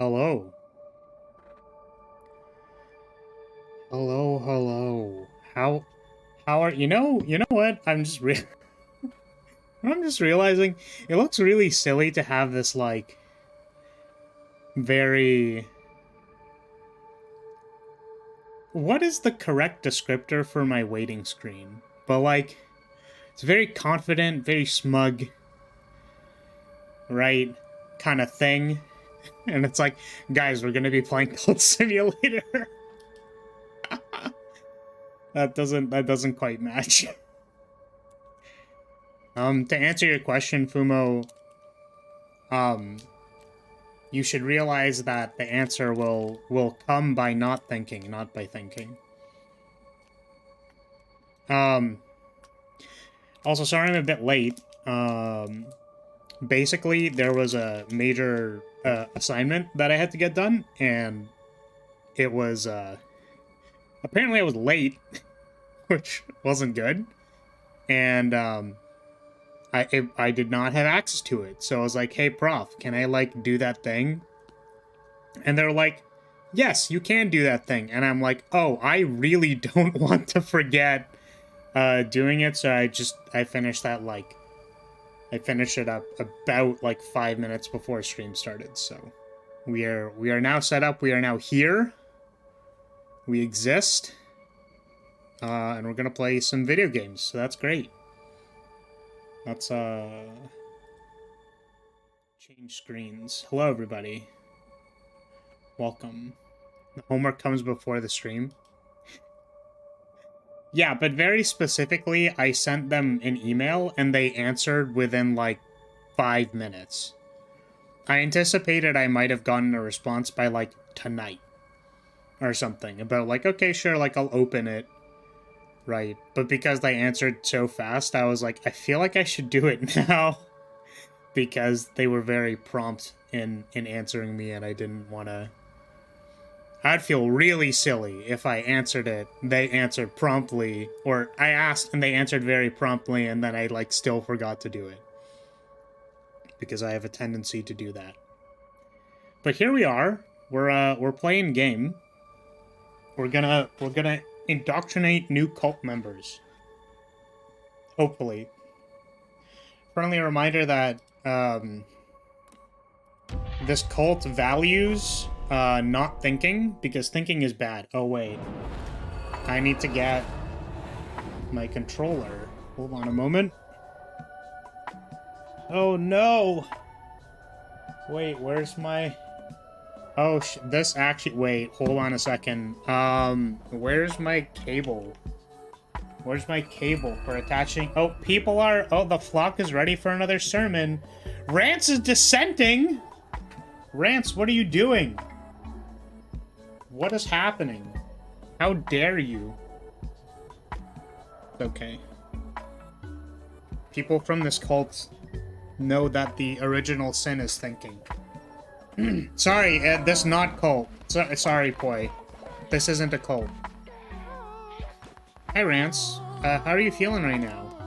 Hello. Hello, hello. How are you know what? I'm just realizing it looks really silly to have this like very what is the correct descriptor for my waiting screen? But like it's very confident, very smug, right? Kind of thing. And it's like, guys, we're gonna be playing Cult Simulator. That doesn't quite match. To answer your question, Fumo, you should realize that the answer will come by not thinking, not by thinking. Also, sorry I'm a bit late. Basically, there was a major assignment that I had to get done, and it was, apparently I was late, which wasn't good, and, I did not have access to it, so I was like, hey, prof, can I, like, do that thing? And they're like, yes, you can do that thing, and I'm like, oh, I really don't want to forget doing it, so I finished that, like, I finished it up about, like, 5 minutes before stream started, so we are now set up, we are now here, we exist, and we're gonna play some video games, so that's great. Let's, change screens. Hello, everybody. Welcome. The homework comes before the stream. Yeah, but very specifically, I sent them an email, and they answered within, like, 5 minutes. I anticipated I might have gotten a response by, like, tonight. Or something. About, like, okay, sure, like, I'll open it. Right. But because they answered so fast, I was like, I feel like I should do it now. Because they were very prompt in answering me, and I didn't want to... I'd feel really silly if I answered it, they answered promptly, or I asked and they answered very promptly, and then I, like, still forgot to do it. Because I have a tendency to do that. But here we are. We're playing game. We're gonna indoctrinate new cult members. Hopefully. Friendly reminder that this cult values not thinking, because thinking is bad. Oh wait. I need to get my controller. Hold on a moment. Oh no! Wait, where's my... Oh, this actually... Wait, hold on a second. Where's my cable? Where's my cable for attaching... Oh, people are... Oh, the flock is ready for another sermon. Rance is dissenting! Rance, what are you doing? What is happening? How dare you? Okay. People from this cult know that the original sin is thinking. Sorry, this not cult. Sorry, Poi. This isn't a cult. Hi, Rance. How are you feeling right now?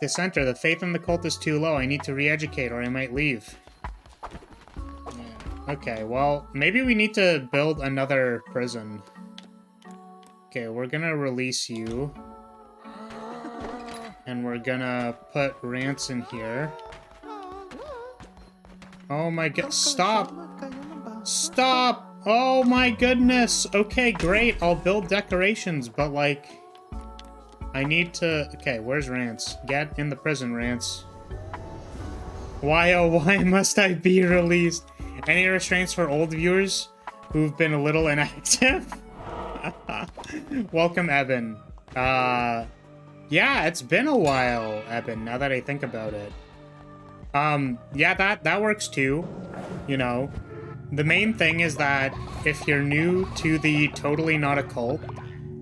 Dissenter, the faith in the cult is too low. I need to re-educate or I might leave. Yeah. Okay, well, maybe we need to build another prison. Okay, we're gonna release you. And we're gonna put Rance in here. Oh my god, stop! Stop! Oh my goodness! Okay, great, I'll build decorations, but like... I need to... Okay, where's Rance? Get in the prison, Rance. Why, oh why must I be released? Any restraints for old viewers who've been a little inactive? Welcome, Eben. Yeah, it's been a while, Eben, now that I think about it. Yeah, that works too, you know. The main thing is that if you're new to the totally not a cult,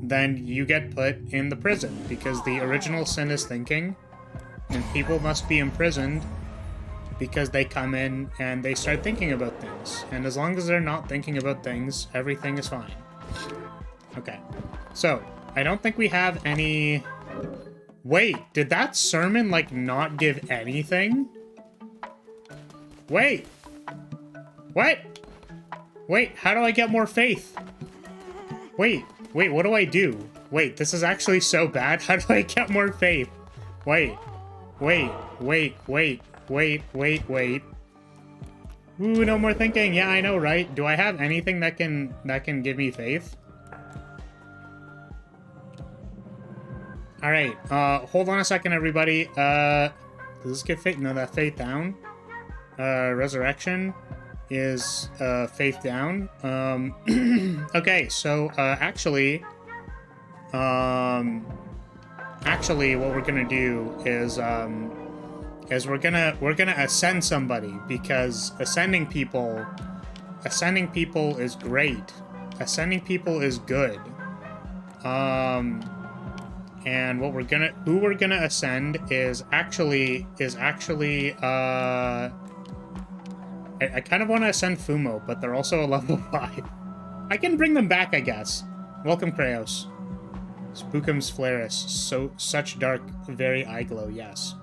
then you get put in the prison, because the original sin is thinking, and people must be imprisoned because they come in and they start thinking about things. And as long as they're not thinking about things, everything is fine. Okay, so, I don't think we have any... Wait, did that sermon, like, not give anything? Wait! What? Wait, how do I get more faith? Wait, what do I do? Wait, this is actually so bad. How do I get more faith? Wait. Ooh, no more thinking. Yeah, I know, right? Do I have anything that can give me faith? All right, hold on a second, everybody. Does this get faith? No, that faith down. Resurrection is faith down. Okay, so actually what we're gonna do is we're gonna ascend somebody, because ascending people is great. Ascending people is good. And who we're gonna ascend is actually I kind of want to ascend Fumo, but they're also a level 5. I can bring them back, I guess. Welcome, Kraos. Spookums Flaris. Such dark, very eye glow, yes.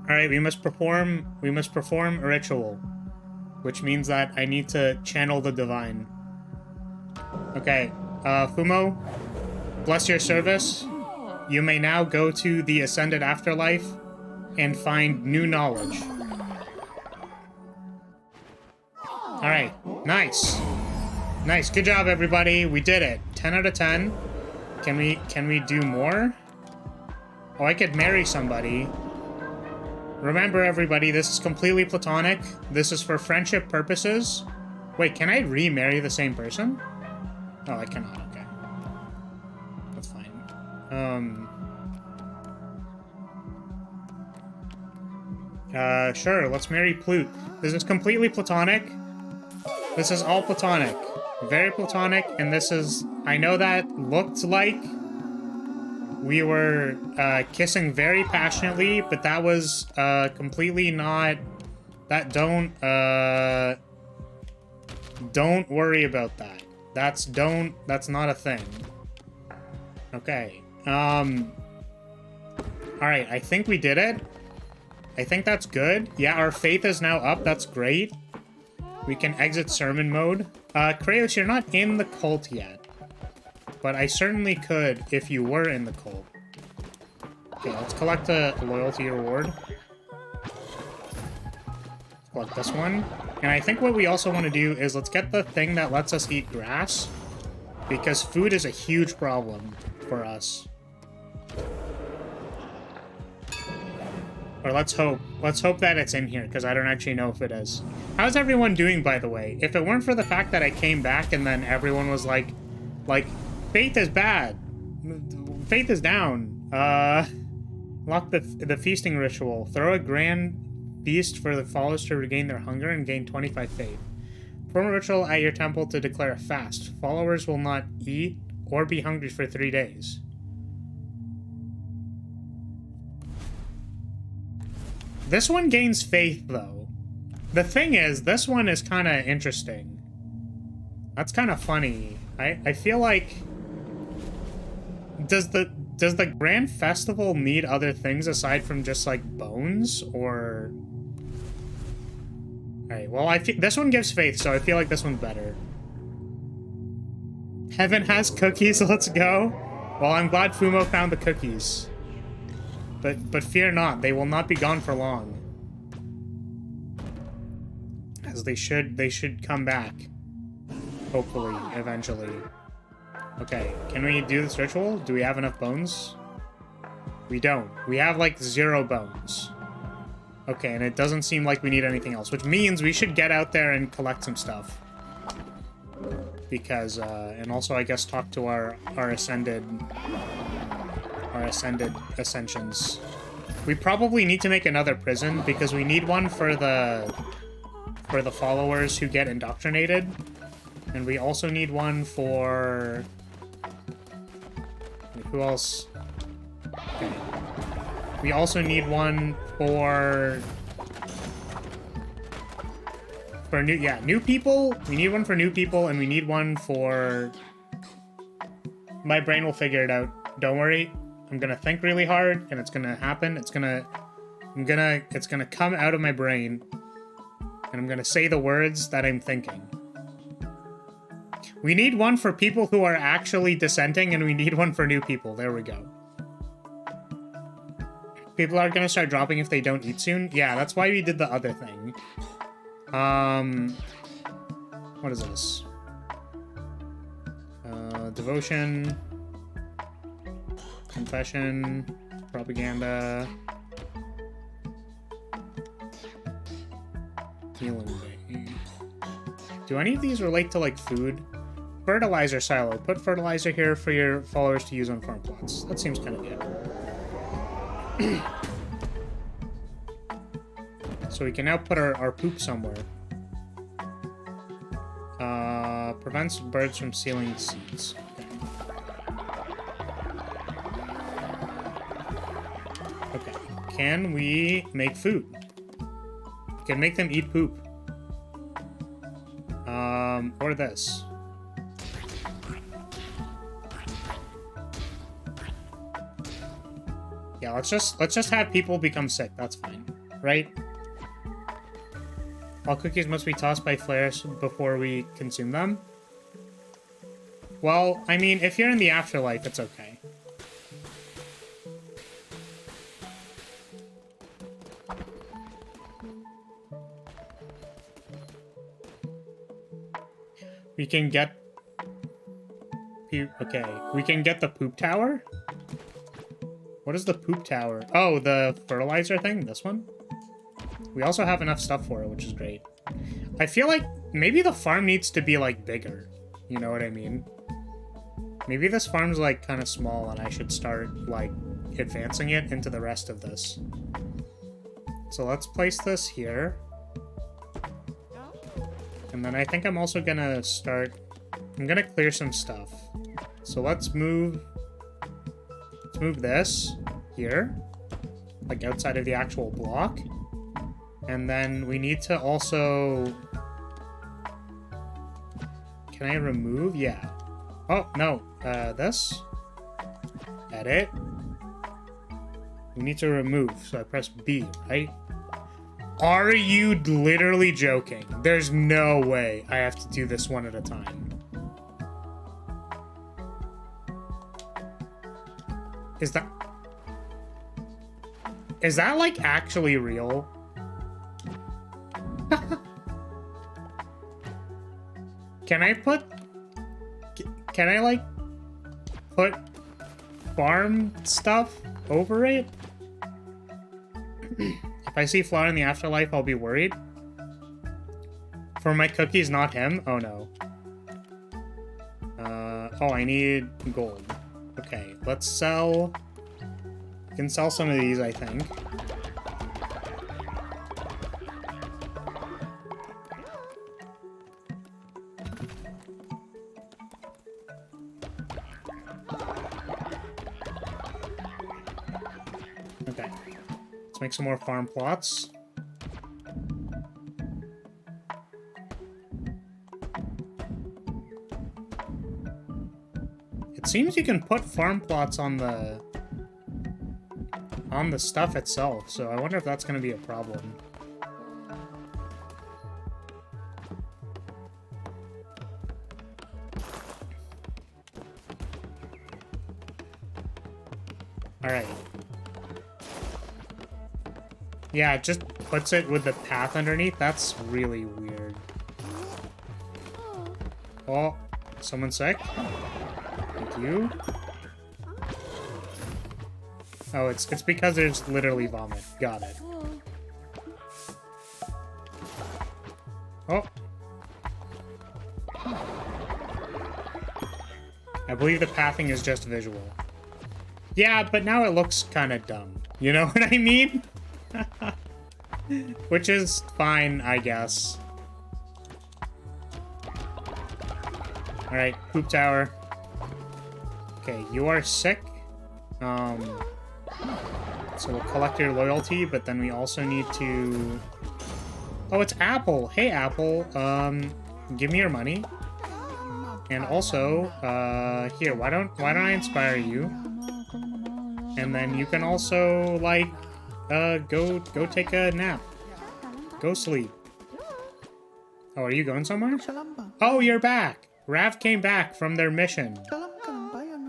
Alright, we must perform a ritual. Which means that I need to channel the divine. Okay, Fumo, bless your service. You may now go to the Ascended Afterlife and find new knowledge. Alright, nice. Nice, good job, everybody. We did it. 10 out of 10. Can we do more? Oh, I could marry somebody. Remember, everybody, this is completely platonic. This is for friendship purposes. Wait, can I remarry the same person? Oh, I cannot, okay. That's fine. Sure, let's marry Plute. This is completely platonic. This is all platonic. Very platonic, and this is... I know that looked like we were kissing very passionately, but that was completely not... That don't worry about that. That's not a thing. Okay. Alright, I think we did it. I think that's good. Yeah, our faith is now up. That's great. We can exit sermon mode. Kraos, you're not in the cult yet. But I certainly could if you were in the cult. Okay, let's collect a loyalty reward. Collect this one. And I think what we also want to do is let's get the thing that lets us eat grass. Because food is a huge problem for us. Or let's hope that it's in here, because I don't actually know if it is. How's everyone doing, by the way? If it weren't for the fact that I came back and then everyone was like, faith is bad. Faith is down. Lock the feasting ritual. Throw a grand feast for the followers to regain their hunger and gain 25 faith. Perform a ritual at your temple to declare a fast. Followers will not eat or be hungry for 3 days. This one gains faith, though. The thing is, this one is kind of interesting. That's kind of funny. I feel like... Does the Grand Festival need other things aside from just, like, bones? Or... Alright, well, this one gives faith, so I feel like this one's better. Heaven has cookies, let's go. Well, I'm glad Fumo found the cookies. But fear not, they will not be gone for long. As they should come back. Hopefully, eventually. Okay, can we do this ritual? Do we have enough bones? We don't. We have, like, 0 bones. Okay, and it doesn't seem like we need anything else, which means we should get out there and collect some stuff. Because, and also, I guess, talk to our ascended ascensions. We probably need to make another prison because we need one for the followers who get indoctrinated, and we also need one for... Who else? Okay. We also need one for new people. We need one for new people, and we need one for... My brain will figure it out. Don't worry. I'm gonna think really hard, and it's gonna happen. It's gonna come out of my brain. And I'm gonna say the words that I'm thinking. We need one for people who are actually dissenting, and we need one for new people. There we go. People are gonna start dropping if they don't eat soon. Yeah, that's why we did the other thing. What is this? Devotion, confession, propaganda, healing day. Do any of these relate to like food? Fertilizer silo. Put fertilizer here for your followers to use on farm plots. That seems kind of good. So we can now put our poop somewhere. Prevents birds from stealing seeds. Okay. Can we make food? We can make them eat poop. Or this. Yeah, let's just have people become sick. That's fine, right? All cookies must be tossed by flares before we consume them. Well, I mean, if you're in the afterlife, it's okay. We can get... Okay, we can get the poop tower? What is the poop tower? Oh, the fertilizer thing? This one? We also have enough stuff for it, which is great. I feel like maybe the farm needs to be, like, bigger. You know what I mean? Maybe this farm's, like, kind of small, and I should start, like, advancing it into the rest of this. So let's place this here. And then I think I'm also gonna start... I'm gonna clear some stuff. So let's move this here. Like, outside of the actual block. And then we need to also... Can I remove? Yeah. Oh, no. This. Edit. We need to remove, so I press B, right? Are you literally joking? There's no way I have to do this one at a time. Is that like actually real? Can I like put farm stuff over it? If I see Flower in the afterlife, I'll be worried. For my cookies, not him? Oh no. Oh, I need gold. Okay, let's sell... I can sell some of these, I think. Okay. Let's make some more farm plots. It seems you can put farm plots on the stuff itself, so I wonder if that's going to be a problem. Alright. Yeah, it just puts it with the path underneath. That's really weird. Oh, someone sick? Thank you. Oh, it's because there's literally vomit. Got it. Oh. I believe the pathing is just visual. Yeah, but now it looks kind of dumb. You know what I mean? Which is fine, I guess. Alright, poop tower. Okay, you are sick. So we'll collect your loyalty, but then we also need to... Oh, it's Apple! Hey, Apple, give me your money. And also, here, why don't I inspire you? And then you can also, like, go take a nap. Go sleep. Oh, are you going somewhere? Oh, you're back. Rav came back from their mission.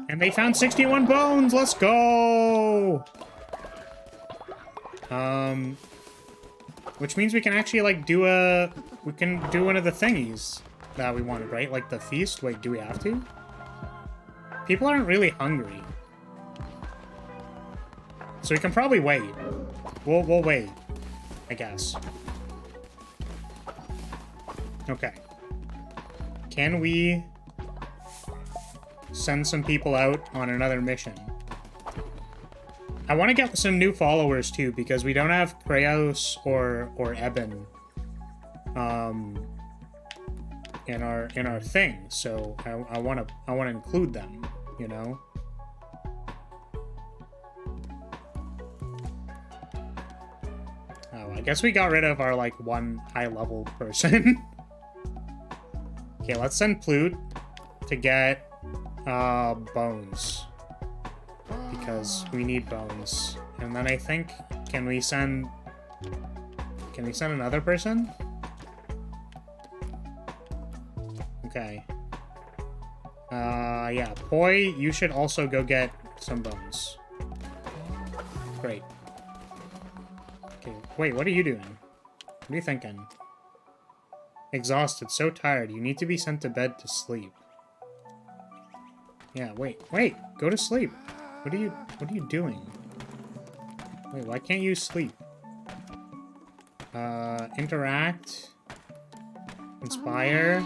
And they found 61 bones. Let's go. Which means we can actually, like, we can do one of the thingies that we wanted, right? Like the feast. Wait, do we have to? People aren't really hungry. So we can probably wait. We'll wait, I guess. Okay. Can we send some people out on another mission? I want to get some new followers too, because we don't have Kraos or Eben in our thing. So I want to include them, you know. Oh, I guess we got rid of our like one high level person. Okay, let's send Plute to get bones. Because we need bones. And then I think, can we send another person? Okay. Yeah, Poi, you should also go get some bones. Great. Okay, wait, what are you doing? What are you thinking? Exhausted, so tired. You need to be sent to bed to sleep. Yeah, wait, go to sleep. What are you doing? Wait, why can't you sleep? Interact. Inspire.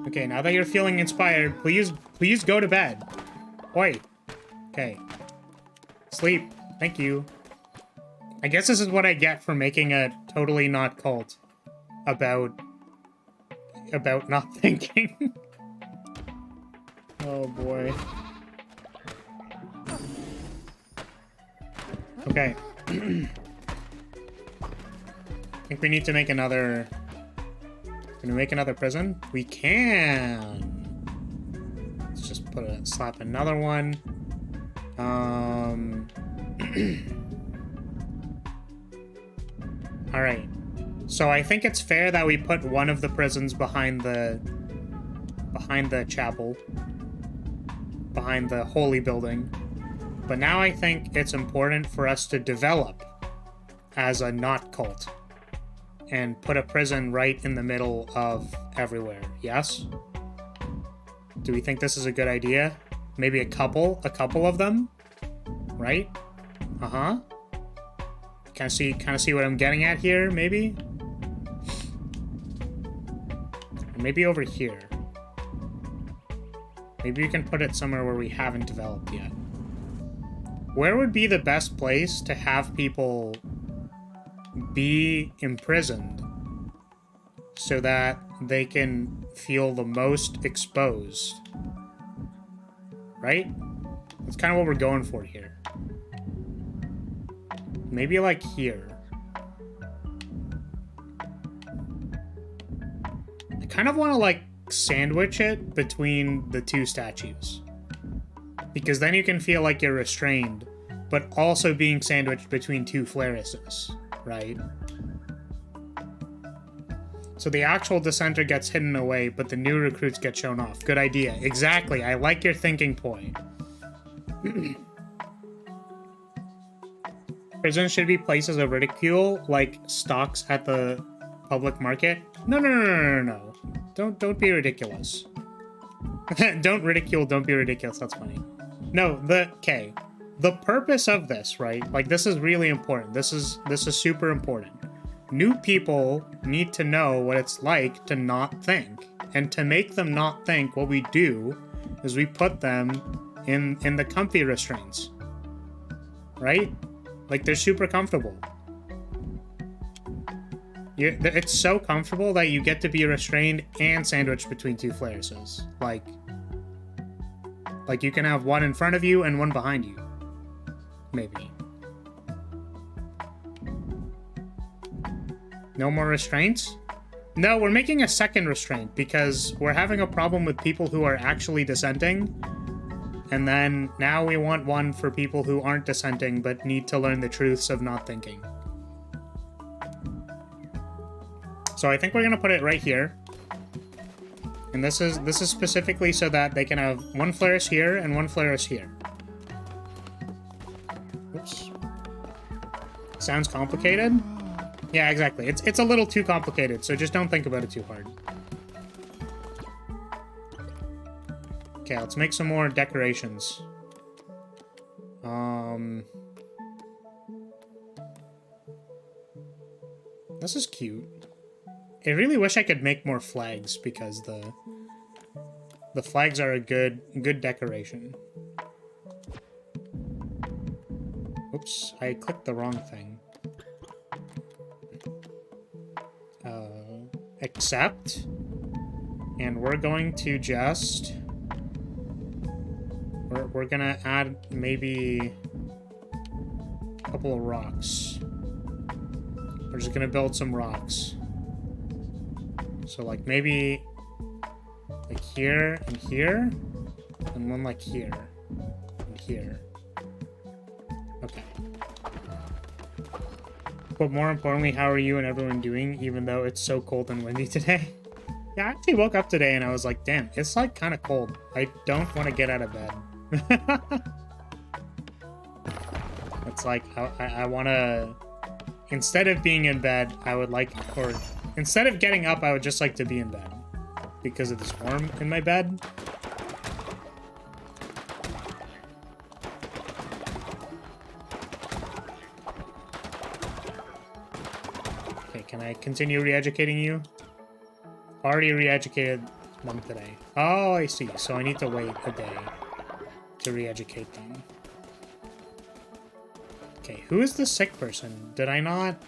Okay, now that you're feeling inspired, please go to bed. Oi. Okay. Sleep. Thank you. I guess this is what I get for making a totally not cult about not thinking. Oh boy. Okay. I think we need to make another... Can we make another prison? We can! Let's just slap another one. Alright. So I think it's fair that we put one of the prisons behind the chapel. Behind the holy building. But now I think it's important for us to develop as a not cult and put a prison right in the middle of everywhere. Yes? Do we think this is a good idea? Maybe a couple of them? Right? Uh-huh. Kind of see what I'm getting at here, maybe? Maybe over here. Maybe we can put it somewhere where we haven't developed yet. Where would be the best place to have people be imprisoned so that they can feel the most exposed? Right? That's kind of what we're going for here. Maybe like here. I kind of want to like sandwich it between the two statues. Because then you can feel like you're restrained, but also being sandwiched between two Flarises, right? So the actual dissenter gets hidden away, but the new recruits get shown off. Good idea. Exactly. I like your thinking point. Prisons should be places of ridicule, like stocks at the public market. No. Don't be ridiculous. Don't ridicule, don't be ridiculous. That's funny. No, okay. The purpose of this, right? Like, this is really important. This is super important. New people need to know what it's like to not think. And to make them not think, what we do is we put them in the comfy restraints. Right? Like, they're super comfortable. It's so comfortable that you get to be restrained and sandwiched between two Flarises. Like, you can have one in front of you and one behind you. Maybe. No more restraints? No, we're making a second restraint because we're having a problem with people who are actually dissenting. And then now we want one for people who aren't dissenting but need to learn the truths of not thinking. So I think we're gonna put it right here. And this is specifically so that they can have one flaris here and one flaris here. Oops. Sounds complicated? Yeah, exactly. It's a little too complicated, so just don't think about it too hard. Okay, let's make some more decorations. This is cute. I really wish I could make more flags because the flags are a good decoration. Oops, I clicked the wrong thing. Accept. And we're going to just... We're gonna add maybe a couple of rocks. We're just gonna build some rocks. So like maybe like here and here, and one like here and here. Okay. But more importantly, how are you and everyone doing, even though it's so cold and windy today? Yeah, I actually woke up today and I was like, damn, it's like kind of cold. I don't want to get out of bed. It's like, I want to... Instead of being in bed, I would like... Or instead of getting up, I would just like to be in bed. Because it's warm in my bed. Okay, can I continue re-educating you? Already re-educated them today. Oh, I see. So I need to wait a day to re-educate them. Okay, who is the sick person? Did I not...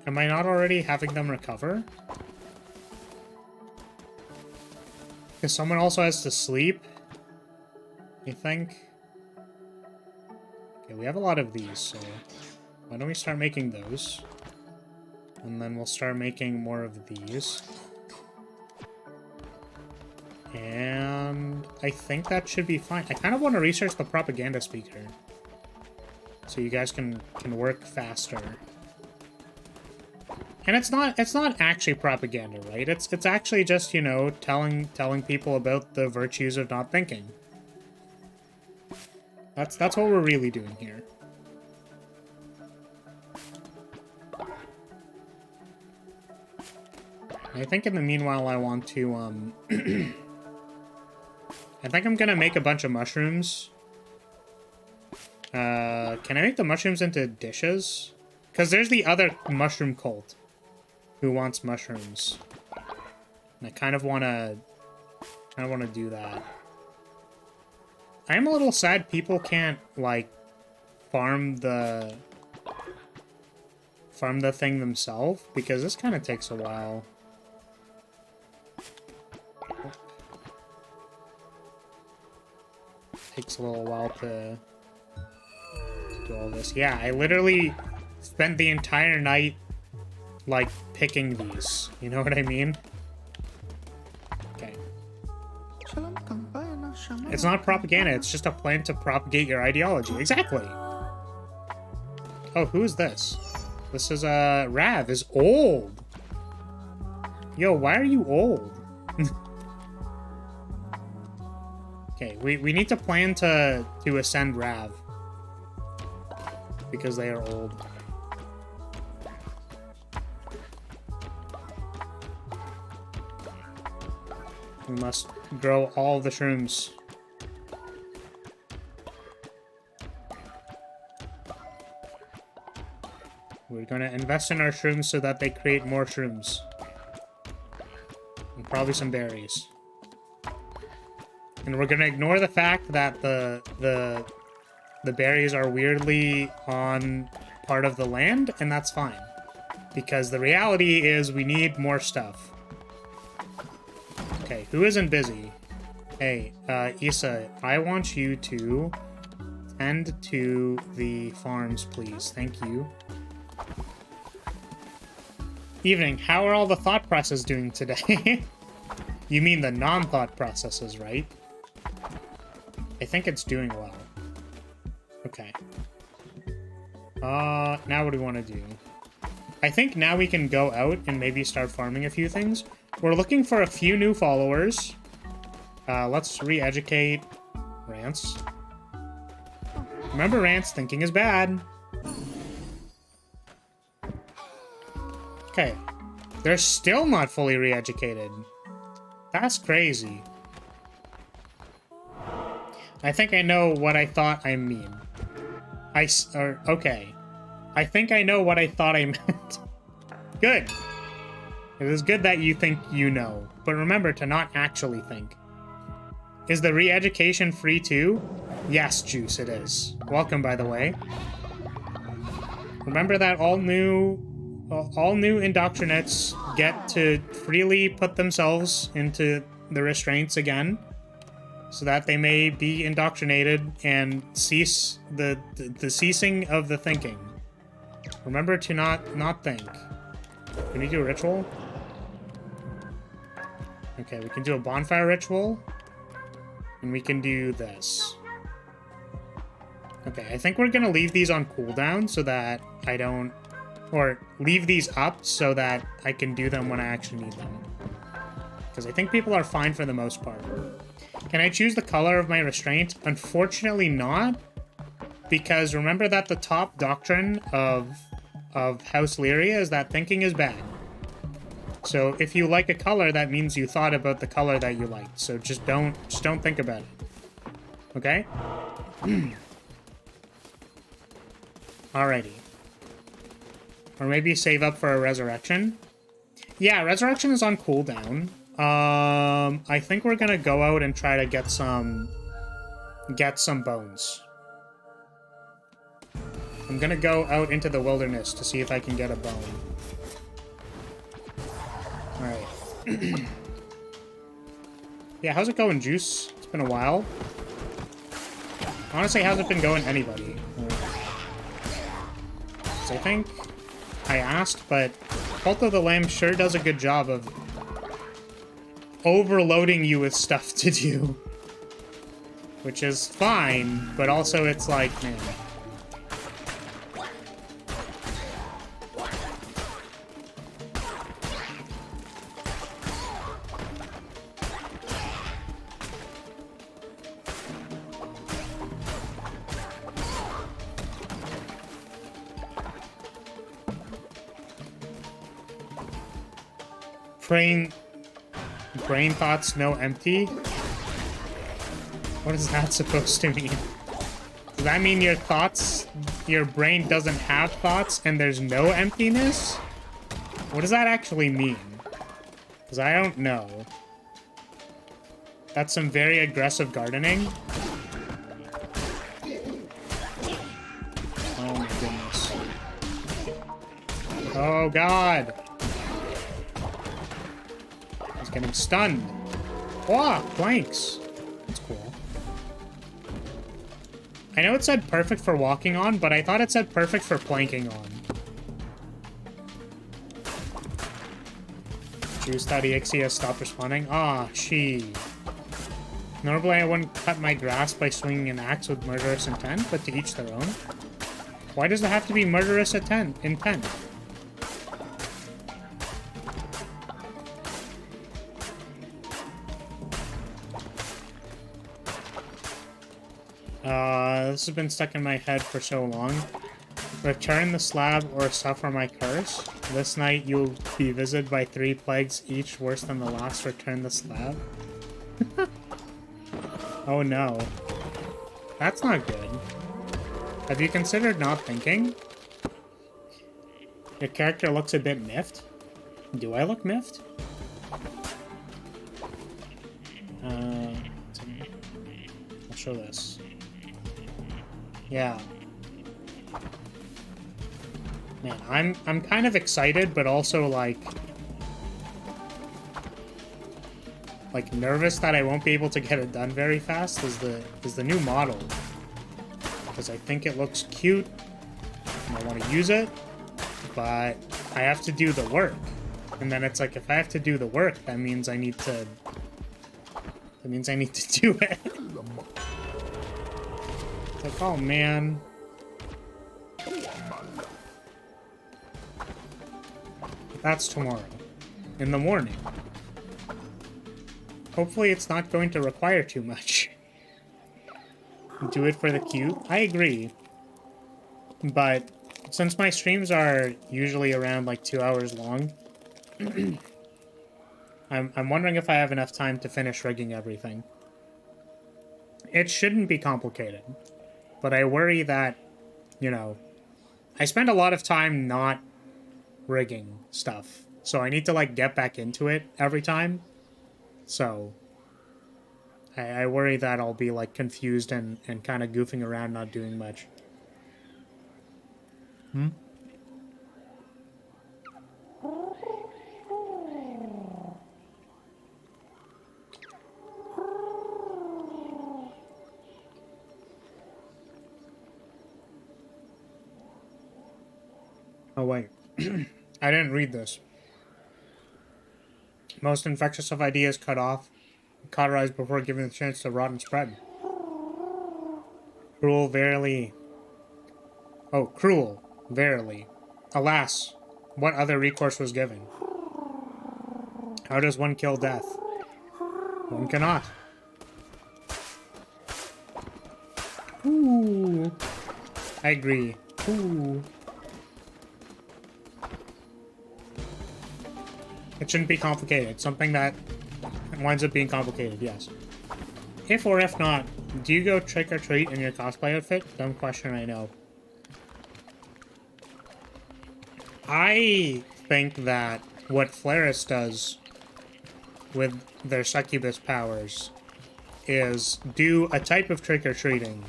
Am I not already having them recover? Because someone also has to sleep, I think. Okay, we have a lot of these, so... Why don't we start making those? And then we'll start making more of these. And I think that should be fine. I kind of want to research the propaganda speaker, so you guys can work faster. And it's not actually propaganda, right? It's actually just, you know, telling people about the virtues of not thinking. That's what we're really doing here. I think in the meanwhile I want to I think I'm gonna make a bunch of mushrooms. Can I make the mushrooms into dishes? Because there's the other mushroom cult who wants mushrooms. And I kind of wanna do that. I am a little sad people can't, like, farm the thing themselves, because this kind of takes a while. Takes a little while to do all this. Yeah, I literally spent the entire night, like, picking these. You know what I mean? Okay. It's not propaganda, it's just a plan to propagate your ideology. Exactly! Oh, who is this? This is, Rav is old! Yo, why are you old? Okay, we need to plan to ascend Rav. Because they are old. We must grow all the shrooms. We're gonna invest in our shrooms so that they create more shrooms. And probably some berries. And we're gonna ignore the fact that the berries are weirdly on part of the land, and that's fine. Because the reality is we need more stuff. Okay, who isn't busy? Hey, Issa, I want you to tend to the farms, please. Thank you. Evening, how are all the thought processes doing today? You mean the non-thought processes, right? I think it's doing well. Okay. Now what do we want to do? I think now we can go out and maybe start farming a few things. We're looking for a few new followers. Let's re-educate Rance. Remember, Rance, thinking is bad. Okay. They're still not fully re-educated. That's crazy. I think I know what I thought I mean. Okay. I think I know what I thought I meant. Good. It is good that you think you know, but remember to not actually think. Is the re-education free too? Yes, Juice, it is. Welcome, by the way. Remember that all new indoctrinates get to freely put themselves into the restraints again, so that they may be indoctrinated and cease the ceasing of the thinking. Remember to not think. Can we do a ritual? Okay, we can do a bonfire ritual. And we can do this. Okay, I think we're gonna leave these on cooldown so that I don't... Or leave these up so that I can do them when I actually need them. Because I think people are fine for the most part. Can I choose the color of my restraint? Unfortunately not. Because remember that the top doctrine of House Lyria is that thinking is bad. So if you like a color, that means you thought about the color that you liked. So just don't think about it. Okay? Alrighty. Or maybe save up for a resurrection. Yeah, resurrection is on cooldown. I think we're gonna go out and try to get some bones. I'm gonna go out into the wilderness to see if I can get a bone. Alright. Yeah, how's it going, Juice? It's been a while. Honestly, how's it been going, anybody? 'Cause I think I asked, but Cult of the Lamb sure does a good job of overloading you with stuff to do. Which is fine, but also it's like, man... Brain thoughts no empty? What is that supposed to mean? Does that mean your brain doesn't have thoughts and there's no emptiness? What does that actually mean? Because I don't know. That's some very aggressive gardening. Oh my goodness. Oh god! Getting stunned. Oh, planks. That's cool. I know it said perfect for walking on, but I thought it said perfect for planking on. Juice.exe has stopped responding. Ah, she. Normally I wouldn't cut my grass by swinging an axe with murderous intent, but to each their own. Why does it have to be murderous intent? This has been stuck in my head for so long. Return the slab or suffer my curse. This night you'll be visited by 3 plagues, each worse than the last. Return the slab. Oh no. That's not good. Have you considered not thinking? Your character looks a bit miffed. Do I look miffed? I'll show this. Yeah. Man, I'm kind of excited, but also like nervous that I won't be able to get it done very fast is the new model. Because I think it looks cute and I want to use it, but I have to do the work. And then it's like if I have to do the work, that means I need to do it. It's like, oh man. That's tomorrow. In the morning. Hopefully it's not going to require too much. Do it for the cute? I agree. But since my streams are usually around like 2 hours long, I'm wondering if I have enough time to finish rigging everything. It shouldn't be complicated, but I worry that, you know, I spend a lot of time not rigging stuff, so I need to like get back into it every time. So I worry that I'll be like confused and kind of goofing around, not doing much. Oh, wait. I didn't read this. Most infectious of ideas cut off, cauterized before given the chance to rot and spread. Cruel, verily. Oh, cruel, verily. Alas, what other recourse was given? How does one kill death? One cannot. Ooh. I agree. Ooh. It shouldn't be complicated. Something that winds up being complicated, yes. If or if not, do you go trick-or-treat in your cosplay outfit? Dumb question, I know. I think that what Flaris does with their succubus powers is do a type of trick-or-treating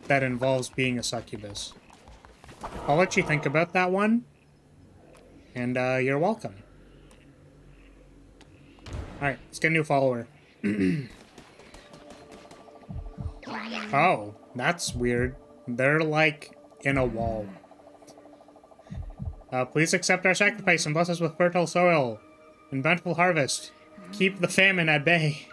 that involves being a succubus. I'll let you think about that one, and you're welcome. Alright, let's get a new follower. Oh, that's weird. They're, like, in a wall. Please accept our sacrifice and bless us with fertile soil and bountiful harvest. Keep the famine at bay.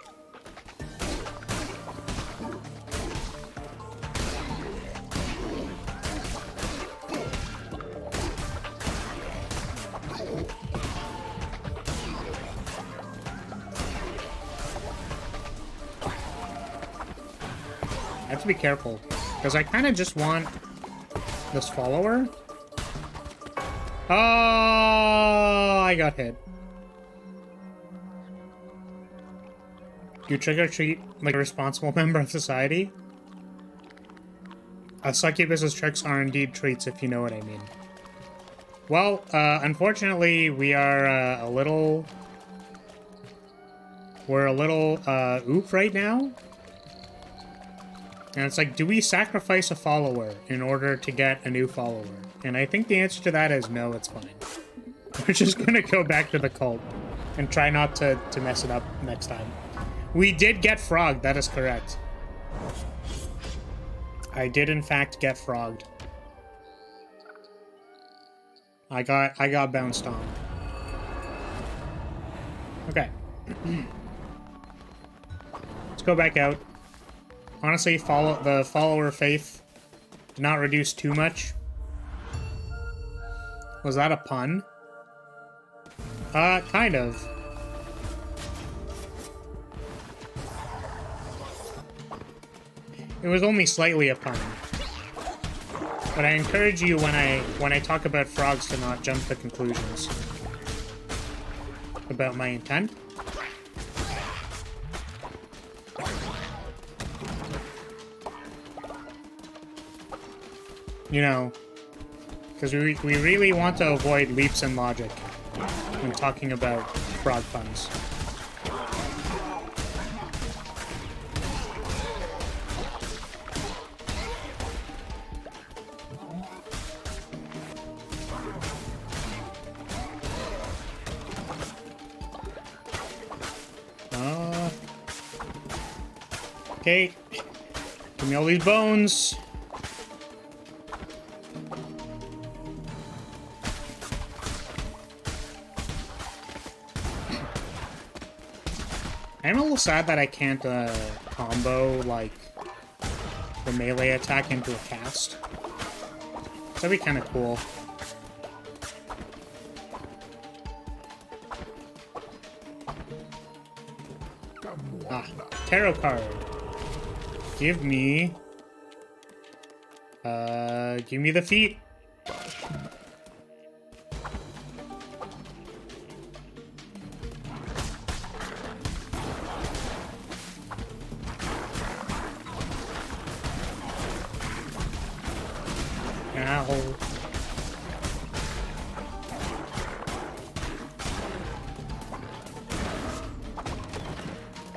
I have to be careful, because I kind of just want this follower. Oh, I got hit. You trick-or-treat like a responsible member of society? A succubus's tricks are indeed treats, if you know what I mean. Well, unfortunately, we are a little... We're a little, oof right now. And it's like, do we sacrifice a follower in order to get a new follower? And I think the answer to that is no, it's fine. We're just gonna go back to the cult and try not to mess it up next time. We did get frogged, that is correct. I did in fact get frogged. I got bounced on. Okay. Let's go back out. Honestly, the follower faith did not reduce too much. Was that a pun? Kind of. It was only slightly a pun. But I encourage you when I talk about frogs to not jump to conclusions about my intent. You know, because we really want to avoid leaps in logic when talking about frog puns. Okay, give me all these bones. I'm a little sad that I can't combo, like, the melee attack into a cast. That'd be kind of cool. Ah, tarot card. Give me the feet. Ow.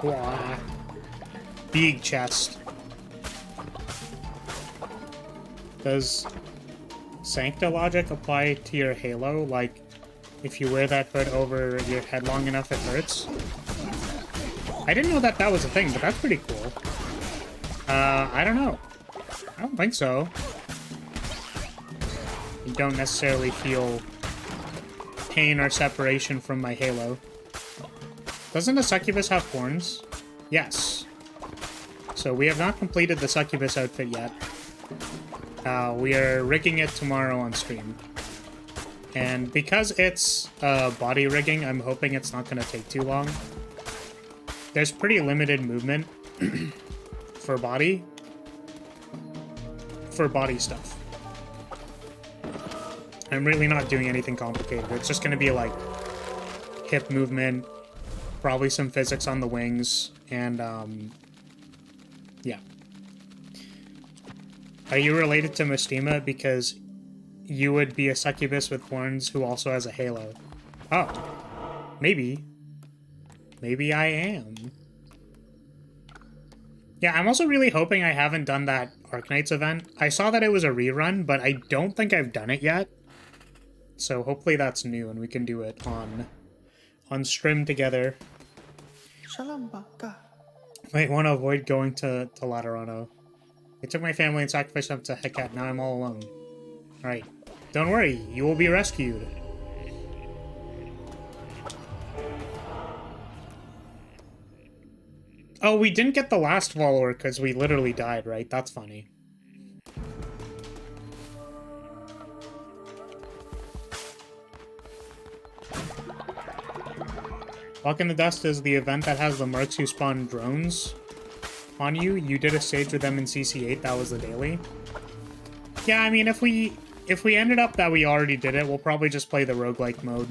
Blah. Big chest. Does Sancta logic apply to your halo? Like, if you wear that hood over your head long enough, it hurts? I didn't know that that was a thing, but that's pretty cool. I don't know. I don't think so. You don't necessarily feel pain or separation from my halo. Doesn't a succubus have horns? Yes. So we have not completed the succubus outfit yet. We are rigging it tomorrow on stream. And because it's body rigging, I'm hoping it's not going to take too long. There's pretty limited movement for body stuff. I'm really not doing anything complicated. It's just going to be like hip movement, probably some physics on the wings, and yeah. Are you related to Mystima? Because you would be a succubus with horns who also has a halo. Oh, maybe. Maybe I am. Yeah, I'm also really hoping I haven't done that Arknights event. I saw that it was a rerun, but I don't think I've done it yet. So hopefully that's new and we can do it on stream together. Might want to avoid going to Laterano. I took my family and sacrificed them to Hecate. Now I'm all alone. Alright. Don't worry, you will be rescued. Oh, we didn't get the last follower because we literally died, right? That's funny. Walk in the Dust is the event that has the mercs who spawn drones on you. You did a stage with them in CC8, that was the daily. Yeah, I mean, if we ended up that we already did it, we'll probably just play the roguelike mode.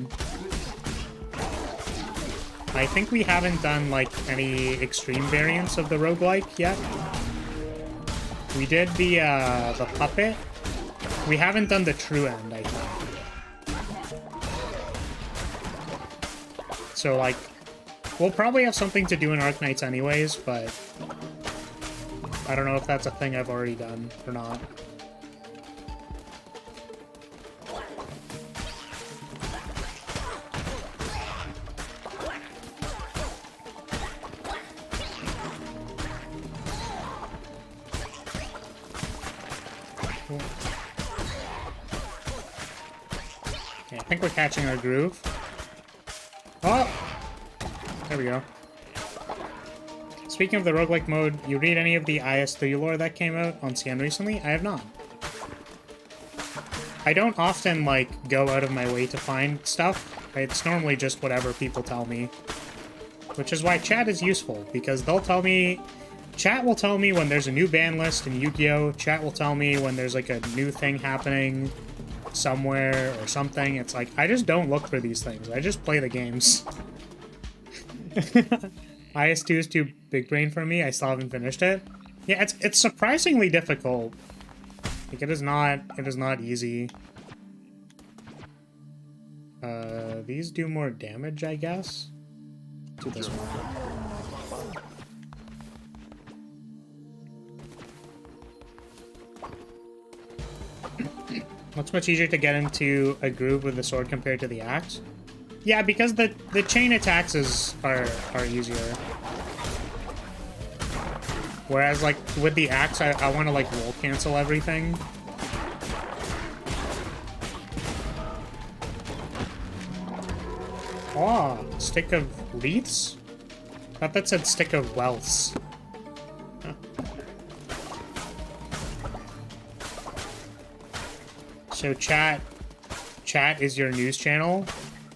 I think we haven't done, like, any extreme variants of the roguelike yet. We did the puppet. We haven't done the true end, I think. So, like, we'll probably have something to do in Arknights anyways, but I don't know if that's a thing I've already done or not. Okay, I think we're catching our groove. Oh! There we go. Speaking of the roguelike mode, you read any of the IS3 lore that came out on CN recently? I have not. I don't often, like, go out of my way to find stuff. It's normally just whatever people tell me. Which is why chat is useful, because they'll tell me... Chat will tell me when there's a new ban list in Yu-Gi-Oh! Chat will tell me when there's, like, a new thing happening somewhere or something. It's like, I just don't look for these things. I just play the games. IS2 is too big brain for me. I still haven't finished it. Yeah, it's surprisingly difficult. Like, it is not easy. These do more damage, I guess. To this one. It's much easier to get into a groove with the sword compared to the axe. Yeah, because the chain attacks are easier. Whereas, like, with the axe, I want to, like, roll cancel everything. Oh, stick of wreaths? I thought that said stick of wealths. Huh. So chat is your news channel?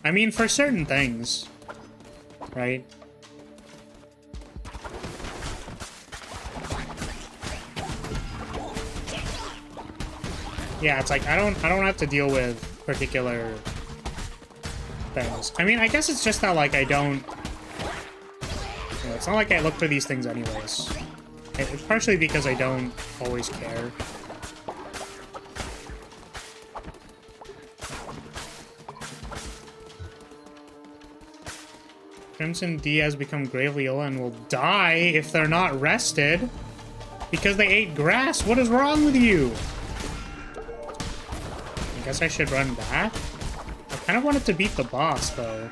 I mean, for certain things, right? Yeah, it's like I don't have to deal with particular things. I mean, I guess it's just that like I don't. You know, it's not like I look for these things anyways. It's partially because I don't always care. Crimson D has become gravely ill and will die if they're not rested because they ate grass. What is wrong with you? I guess I should run back. I kind of wanted to beat the boss though.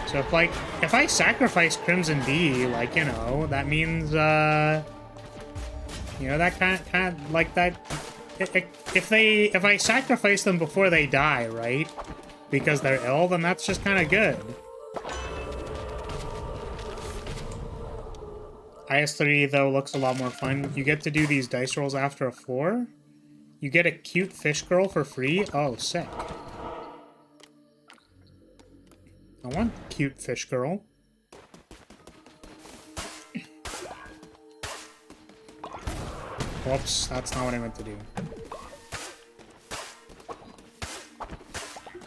So if I sacrifice Crimson D, like, you know, that means you know, that kind of like that. If I sacrifice them before they die, right? Because they're ill, then that's just kind of good. IS3, though, looks a lot more fun. You get to do these dice rolls after a floor. You get a cute fish girl for free. Oh, sick. I want cute fish girl. Whoops, that's not what I meant to do.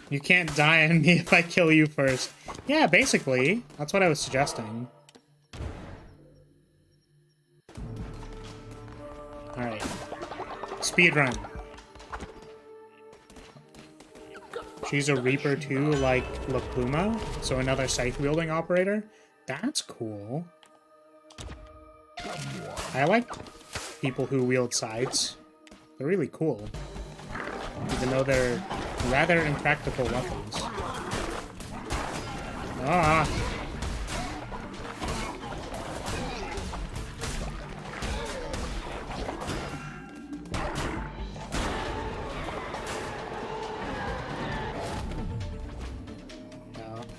You can't die on me if I kill you first. Yeah, basically. That's what I was suggesting. Alright. Speedrun. She's a Reaper too, like La Pluma, so another scythe-wielding operator. That's cool. I like people who wield scythes. They're really cool. Even though they're rather impractical weapons. Ah!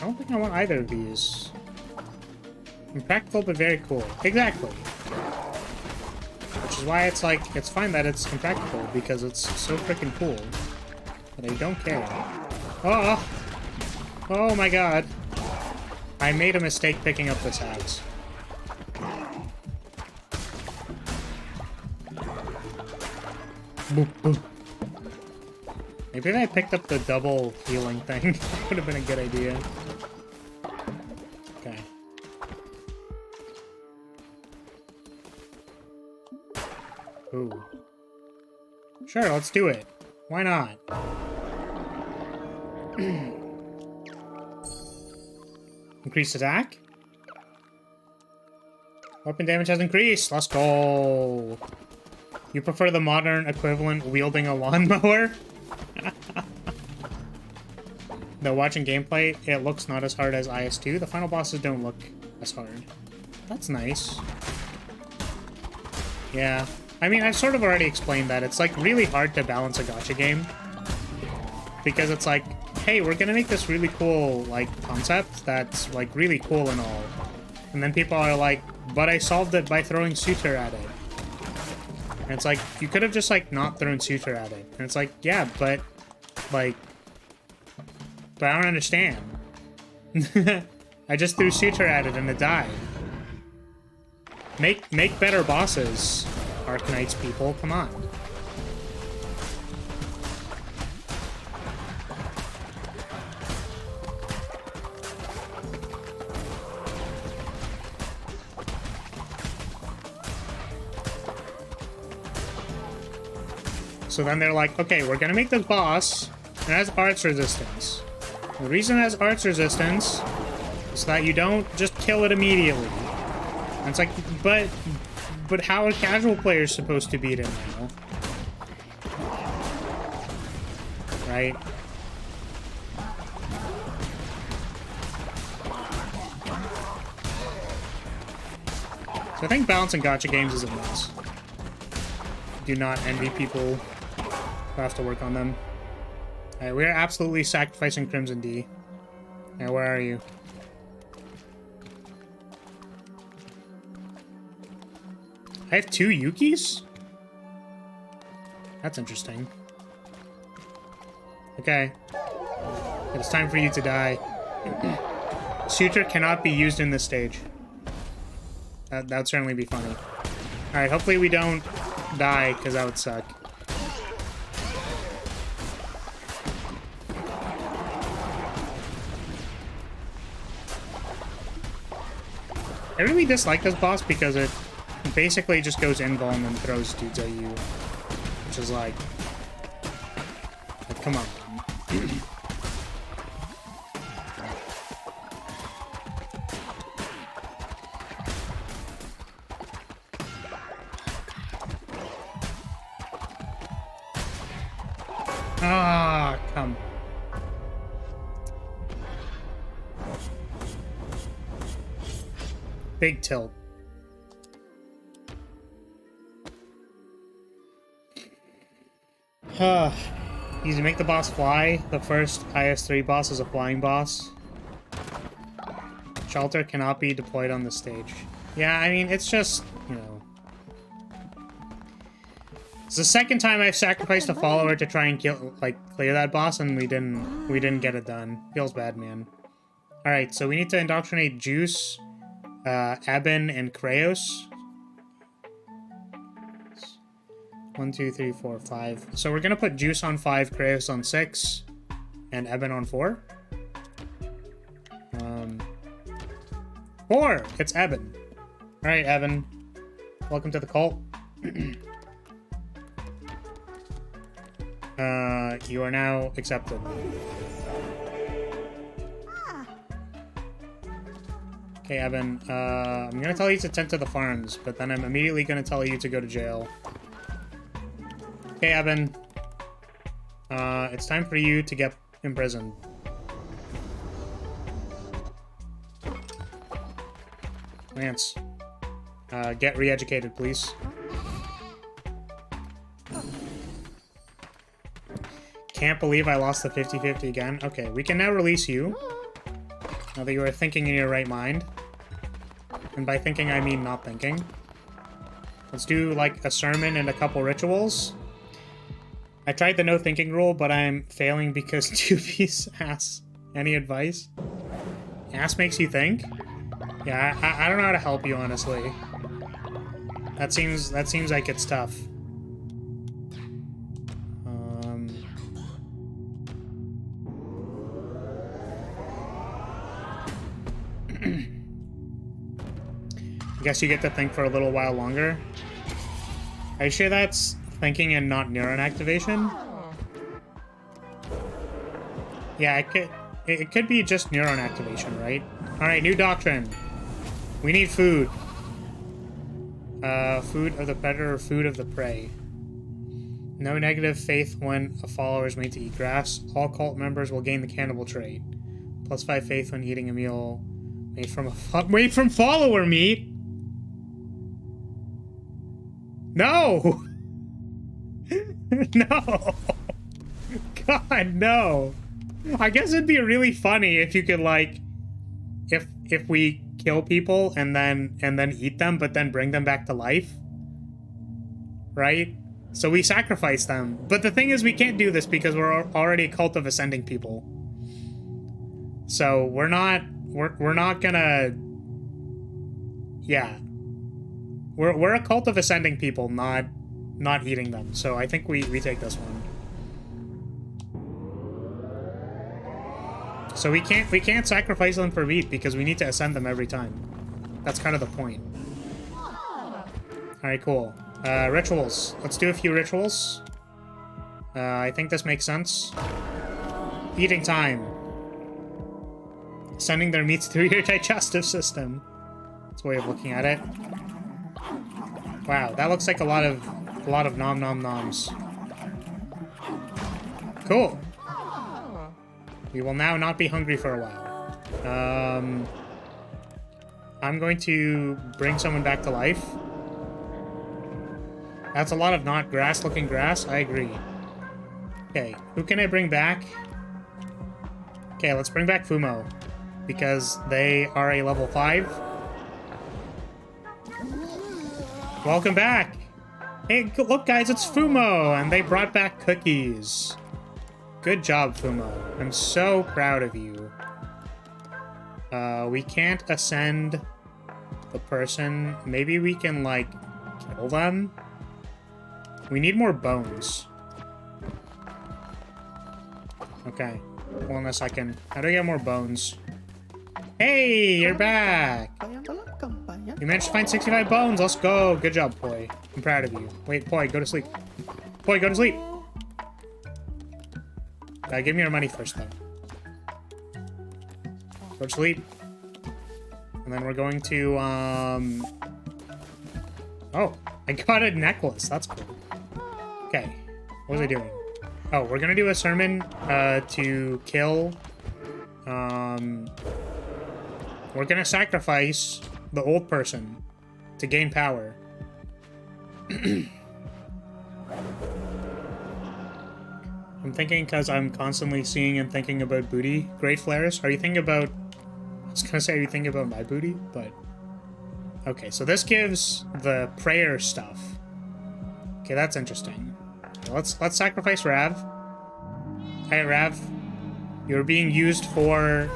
I don't think I want either of these. Impractical, but very cool. Exactly. Which is why it's like, it's fine that it's impractical, because it's so freaking cool. But I don't care. Oh! Oh my god. I made a mistake picking up this axe. Boop, boop. Maybe if I picked up the double healing thing, that would have been a good idea. Okay. Ooh. Sure, let's do it. Why not? Increased attack? Weapon damage has increased. Let's go. You prefer the modern equivalent wielding a lawnmower? Though watching gameplay, it looks not as hard as IS2. The final bosses don't look as hard. That's nice. Yeah. I mean, I've sort of already explained that. It's, like, really hard to balance a gacha game. Because it's like, hey, we're gonna make this really cool, like, concept that's, like, really cool and all. And then people are like, but I solved it by throwing suture at it. And it's like, you could have just, like, not thrown suture at it. And it's like, yeah, but, like... But I don't understand. I just threw suture at it and it died. Make better bosses, Arknights people. Come on. So then they're like, okay, we're gonna make this boss that has arts resistance. The reason it has arts resistance is that you don't just kill it immediately. And it's like, but how are casual players supposed to beat it now? Right? So I think balancing gacha games is a mess. Do not envy people who have to work on them. Alright, we are absolutely sacrificing Crimson D. Now, where are you? I have 2 Yukis? That's interesting. Okay. It's time for you to die. Suture cannot be used in this stage. That would certainly be funny. Alright, hopefully we don't die, because that would suck. I really dislike this boss because it basically just goes invuln and throws dudes at you. Which is like come on. Ah, come. Big tilt. Easy, make the boss fly. The first IS-3 boss is a flying boss. Shelter cannot be deployed on the stage. Yeah, I mean, it's just, you know. It's the second time I've sacrificed a follower to try and kill, like, clear that boss, and we didn't get it done. Feels bad, man. Alright, so we need to indoctrinate Juice, Eben, and Kraos. 1, 2, 3, 4, 5. So we're gonna put Juice on 5, Kraos on 6, and Eben on 4. 4! It's Eben. Alright, Eben. Welcome to the cult. You are now accepted. Okay, Eben. I'm gonna tell you to tend to the farms, but then I'm immediately gonna tell you to go to jail. Okay, Eben. It's time for you to get imprisoned. Lance. Get re-educated, please. Can't believe I lost the 50-50 again. Okay, we can now release you. Now that you are thinking in your right mind. And by thinking, I mean not thinking. Let's do, like, a sermon and a couple rituals. I tried the no thinking rule, but I'm failing because 2B's asks. Any advice? Ask makes you think? Yeah, I don't know how to help you, honestly. That seems like it's tough. I guess you get to think for a little while longer. Are you sure that's thinking and not neuron activation? Yeah, it could be just neuron activation, right? Alright, new doctrine. We need food. Food of the predator or food of the prey. No negative faith when a follower is made to eat grass. All cult members will gain the cannibal trait. +5 faith when eating a meal made from follower meat. No! No! God, no! I guess it'd be really funny if you could, like, if we kill people and then eat them, but then bring them back to life. Right? So we sacrifice them. But the thing is, we can't do this because we're already a cult of ascending people. So we're not gonna... Yeah. We're a cult of ascending people, not eating them. So I think we take this one. So we can't sacrifice them for meat because we need to ascend them every time. That's kind of the point. Alright, cool. Rituals. Let's do a few rituals. I think this makes sense. Eating time. Sending their meats through your digestive system. That's a way of looking at it. Wow, that looks like a lot of nom nom noms. Cool. We will now not be hungry for a while. I'm going to bring someone back to life. That's a lot of not grass-looking grass. I agree. Okay, who can I bring back? Okay, let's bring back Fumo. Because they are a level 5. Welcome back! Hey, look guys, it's Fumo! And they brought back cookies. Good job, Fumo. I'm so proud of you. We can't ascend the person. Maybe we can, like, kill them? We need more bones. Okay. Hold on a second. How do I get more bones? Hey, you're back. You managed to find 65 bones. Let's go. Good job, Poi. I'm proud of you. Wait, Poi, go to sleep. Poi, go to sleep. Give me your money first, though. Go to sleep. And then we're going to, Oh, I got a necklace. That's cool. Okay. What was I doing? Oh, we're gonna do a sermon, to kill, we're gonna sacrifice the old person to gain power. I'm thinking because I'm constantly seeing and thinking about booty. Great flares. Are you thinking about... I was gonna say, are you thinking about my booty? But... Okay, so this gives the prayer stuff. Okay, that's interesting. Let's sacrifice Rav. Hey, Rav. You're being used for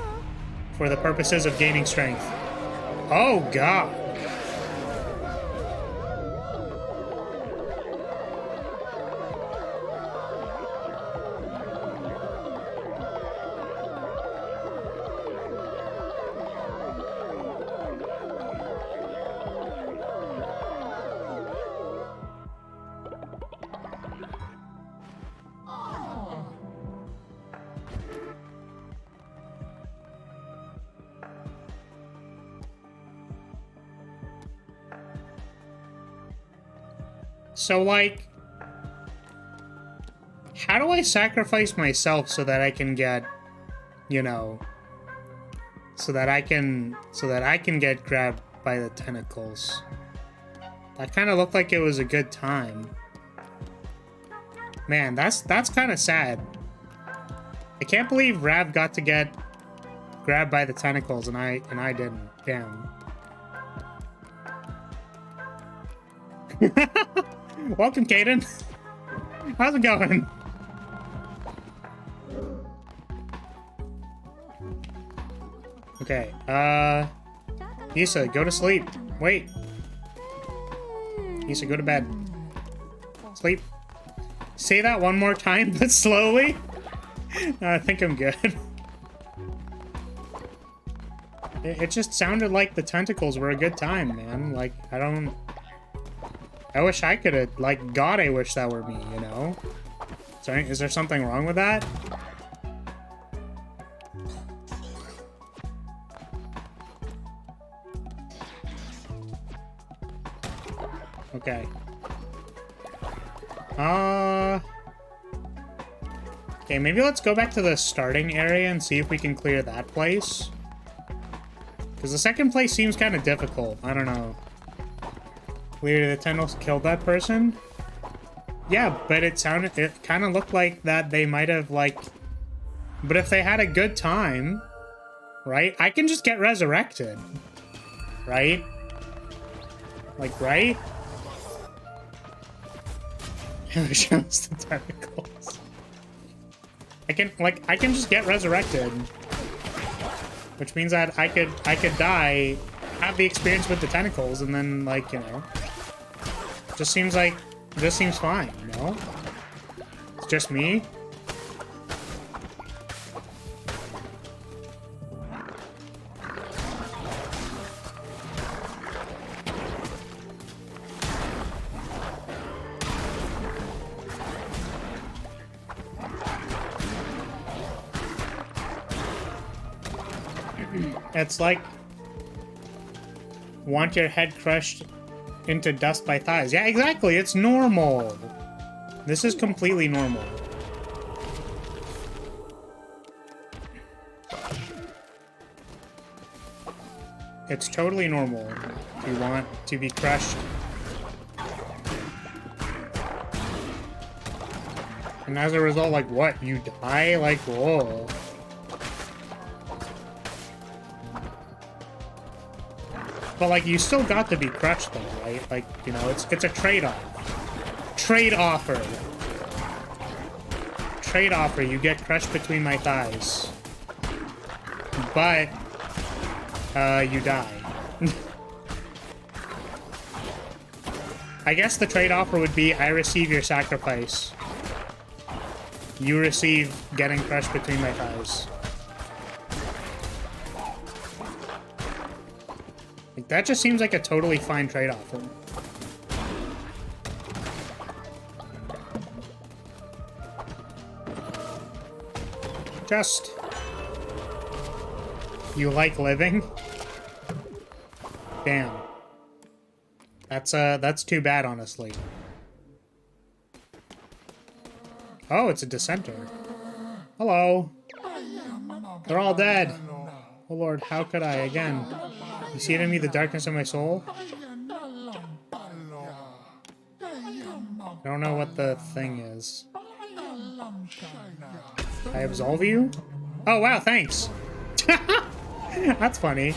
the purposes of gaining strength. Oh, God. So, like, how do I sacrifice myself so that I can get, you know, so that I can get grabbed by the tentacles? That kind of looked like it was a good time. Man, that's kind of sad. I can't believe Rav got to get grabbed by the tentacles and I didn't. Damn. Welcome, Kaden. How's it going? Okay, Issa, go to sleep. Wait. Issa, go to bed. Sleep. Say that one more time, but slowly. I think I'm good. It just sounded like the tentacles were a good time, man. Like, I wish I could have, like, God, I wish that were me, you know? Sorry, is there something wrong with that? Okay. Okay, maybe let's go back to the starting area and see if we can clear that place. Because the second place seems kind of difficult. I don't know. Clearly the tentacles killed that person? Yeah, but it kind of looked like that they might have, like... But if they had a good time, right? I can just get resurrected. Right? Like, right? It shows the tentacles. I can just get resurrected. Which means that I could die, have the experience with the tentacles, and then, like, you know... Just seems like... This seems fine, you know? It's just me? It's like... Want your head crushed into dust by thighs. Yeah, exactly. It's normal. This is completely normal. It's totally normal to want to be crushed. And as a result, like, what? You die? Like, whoa. But, like, you still got to be crushed, though, right? Like, you know, it's a trade-off. Trade offer. Trade offer. You get crushed between my thighs. But, you die. I guess the trade offer would be, I receive your sacrifice. You receive getting crushed between my thighs. Like, that just seems like a totally fine trade-off. Just... You like living? Damn. That's too bad, honestly. Oh, it's a dissenter. Hello. They're all dead. Oh Lord, how could I again? You see in me the darkness of my soul? I don't know what the thing is. I absolve you? Oh wow, thanks. That's funny.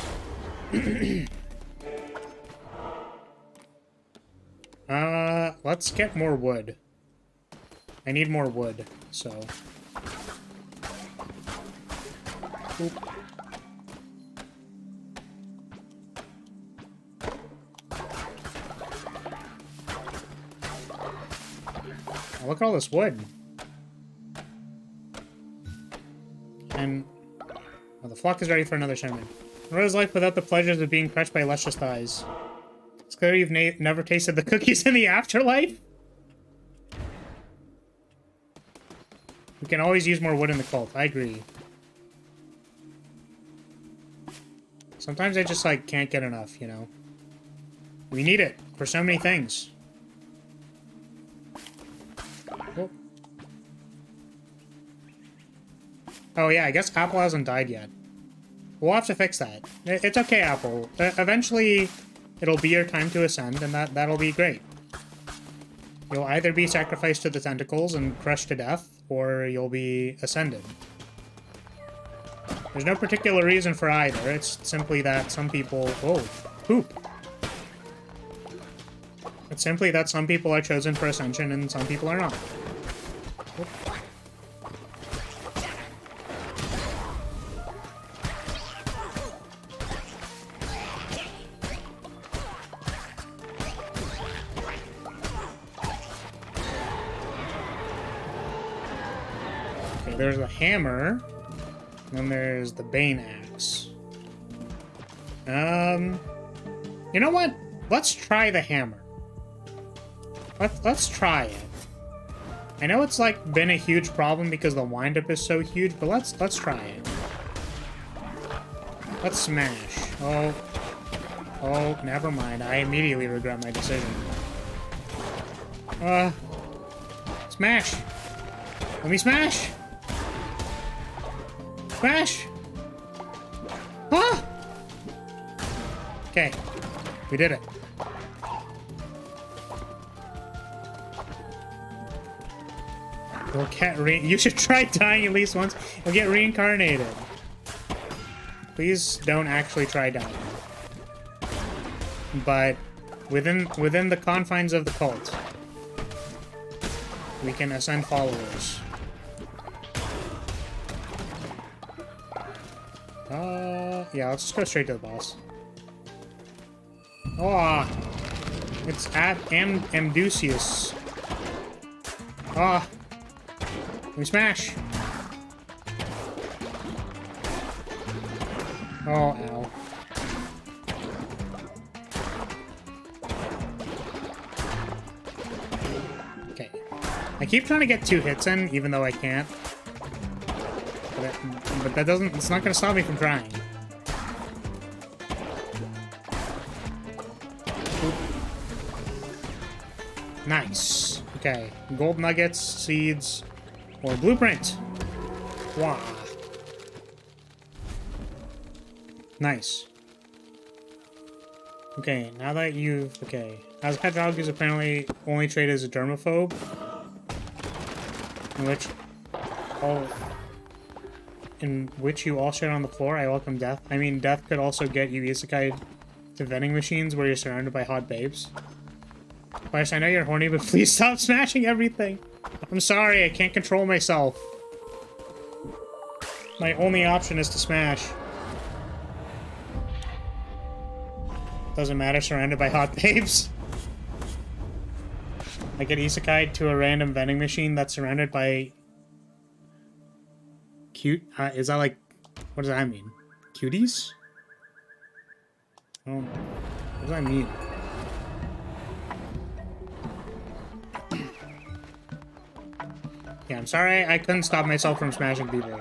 Let's get more wood. I need more wood, so... Oop. Oh, look at all this wood. And... Oh, the flock is ready for another sermon. What is life without the pleasures of being crushed by luscious thighs? It's clear you've never tasted the cookies in the afterlife? We can always use more wood in the cult. I agree. Sometimes I just, like, can't get enough, you know? We need it for so many things. Oh, oh yeah, I guess Apple hasn't died yet. We'll have to fix that. It's okay, Apple. Eventually, it'll be your time to ascend, and that'll be great. You'll either be sacrificed to the tentacles and crushed to death, or you'll be ascended. There's no particular reason for either. It's simply that some people... Oh, poop. It's simply that some people are chosen for ascension and some people are not. Oop. Okay, there's the hammer. And then there's the Bane Axe. You know what? Let's try the hammer. Let's try it. I know it's like been a huge problem because the windup is so huge, but let's try it. Let's smash. Oh, never mind. I immediately regret my decision. Smash. Let me smash. Smash! Ah! Okay, we did it. You'll get you should try dying at least once. You'll get reincarnated. Please don't actually try dying. But within the confines of the cult, we can ascend followers. Yeah, let's just go straight to the boss. Oh, it's at Amdusius. Ah, we smash. Oh, ow. Okay, I keep trying to get 2 hits in, even though I can't. But that doesn't. It's not gonna stop me from trying. Nice. Okay. Gold nuggets, seeds, or blueprint. Wow. Nice. Okay, now that you've... Okay. As pet dog is apparently only traded as a germaphobe. In which you all shit on the floor, I welcome death. I mean, death could also get you isekai to vending machines where you're surrounded by hot babes. Plus, I know you're horny, but please stop smashing everything. I'm sorry, I can't control myself. My only option is to smash. Doesn't matter, surrounded by hot babes. I get isekai to a random vending machine that's surrounded by... Cute? Is that like... What does that mean? Cuties? Oh, what does that mean? Yeah, I'm sorry I couldn't stop myself from smashing people.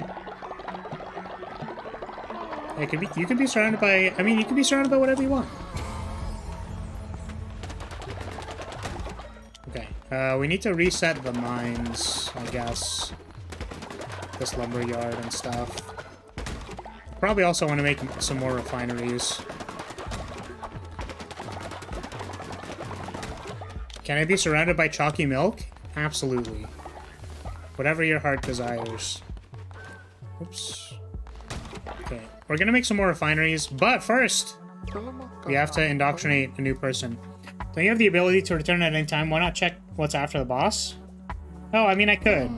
You could be surrounded by, I mean, you could be surrounded by whatever you want. Okay, we need to reset the mines, I guess. This lumberyard and stuff. Probably also want to make some more refineries. Can I be surrounded by chalky milk? Absolutely. Whatever your heart desires. Oops. Okay, we're gonna make some more refineries, but first, we have to indoctrinate a new person. Don't you have the ability to return at any time? Why not check what's after the boss? Oh, I mean, I could.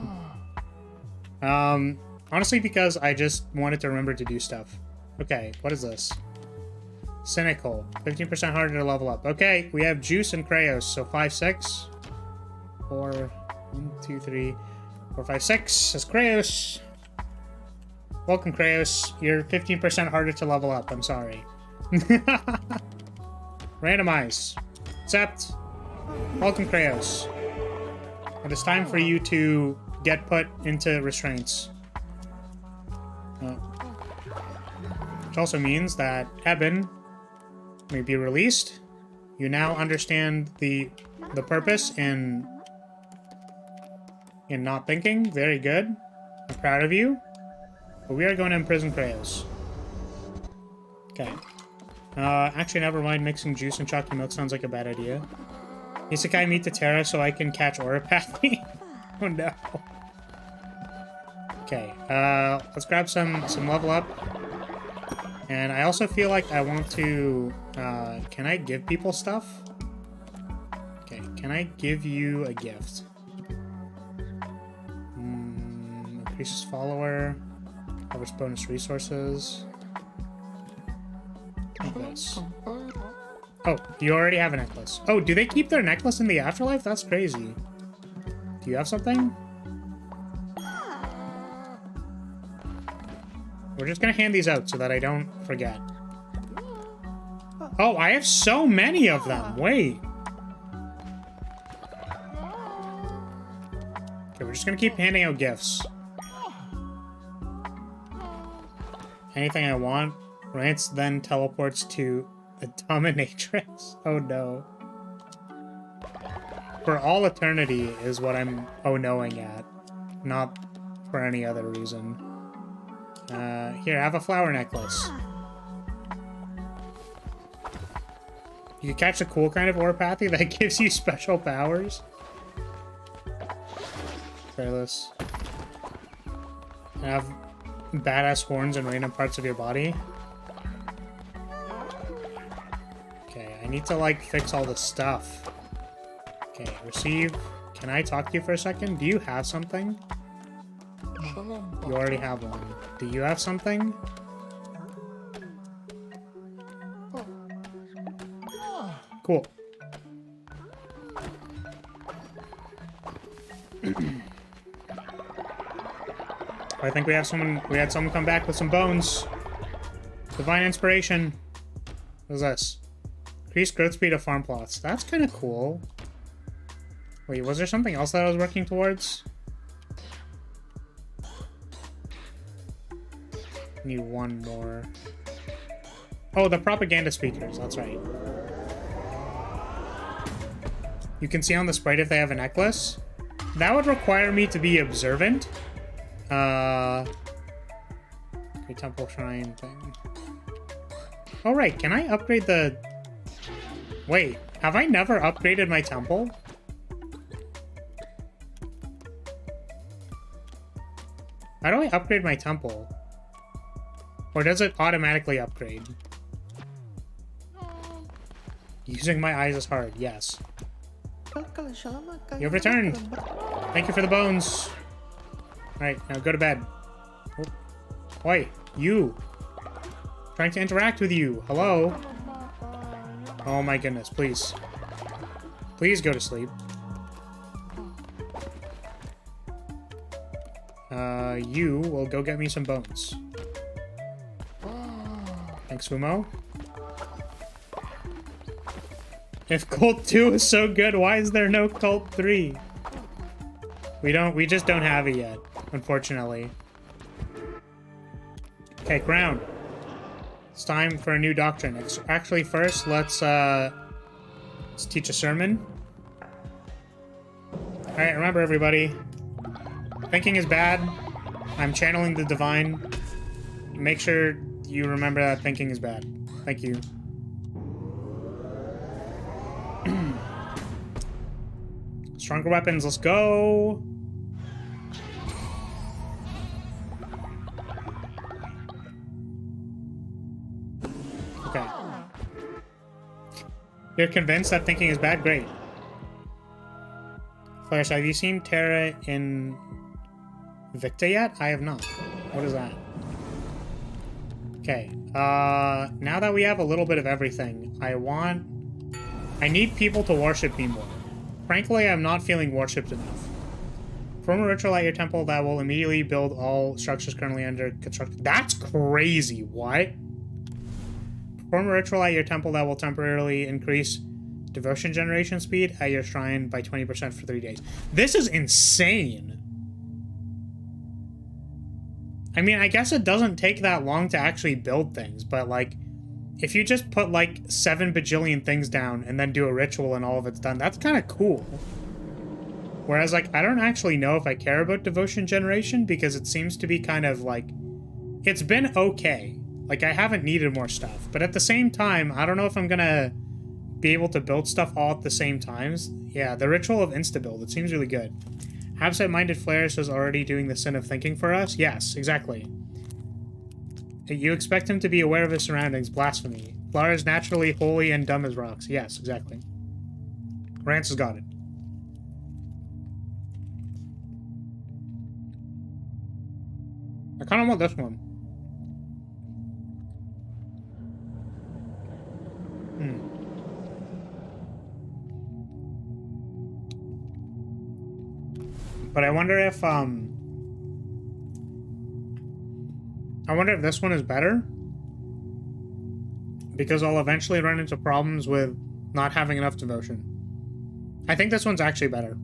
Honestly, because I just wanted to remember to do stuff. Okay, what is this? Cynical. 15% harder to level up. Okay, we have Juice and Krayos, so 5, 6. 4, 1, 2, 3, 4, 5, 6. That's Krayos. Welcome, Krayos. You're 15% harder to level up. I'm sorry. Randomize. Accept. Welcome, Krayos. It is time for you to get put into restraints. Which also means that Eben may be released. You now understand the purpose in not thinking. Very good. I'm proud of you. But we are going to imprison Krayos. Okay. Actually, never mind. Mixing juice and chocolate milk sounds like a bad idea. Isekai meet the Terra so I can catch Oripathy. Oh no. Okay, let's grab some level up. And I also feel like I want to, can I give people stuff? Okay, can I give you a gift? Increases follower, covers bonus resources. Necklace. Oh, you already have a necklace. Oh, do they keep their necklace in the afterlife? That's crazy. Do you have something? We're just gonna hand these out so that I don't forget. Oh, I have so many of them. Wait. Okay, we're just gonna keep handing out gifts. Anything I want. Rance then teleports to the dominatrix. Oh no. For all eternity is what I'm oh-knowing at. Not for any other reason. Here, have a flower necklace. You can catch a cool kind of Oripathy that gives you special powers. Careless. Have badass horns in random parts of your body. Okay, I need to, like, fix all this stuff. Okay, receive. Can I talk to you for a second? Do you have something? You already have one. Do you have something? Cool. I think we had someone come back with some bones. Divine inspiration. What is this? Increased growth speed of farm plots. That's kind of cool. Wait, was there something else that I was working towards? Need one more. Oh, the propaganda speakers. That's right. You can see on the sprite if they have a necklace. That would require me to be observant. Okay, temple shrine thing. Oh, right. Can I upgrade the... Wait, have I never upgraded my temple? How do I upgrade my temple? Or does it automatically upgrade? Using my eyes is hard, yes. You've returned! Thank you for the bones! Alright, now go to bed. Oh. Oi, you! Trying to interact with you. Hello? Oh my goodness, please. Please go to sleep. You will go get me some bones. Thanks, Fumo. If Cult 2 is so good, why is there no Cult 3? We just don't have it yet, unfortunately. Okay, ground. It's time for a new doctrine. Actually, first, let's teach a sermon. Alright, remember everybody. Thinking is bad. I'm channeling the divine. Make sure you remember that thinking is bad. Thank you. Stronger weapons, let's go. Okay. You're convinced that thinking is bad? Great. Flash, have you seen Terra in Victa yet? I have not. What is that? Okay. Now that we have a little bit of everything, I need people to worship me more. Frankly, I'm not feeling worshipped enough. Perform a ritual at your temple that will immediately build all structures currently under construction. That's crazy. What? Perform a ritual at your temple that will temporarily increase devotion generation speed at your shrine by 20% for 3 days. This is insane. I mean, I guess it doesn't take that long to actually build things, but like, if you just put like 7 bajillion things down and then do a ritual and all of it's done, that's kind of cool. Whereas like, I don't actually know if I care about devotion generation because it seems to be kind of like, it's been okay. Like, I haven't needed more stuff, but at the same time, I don't know if I'm gonna be able to build stuff all at the same times. Yeah, the ritual of insta-build, it seems really good. Absent-minded Flares is already doing the sin of thinking for us? Yes, exactly. You expect him to be aware of his surroundings. Blasphemy. Flar is naturally holy and dumb as rocks. Yes, exactly. Rance has got it. I kind of want this one. But I wonder if this one is better, because I'll eventually run into problems with not having enough devotion. I think this one's actually better.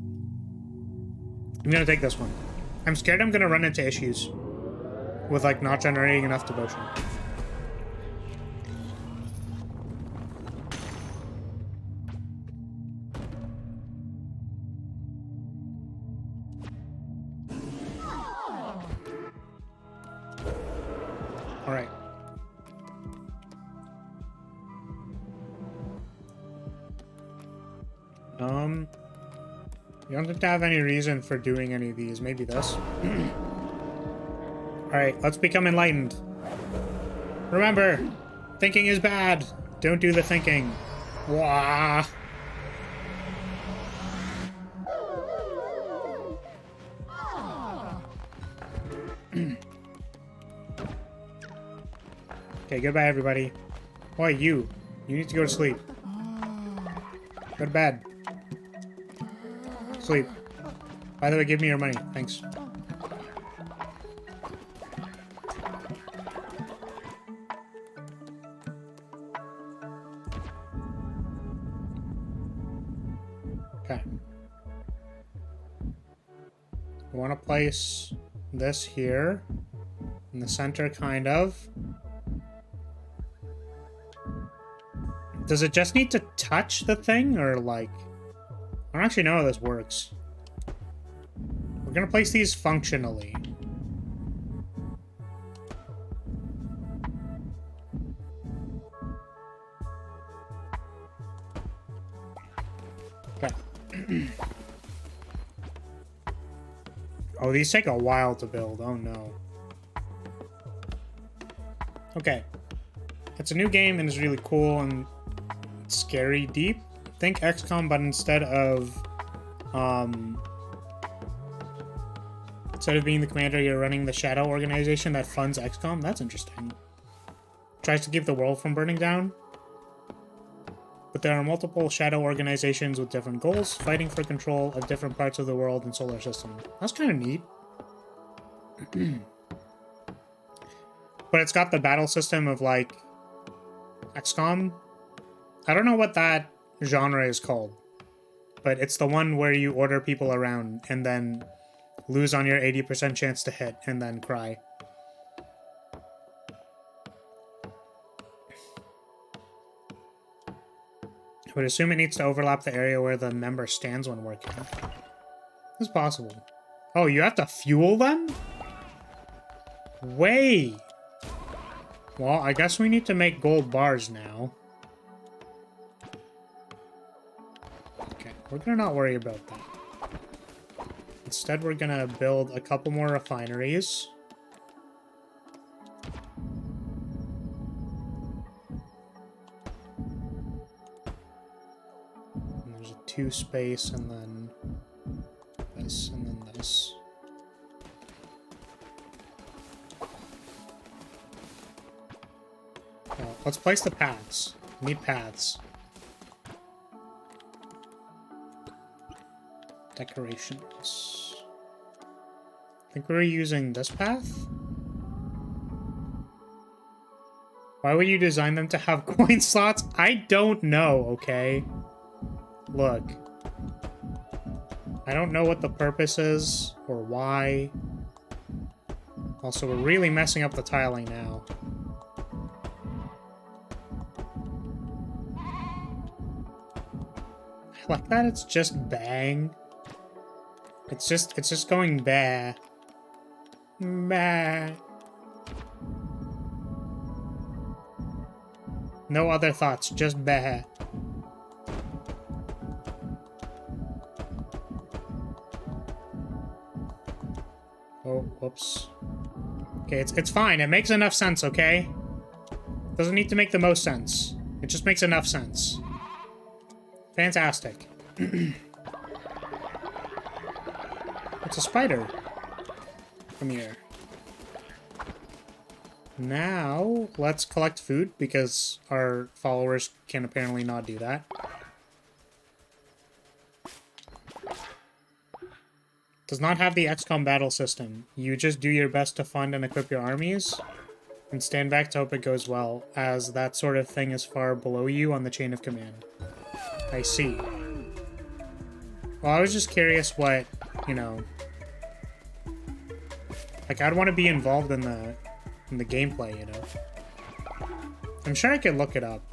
I'm gonna take this one. I'm scared I'm gonna run into issues with like not generating enough devotion. Alright. You don't have to have any reason for doing any of these. Maybe this. Alright, let's become enlightened. Remember, thinking is bad. Don't do the thinking. Wah. Okay, goodbye, everybody. Boy, you need to go to sleep. Go to bed. Sleep. By the way, give me your money. Thanks. Okay. I want to place this here in the center, kind of. Does it just need to touch the thing, or like... I don't actually know how this works. We're gonna place these functionally. Okay. Oh, these take a while to build. Oh no. Okay. It's a new game and it's really cool and scary deep. Think XCOM, but instead of being the commander, you're running the shadow organization that funds XCOM. That's interesting. Tries to keep the world from burning down. But there are multiple shadow organizations with different goals, fighting for control of different parts of the world and solar system. That's kind of neat. But it's got the battle system of, like, XCOM. I don't know what that genre is called. But it's the one where you order people around and then lose on your 80% chance to hit and then cry. I would assume it needs to overlap the area where the member stands when working. It's possible. Oh, you have to fuel them? Wait. Well, I guess we need to make gold bars now. Okay, we're gonna not worry about that. Instead, we're gonna build a couple more refineries. And there's a 2 space, and then this, and then this. Let's place the paths. We need paths. Decorations. I think we're using this path? Why would you design them to have coin slots? I don't know, okay? Look. I don't know what the purpose is, or why. Also, we're really messing up the tiling now. I like that it's just bang. It's just going bah. Bah. No other thoughts, just bah. Oh, whoops. Okay, it's fine. It makes enough sense, okay? Doesn't need to make the most sense. It just makes enough sense. Fantastic. It's a spider. Come here. Now, let's collect food, because our followers can apparently not do that. Does not have the XCOM battle system. You just do your best to fund and equip your armies, and stand back to hope it goes well, as that sort of thing is far below you on the chain of command. I see. Well, I was just curious what, you know... Like, I'd want to be involved in the gameplay, you know? I'm sure I could look it up.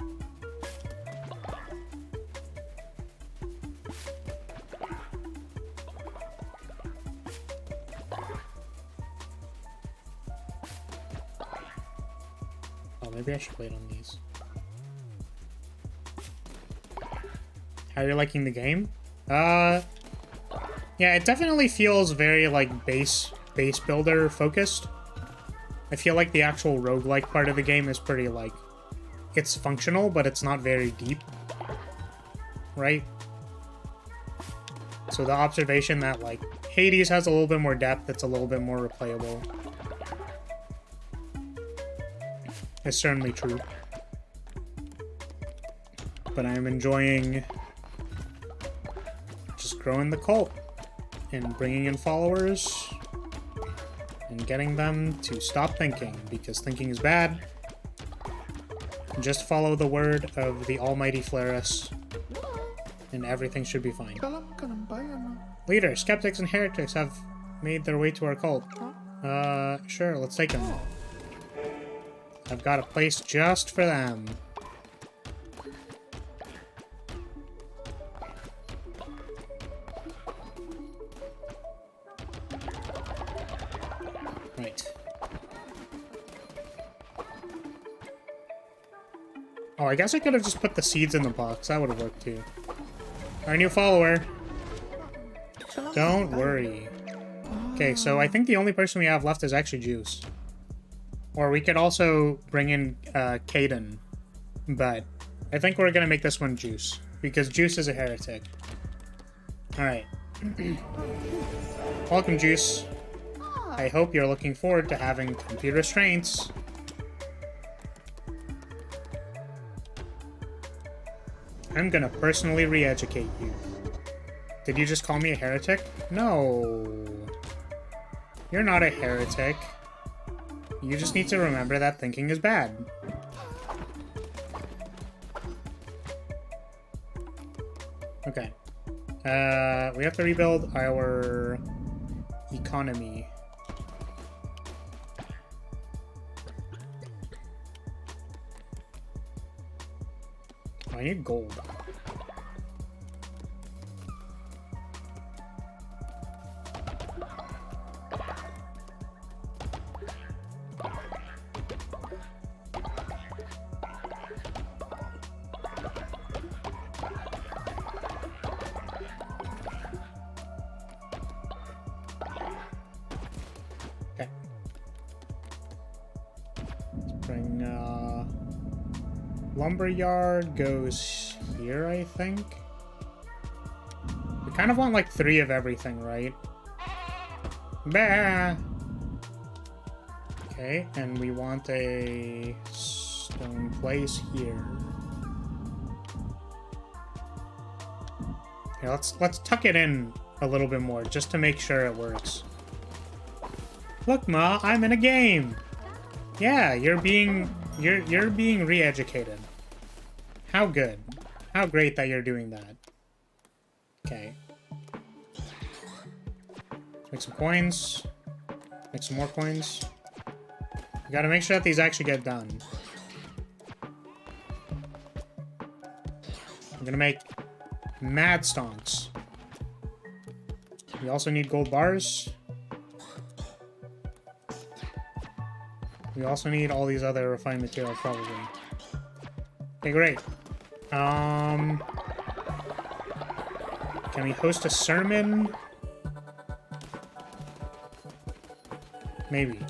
Oh, maybe I should wait on these. How are you liking the game? Yeah, it definitely feels very, like, base builder focused. I feel like the actual roguelike part of the game is pretty, like, it's functional, but it's not very deep. Right? So the observation that, like, Hades has a little bit more depth, it's a little bit more replayable, is certainly true. But I'm enjoying just growing the cult and bringing in followers and getting them to stop thinking, because thinking is bad. Just follow the word of the almighty Flaris, and everything should be fine. Leader, skeptics and heretics have made their way to our cult. Sure, let's take them. I've got a place just for them. Right. Oh, I guess I could have just put the seeds in the box. That would have worked too. Our new follower. Don't worry. Okay, so I think the only person we have left is actually Juice. Or we could also bring in Caden. But I think we're going to make this one Juice, because Juice is a heretic. Alright. Welcome, Juice. I hope you're looking forward to having computer restraints. I'm gonna personally re-educate you. Did you just call me a heretic? No. You're not a heretic. You just need to remember that thinking is bad. Okay. We have to rebuild our economy. Oh, I need gold. Lumberyard goes here, I think. We kind of want like 3 of everything, right? Bah! Okay, and we want a stone place here. Yeah, let's tuck it in a little bit more just to make sure it works. Look, Ma, I'm in a game. Yeah, you're being re-educated. How good. How great that you're doing that. Okay. Make some coins. Make some more coins. We gotta make sure that these actually get done. I'm gonna make mad stonks. We also need gold bars. We also need all these other refined materials, probably. Okay, great. Can we host a sermon? Maybe.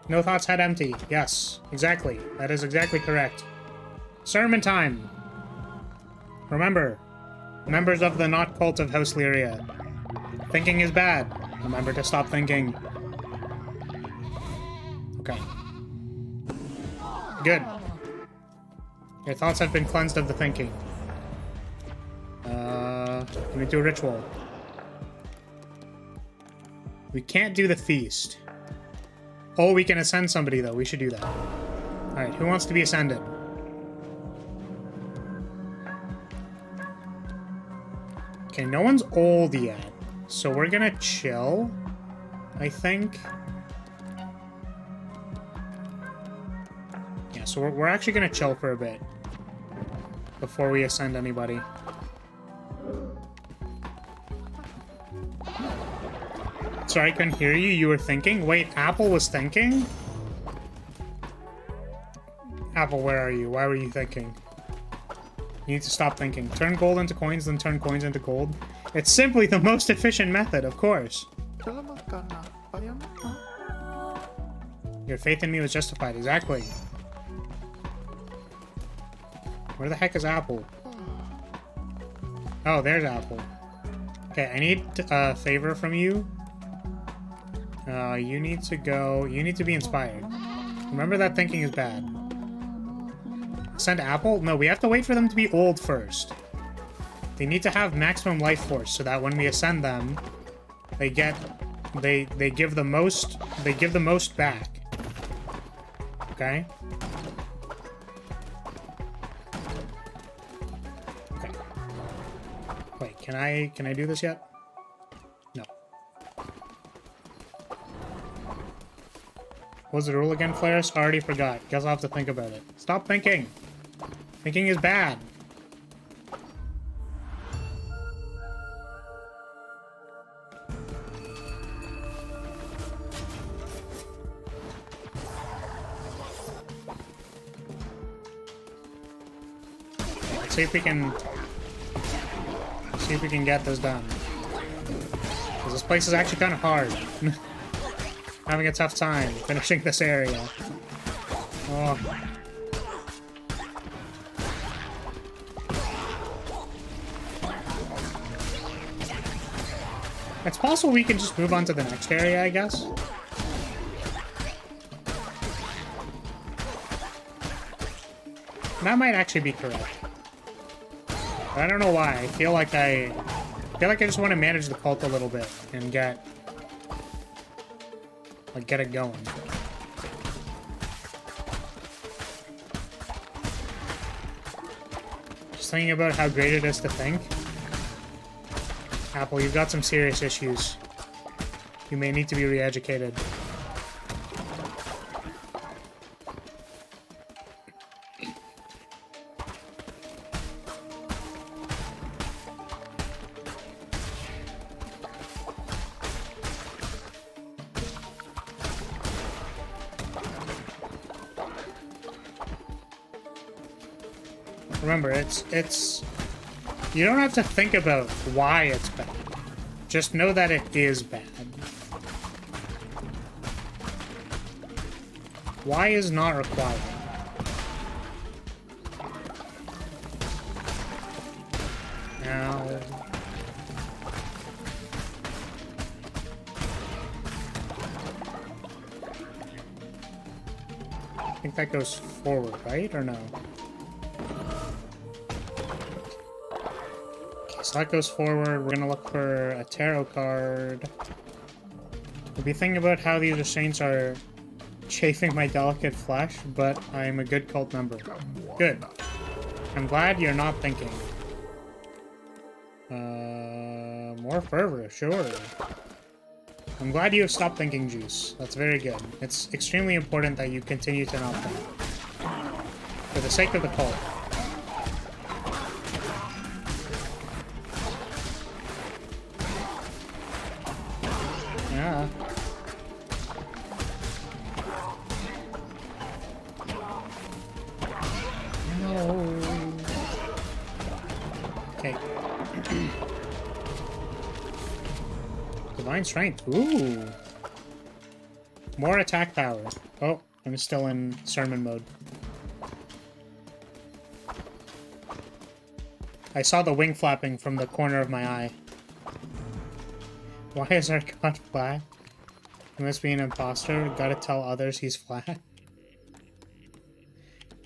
No thoughts, head empty. Yes, exactly. That is exactly correct. Sermon time! Remember, members of the not cult of House Lyria. Thinking is bad. Remember to stop thinking. Okay. Good. Your thoughts have been cleansed of the thinking. Can we do a ritual? We can't do the feast. Oh, we can ascend somebody, though. We should do that. Alright, who wants to be ascended? Okay, no one's old yet. So we're gonna chill, I think. Yeah, so we're actually gonna chill for a bit before we ascend anybody. Sorry, I couldn't hear you. You were thinking? Wait, Apple was thinking? Apple, where are you? Why were you thinking? You need to stop thinking. Turn gold into coins, then turn coins into gold. It's simply the most efficient method, of course. Your faith in me was justified, exactly. Where the heck is Apple? Oh, there's Apple. Okay, I need a favor from you. You need to go... You need to be inspired. Remember that thinking is bad. Send Apple? No, we have to wait for them to be old first. They need to have maximum life force so that when we ascend them, they get... They give the most... They give the most back. Okay? Okay. Wait, can I do this yet? No. What was the rule again, Flaris? I already forgot. Guess I'll have to think about it. Stop thinking! Thinking is bad. Let's see if we can... See if we can get this done. Because this place is actually kind of hard. Having a tough time finishing this area. Oh. It's possible we can just move on to the next area, I guess. That might actually be correct. But I don't know why. I feel like I just want to manage the cult a little bit and get it going. Just thinking about how great it is to think. Apple, you've got some serious issues. You may need to be re-educated. Remember, it's you don't have to think about why it's bad. Just know that it is bad. Why is not required. Now, I think that goes forward, right? Or no? So that goes forward. We're gonna look for a tarot card. We'll be thinking about how these restraints are chafing my delicate flesh, but I'm a good cult member. Good. I'm glad you're not thinking. More fervor, sure. I'm glad you have stopped thinking, Juice. That's very good. It's extremely important that you continue to not think. For the sake of the cult. Yeah. No. Okay. Divine Strength. Ooh. More attack power. Oh, I'm still in sermon mode. I saw the wing flapping from the corner of my eye. Why is our god flat? He must be an imposter. Gotta tell others he's flat.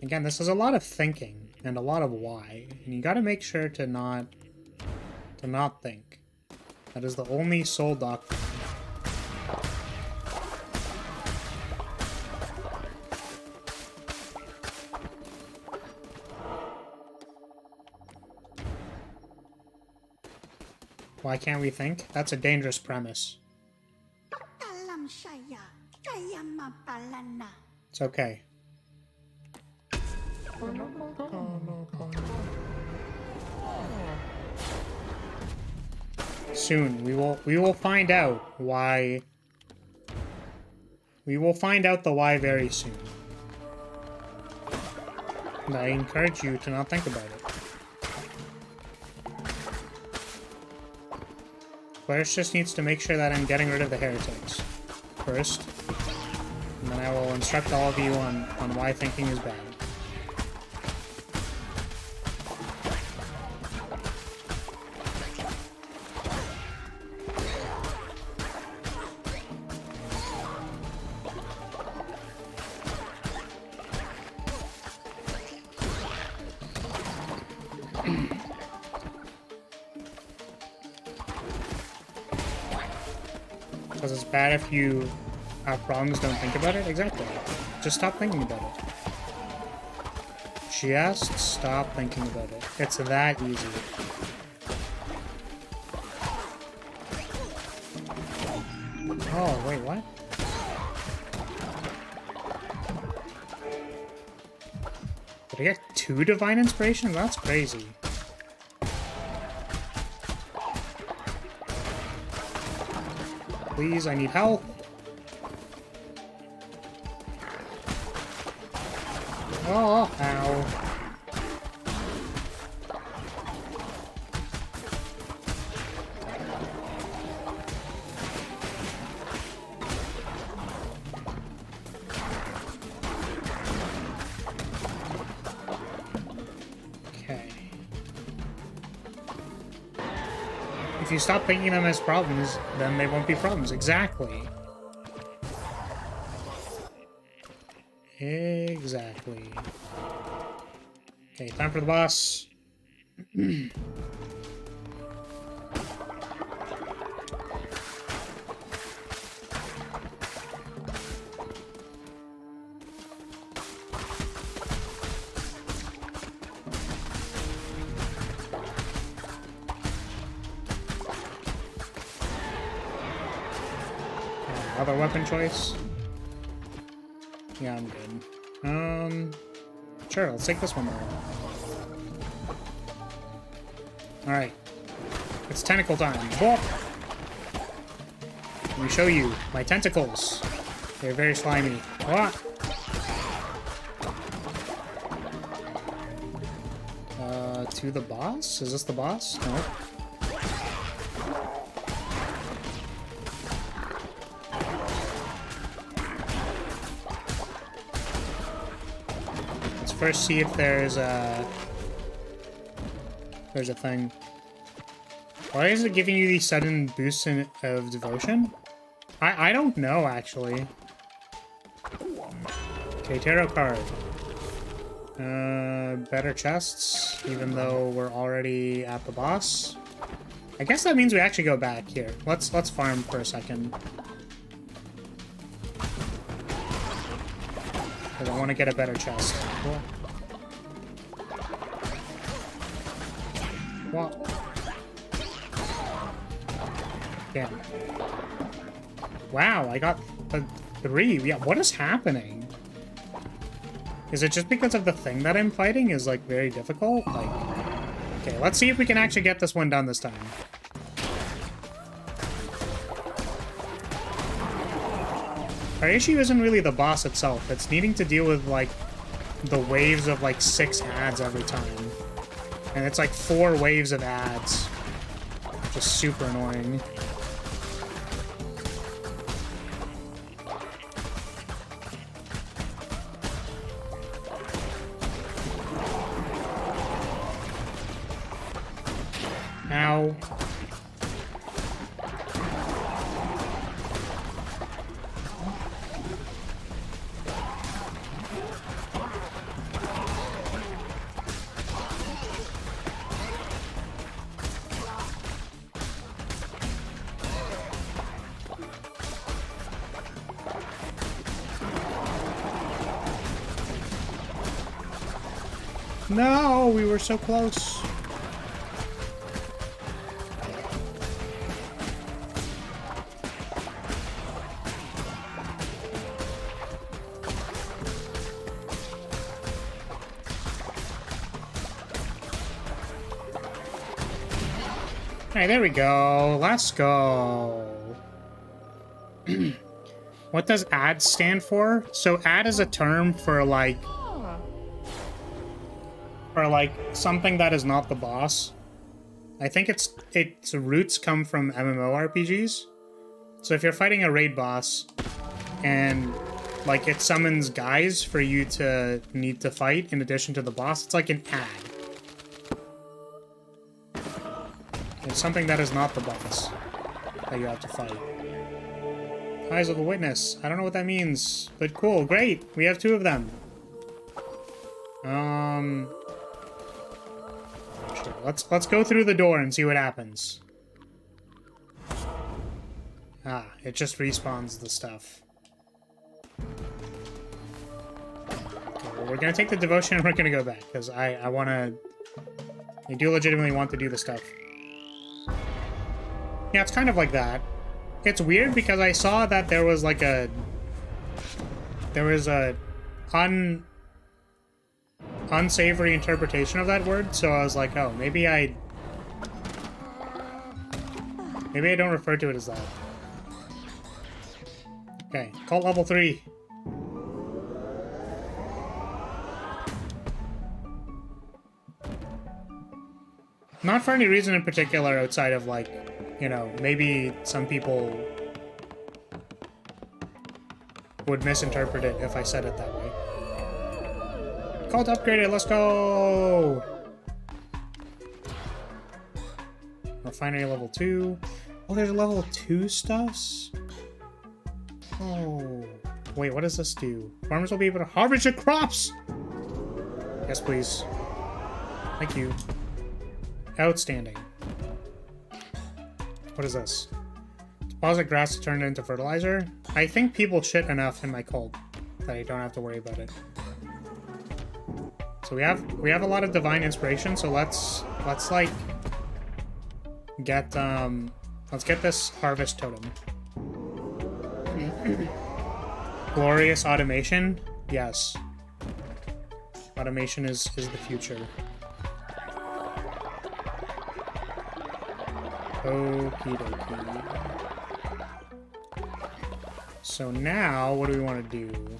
Again, this is a lot of thinking and a lot of why, and you gotta make sure to not think. That is the only soul doctrine. Why can't we think? That's a dangerous premise. It's okay. Soon we will find out why. We will find out the why very soon. And I encourage you to not think about it. Clarice just needs to make sure that I'm getting rid of the heretics first, and then I will instruct all of you on why thinking is bad. Because it's bad if you have problems, don't think about it? Exactly. Just stop thinking about it. Just stop thinking about it. It's that easy. Oh, wait, what? Did I get 2 divine inspiration? That's crazy. Please, I need help. Oh, ow. Okay. If you stop thinking them as problems, then they won't be problems. Exactly. Exactly. Okay, time for the boss. other weapon choice? Yeah, I'm good. Sure, let's take this one there. Alright. It's tentacle time. Whoop! Let me show you my tentacles. They're very slimy. What? To the boss? Is this the boss? No. Let's first see if there's a thing. Why is it giving you these sudden boosts of devotion? I don't know, actually. Okay, tarot card. Better chests, even though we're already at the boss. I guess that means we actually go back here. Let's farm for a second. Because I want to get a better chest. Cool. What? Damn. Wow, I got a 3. Yeah, what is happening? Is it just because of the thing that I'm fighting is, like, very difficult? Like, okay, let's see if we can actually get this one done this time. Our issue isn't really the boss itself. It's needing to deal with, like, the waves of, like, 6 ads every time. And it's, like, 4 waves of ads. Just super annoying. Ow. No, we were so close. Alright, there we go. Let's go. What does ad stand for? So ad is a term for like something that is not the boss. I think its roots come from MMORPGs. So if you're fighting a raid boss and like it summons guys for you to need to fight in addition to the boss, it's like an ad. It's something that is not the boss that you have to fight. Eyes of a witness. I don't know what that means, but cool, great. We have 2 of them. Sure. Let's go through the door and see what happens. Ah, it just respawns the stuff. Okay, well, we're gonna take the devotion and we're gonna go back because I do legitimately want to do the stuff. Yeah, it's kind of like that. It's weird because I saw that there was like a... There was a unsavory interpretation of that word, so I was like, oh, maybe I don't refer to it as that. Okay, cult level 3. Not for any reason in particular outside of like, you know, maybe some people would misinterpret it if I said it that way. Cult upgraded, let's go! Refinery level 2. Oh, there's level 2 stuffs? Oh. Wait, what does this do? Farmers will be able to harvest your crops! Yes, please. Thank you. Outstanding. What is this? Deposit grass to turn it into fertilizer? I think people shit enough in my cult that I don't have to worry about it. So we have a lot of divine inspiration, so let's like get let's get this harvest totem. Glorious automation? Yes. Automation is the future. Okie dokie. So now, what do we want to do?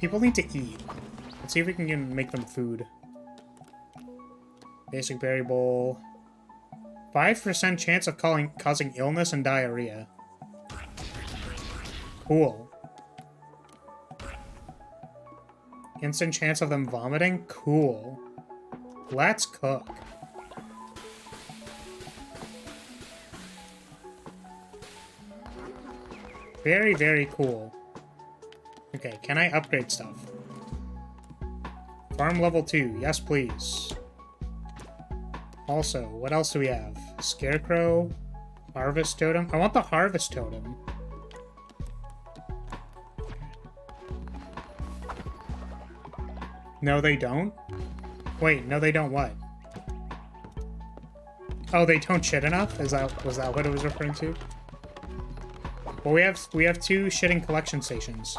People need to eat. Let's see if we can make them food. Basic berry bowl. 5% chance of causing illness and diarrhea. Cool. Instant chance of them vomiting? Cool. Let's cook. Very, very cool. Okay, can I upgrade stuff? Farm level 2. Yes, please. Also, what else do we have? Scarecrow? Harvest totem? I want the harvest totem. No, they don't? Wait, no, they don't what? Oh, they don't shit enough? Was that what it was referring to? Well, we have 2 shitting collection stations.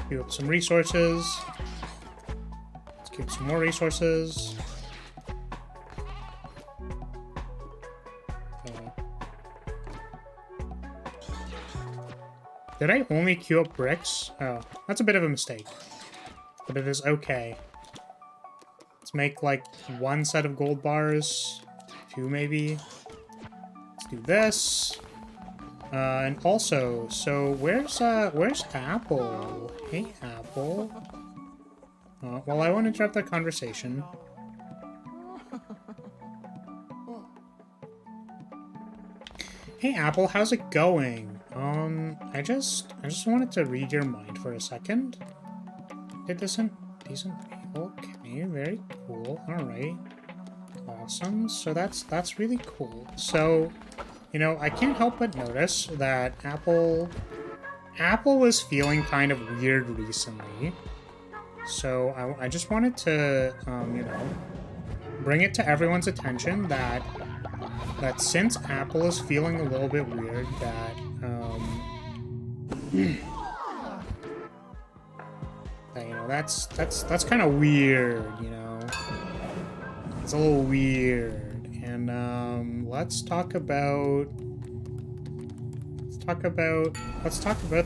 Queue up some resources. Let's queue up some more resources. Did I only queue up bricks? Oh, that's a bit of a mistake. But it is okay. Let's make like 1 set of gold bars. 2 maybe. Let's do this. And also, so where's Apple? Hey, Apple. Well, I won't interrupt the conversation. Hey, Apple, how's it going? I just wanted to read your mind for a second. Did decent okay, very cool. Alright. Awesome. So that's really cool. So, you know, I can't help but notice that Apple was feeling kind of weird recently. So I just wanted to, you know, bring it to everyone's attention that since Apple is feeling a little bit weird, that, that, you know, that's kind of weird, you know. It's a little weird. And, let's talk about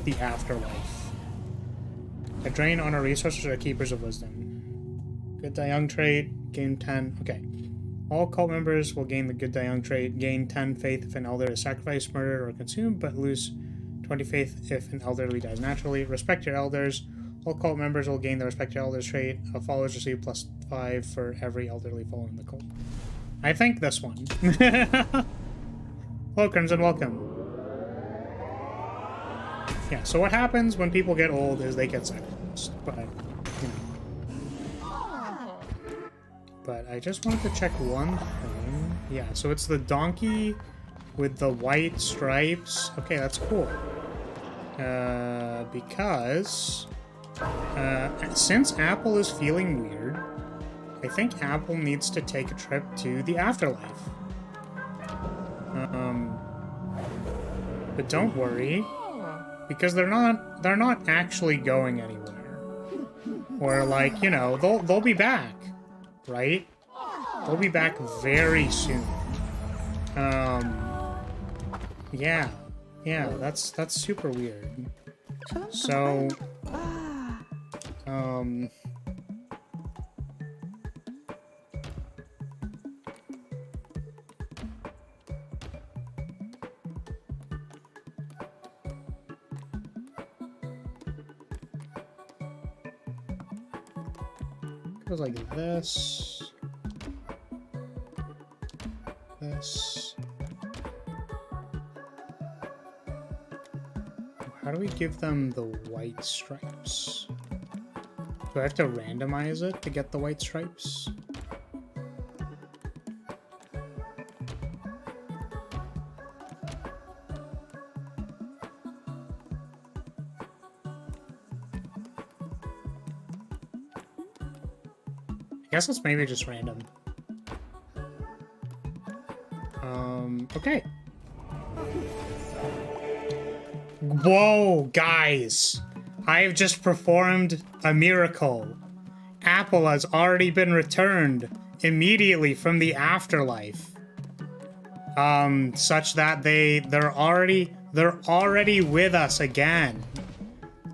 the afterlife. A drain on our resources are keepers of wisdom. Good Die Young trait, gain 10. Okay. All cult members will gain the Good Die Young trait, gain 10 faith if an elder is sacrificed, murdered, or consumed, but lose 20 faith if an elderly dies naturally. Respect your elders. All cult members will gain the Respect Your Elders trait. Followers receive +5 for every elderly following the cult. I think this one. Hello, Crimson, welcome. Yeah, so what happens when people get old is they get sacrificed, but, you know. But I just wanted to check one thing. Yeah, so it's the donkey with the white stripes. Okay, that's cool. Because since Apple is feeling weird, I think Apple needs to take a trip to the afterlife. But don't worry, because they're not actually going anywhere. Or like, you know, they'll be back, right? They'll be back very soon. Yeah, that's super weird. So, goes like this. This. How do we give them the white stripes? Do I have to randomize it to get the white stripes? guess it's maybe just random. Okay. Whoa, guys. I have just performed a miracle. Apple has already been returned immediately from the afterlife. Such that they're already with us again.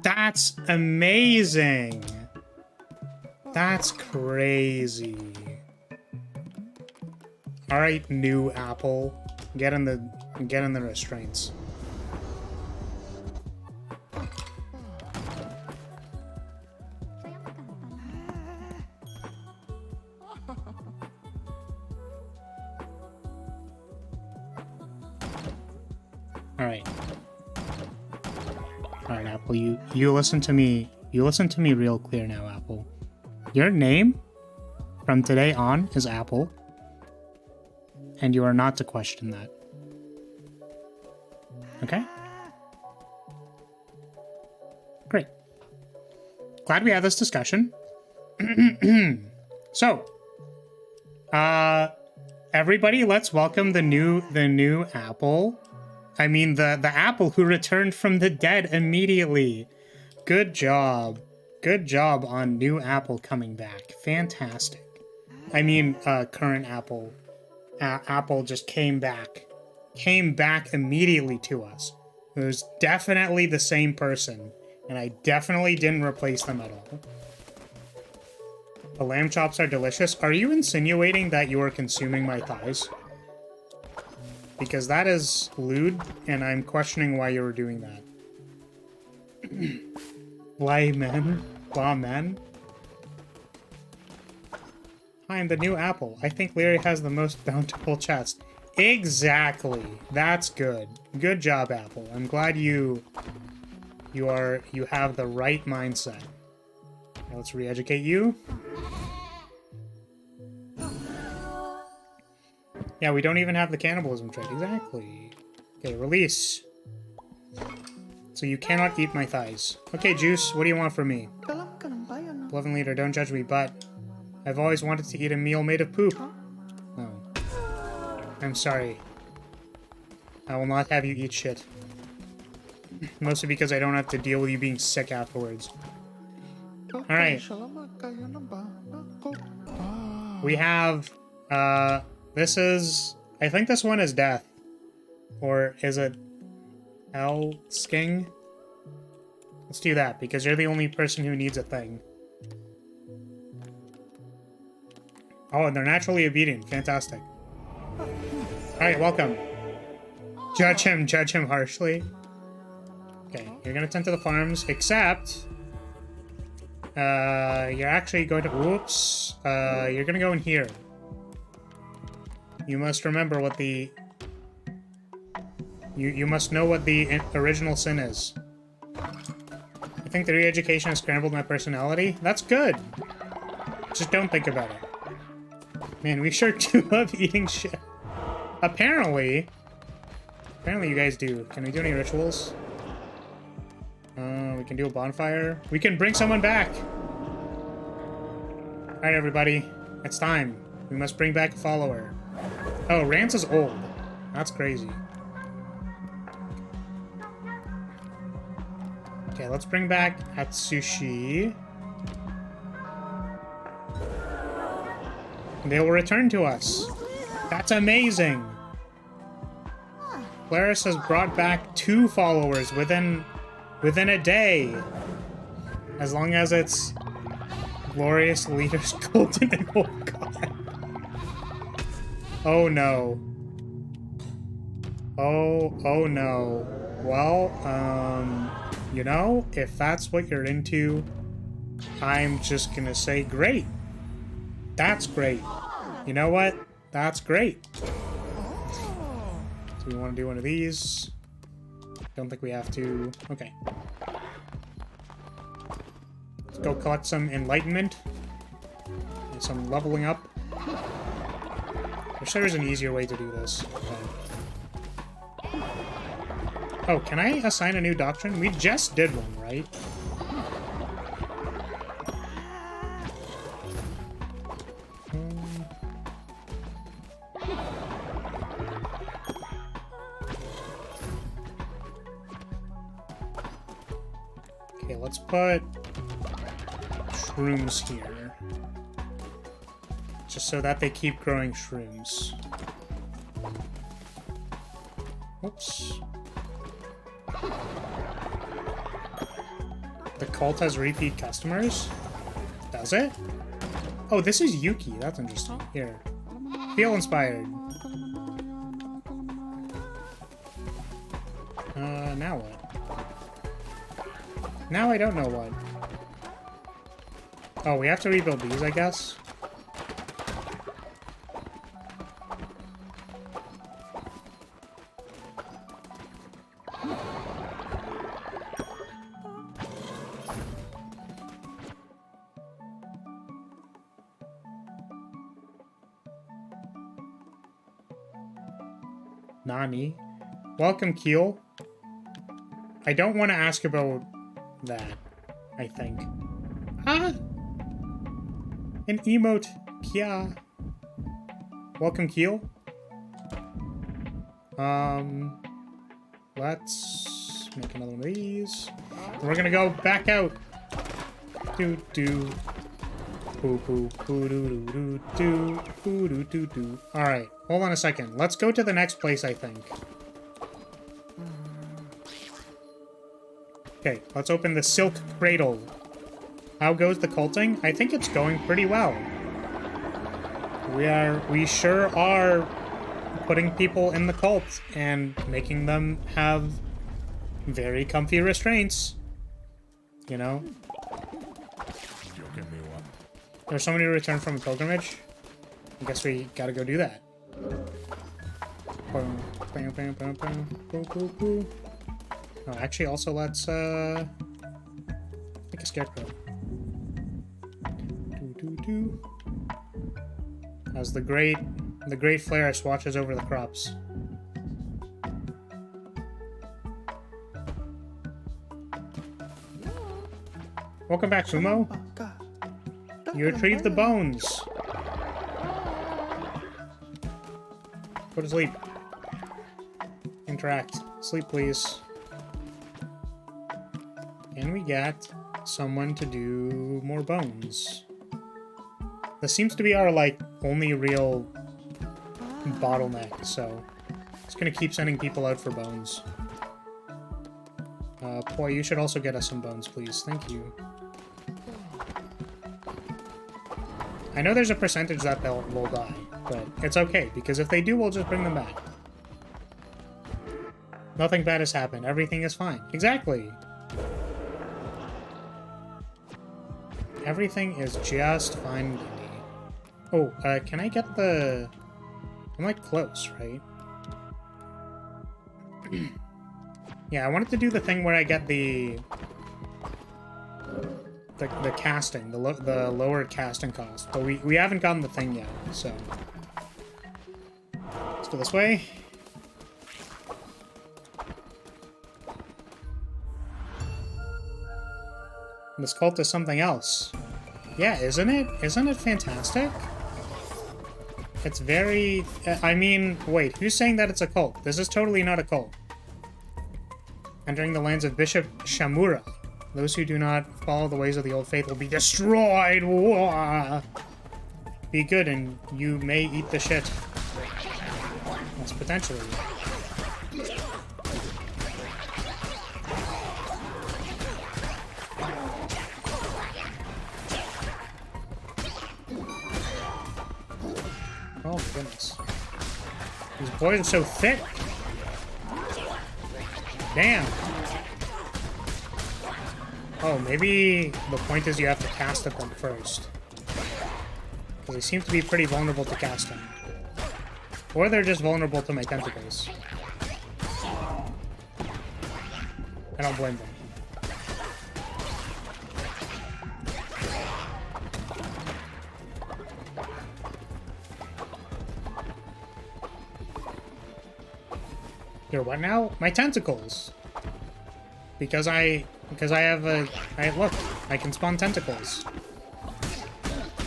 That's amazing. That's crazy. All right, new Apple, get in the restraints. All right, Apple, you listen to me. You listen to me real clear now, Apple. Your name from today on is Apple, and you are not to question that. Okay? Great. Glad we had this discussion. So, everybody, let's welcome the new Apple. I mean, the Apple who returned from the dead immediately. Good job. Good job on new Apple coming back. Fantastic. I mean, current Apple. Apple just came back. Came back immediately to us. It was definitely the same person. And I definitely didn't replace them at all. The lamb chops are delicious. Are you insinuating that you are consuming my thighs? Because that is lewd, and I'm questioning why you were doing that. Why, men? Blah, men? Hi, I'm the new Apple. I think Lyria has the most bountiful chest. Exactly. That's good. Good job, Apple. I'm glad you have the right mindset. Now let's re-educate you. Yeah, we don't even have the cannibalism trait. Exactly. Okay, release. So you cannot eat my thighs. Okay, Juice, what do you want from me? Beloved leader, don't judge me, but I've always wanted to eat a meal made of poop. Oh. I'm sorry. I will not have you eat shit. Mostly because I don't have to deal with you being sick afterwards. Alright. We have, this is... I think this one is death. Or is it... Hell Sking? Let's do that, because you're the only person who needs a thing. Oh, and they're naturally obedient. Fantastic. Alright, welcome. Judge him harshly. Okay, you're gonna tend to the farms, except... you're actually going to... Whoops. You're gonna go in here. You must remember what the... You must know what the original sin is. I think the re-education has scrambled my personality. That's good. Just don't think about it. Man, we sure do love eating shit. Apparently you guys do. Can we do any rituals? We can do a bonfire. We can bring someone back. Alright, everybody. It's time. We must bring back a follower. Oh, Rance is old. That's crazy. Okay, let's bring back Atsushi. They will return to us. That's amazing. Claris has brought back 2 followers within a day. As long as it's Glorious Leader's Golden... Oh, God. Oh, no. Oh, no. Well, you know, if that's what you're into, I'm just gonna say great. That's great. You know what? That's great. So we want to do one of these. Don't think we have to. Okay. Let's go collect some enlightenment. And some leveling up. I'm sure there's an easier way to do this. Okay. Oh, can I assign a new doctrine? We just did one, right? let's put shrooms here. Just so that they keep growing shrooms. Oops. The cult has repeat customers? Does it? Oh, this is Yuki. That's interesting. Here. Feel inspired. Now what? Now I don't know what. Oh, we have to rebuild these, I guess? Nani. Welcome, Keel. I don't want to ask about that, I think. Ah! An emote. Kya. Welcome, Keel. Let's make another one of these. We're gonna go back out. Do do. Poo poo poo doo doo doo doo doo doo doo. Alright, hold on a second. Let's go to the next place, I think. Okay, let's open the Silk Cradle. How goes the culting? I think it's going pretty well. We sure are putting people in the cult and making them have very comfy restraints. You know? There's somebody who returned from a pilgrimage. I guess we gotta go do that. Oh, actually, also let's make a scarecrow. As the great Flareus watches over the crops. Welcome back, Sumo. You retrieved the bones. Go to sleep. Interact. Sleep, please. Can we get someone to do more bones? This seems to be our, like, only real bottleneck, so it's gonna keep sending people out for bones. Boy, you should also get us some bones, please. Thank you. I know there's a percentage that they'll die, but it's okay, because if they do, we'll just bring them back. Nothing bad has happened. Everything is fine. Exactly! Everything is just fine and dandy. Oh, can I get the... I'm, like, close, right? Yeah, I wanted to do the thing where I get the casting, the lower casting cost, but we haven't gotten the thing yet, so let's go this way. This cult is something else. Yeah, isn't it? Isn't it fantastic? It's very... I mean, wait, who's saying that it's a cult? This is totally not a cult. Entering the lands of Bishop Shamura. Those who do not follow the ways of the old faith will be destroyed! Whoa! Be good and you may eat the shit. That's potentially... Oh my goodness. These boys are so thick! Damn! Oh, maybe the point is you have to cast at them first. Because they seem to be pretty vulnerable to casting. Or they're just vulnerable to my tentacles. I don't blame them. You're what now? My tentacles! Because I have look, I can spawn tentacles.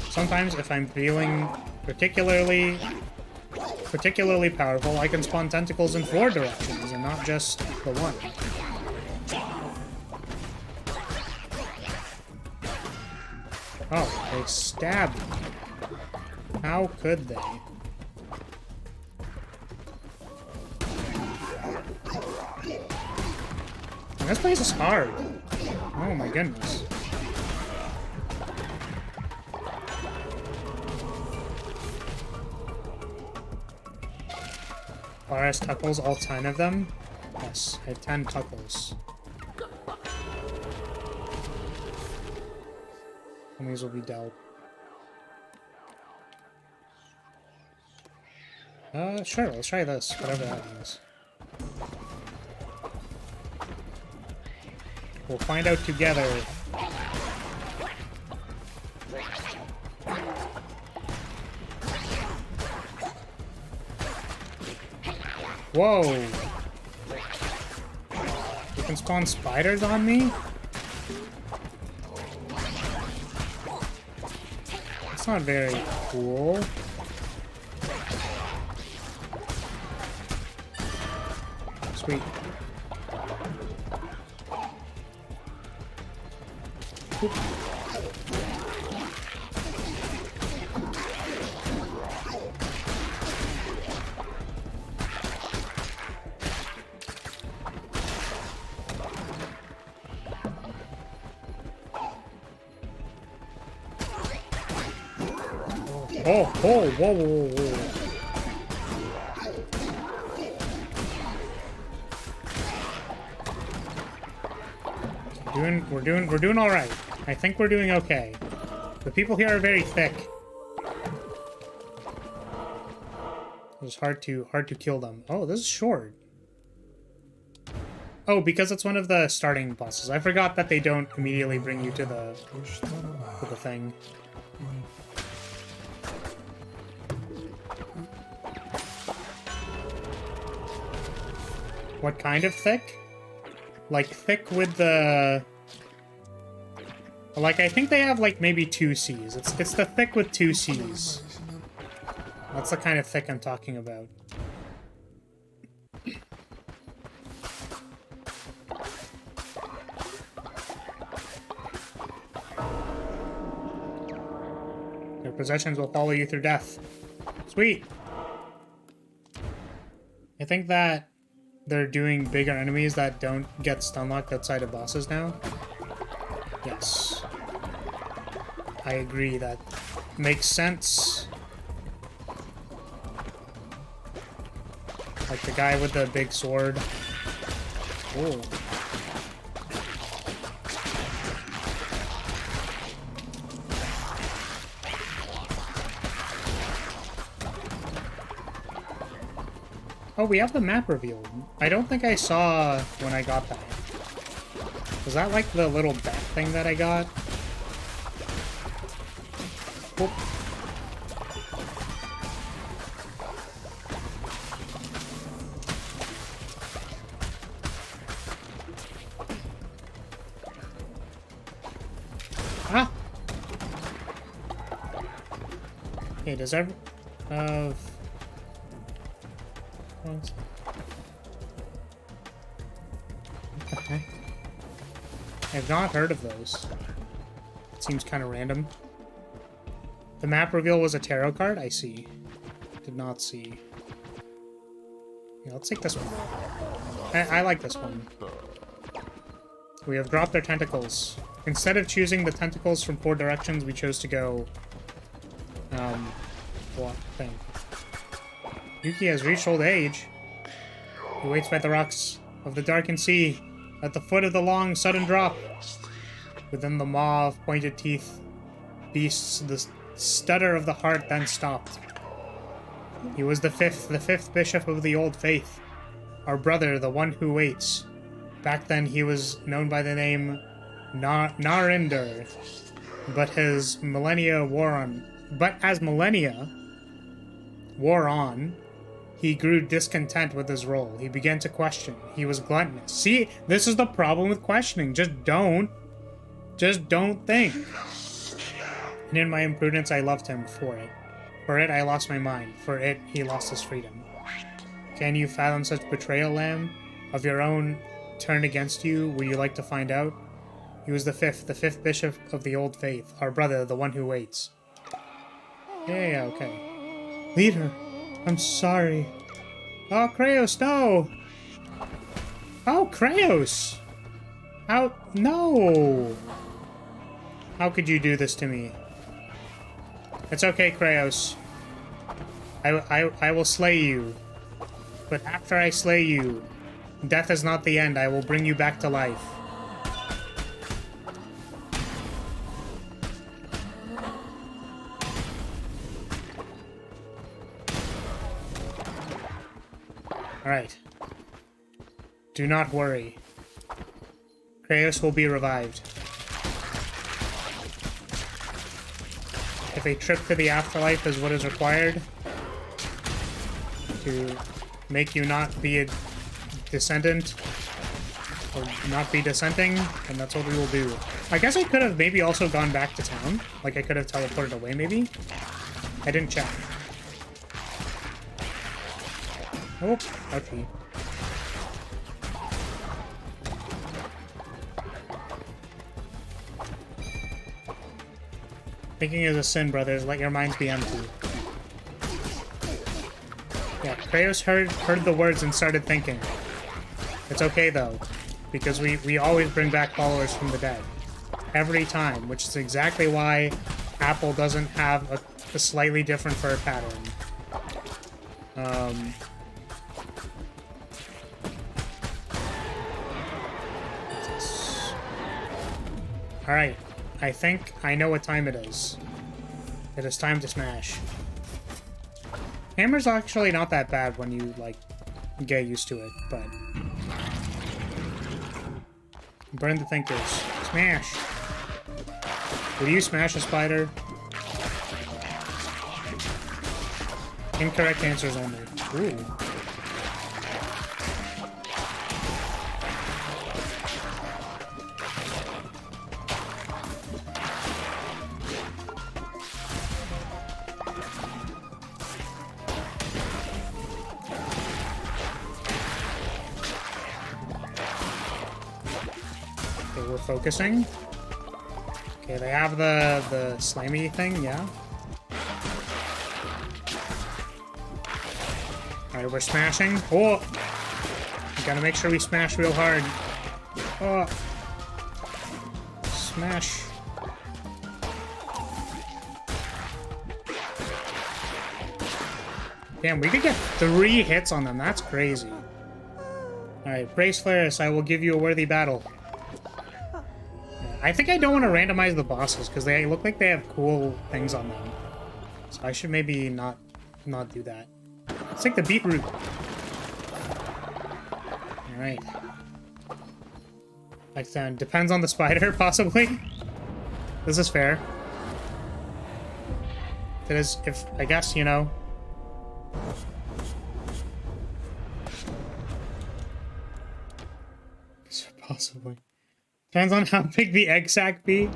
Sometimes if I'm feeling particularly powerful, I can spawn tentacles in 4 directions and not just the one. Oh, they stabbed me. How could they? And this place is hard. Oh my goodness. RS Tuckles, all 10 of them? Yes, I have 10 Tuckles. And these will be dealt. Sure, let's try this, whatever that means. We'll find out together. Whoa! You can spawn spiders on me? That's not very cool. Sweet. Oop. Oh, whoa, whoa, whoa. We're doing all right. I think we're doing okay. The people here are very thick. It's hard to kill them. Oh, this is short. Oh, because it's one of the starting bosses. I forgot that they don't immediately bring you to the thing. What kind of thick? Like, thick with the... Like, I think they have, like, maybe 2 C's. It's the thick with 2 C's. That's the kind of thick I'm talking about. Your possessions will follow you through death. Sweet! I think that they're doing bigger enemies that don't get stun-locked outside of bosses now. Yes. I agree, that makes sense. Like the guy with the big sword. Oh. Oh, we have the map revealed. I don't think I saw when I got that. Was that like the little bat thing that I got? Oop. Ah! Okay, does every... Okay. I've not heard of those. It seems kind of random. The map reveal was a tarot card? I see. Did not see. Yeah, let's take this one. I like this one. We have dropped their tentacles. Instead of choosing the tentacles from 4 directions, we chose to go... what thing? Yuki has reached old age. He waits by the rocks of the darkened sea, at the foot of the long, sudden drop. Within the maw of pointed teeth, beasts, the stutter of the heart then stopped. He was the fifth bishop of the old faith, our brother, the one who waits. Back then he was known by the name Narinder, but as millennia wore on, he grew discontent with his role. He began to question. He was gluttonous. See, this is the problem with questioning. Just don't think. And in my imprudence, I loved him for it. For it, I lost my mind. For it, he lost his freedom. Can you fathom such betrayal, Lamb? Of your own turn against you, would you like to find out? He was the fifth bishop of the old faith, our brother, the one who waits. Yeah, okay. Leader, I'm sorry. Oh, Kraos, no! Oh, Kraos! How? No! How could you do this to me? It's okay, Kraos. I will slay you. But after I slay you, death is not the end. I will bring you back to life. Alright. Do not worry. Kraos will be revived. If a trip to the afterlife is what is required to make you not be a descendant, or not be dissenting, then that's what we will do. I guess I could have maybe also gone back to town. Like, I could have teleported away, maybe? I didn't check. Oh, ouchie. Thinking is a sin, brothers. Let your minds be empty. Yeah, Kraos heard the words and started thinking. It's okay, though, because we always bring back followers from the dead. Every time, which is exactly why Apple doesn't have a slightly different fur pattern. Alright, I think I know what time it is. It is time to smash. Hammer's actually not that bad when you, like, get used to it, but... Burn the thinkers. Smash! Will you smash a spider? Incorrect answers only. Ooh. Focusing. Okay, they have the slimy thing, yeah. Alright, we're smashing. Oh! We gotta make sure we smash real hard. Oh! Smash. Damn, we could get 3 hits on them. That's crazy. Alright, brace Flaris, I will give you a worthy battle. I think I don't want to randomize the bosses because they look like they have cool things on them. So I should maybe not do that. Let's take the beetroot. Alright. Like, depends on the spider, possibly. This is fair. That is, if, I guess, you know. Possibly. Depends on how big the egg sac be.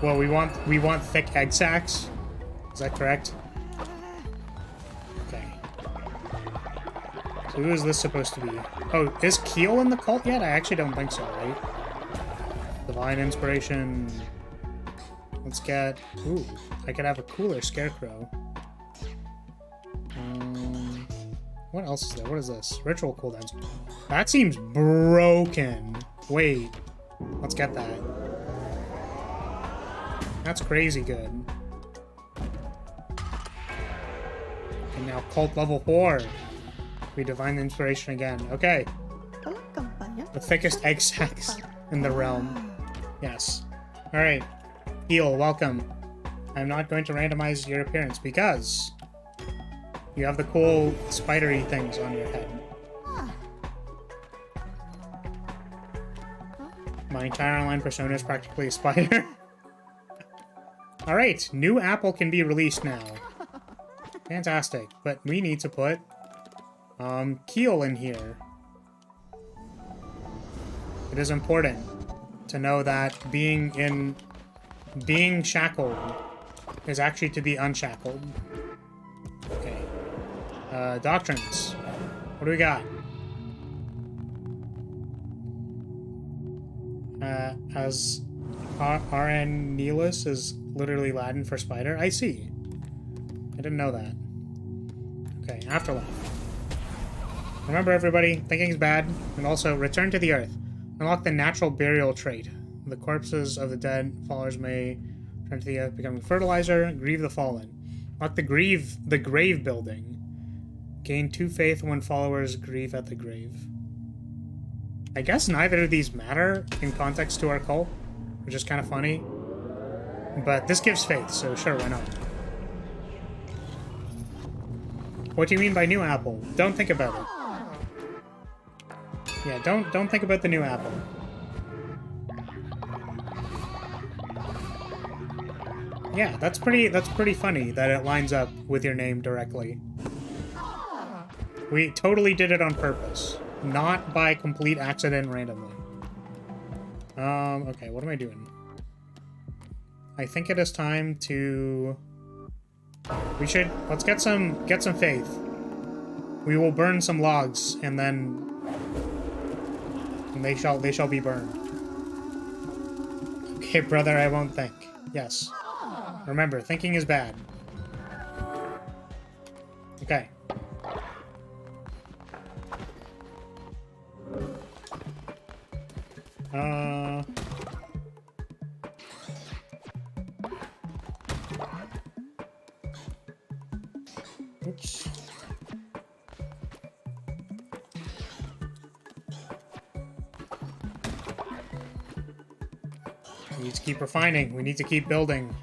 Well, we want thick egg sacs. Is that correct? Okay. So who is this supposed to be? Oh, is Keel in the cult yet? I actually don't think so, right? Divine inspiration. Let's get... Ooh, I could have a cooler scarecrow. What else is there? What is this? Ritual cooldowns. That seems broken. Wait. Let's get that. That's crazy good. And now cult level 4. We divine inspiration again. Okay. The thickest egg sacs in the realm. Yes. Alright. Heal, welcome. I'm not going to randomize your appearance because you have the cool spidery things on your head. My entire online persona is practically a spider. Alright, new Apple can be released now. Fantastic, but we need to put Keel in here. It is important to know that being shackled is actually to be unshackled. Okay. Doctrines. What do we got? Aranelus is literally Latin for spider? I see. I didn't know that. Okay, afterlife. Remember, everybody, thinking is bad, and also return to the earth. Unlock the natural burial trait. The corpses of the dead followers may return to the earth, becoming fertilizer. Grieve the fallen. Unlock the grave building. Gain 2 faith when followers grieve at the grave. I guess neither of these matter in context to our cult, which is kind of funny. But this gives faith, so sure, why not? What do you mean by new apple? Don't think about it. Yeah, don't think about the new apple. Yeah, that's pretty funny that it lines up with your name directly. We totally did it on purpose, not by complete accident randomly. Okay, what am I doing? I think it is time to... let's get some faith. We will burn some logs, and then they shall be burned. Okay, brother, I won't think. Yes. Remember, thinking is bad. Okay. Oops. We need to keep refining. We need to keep building.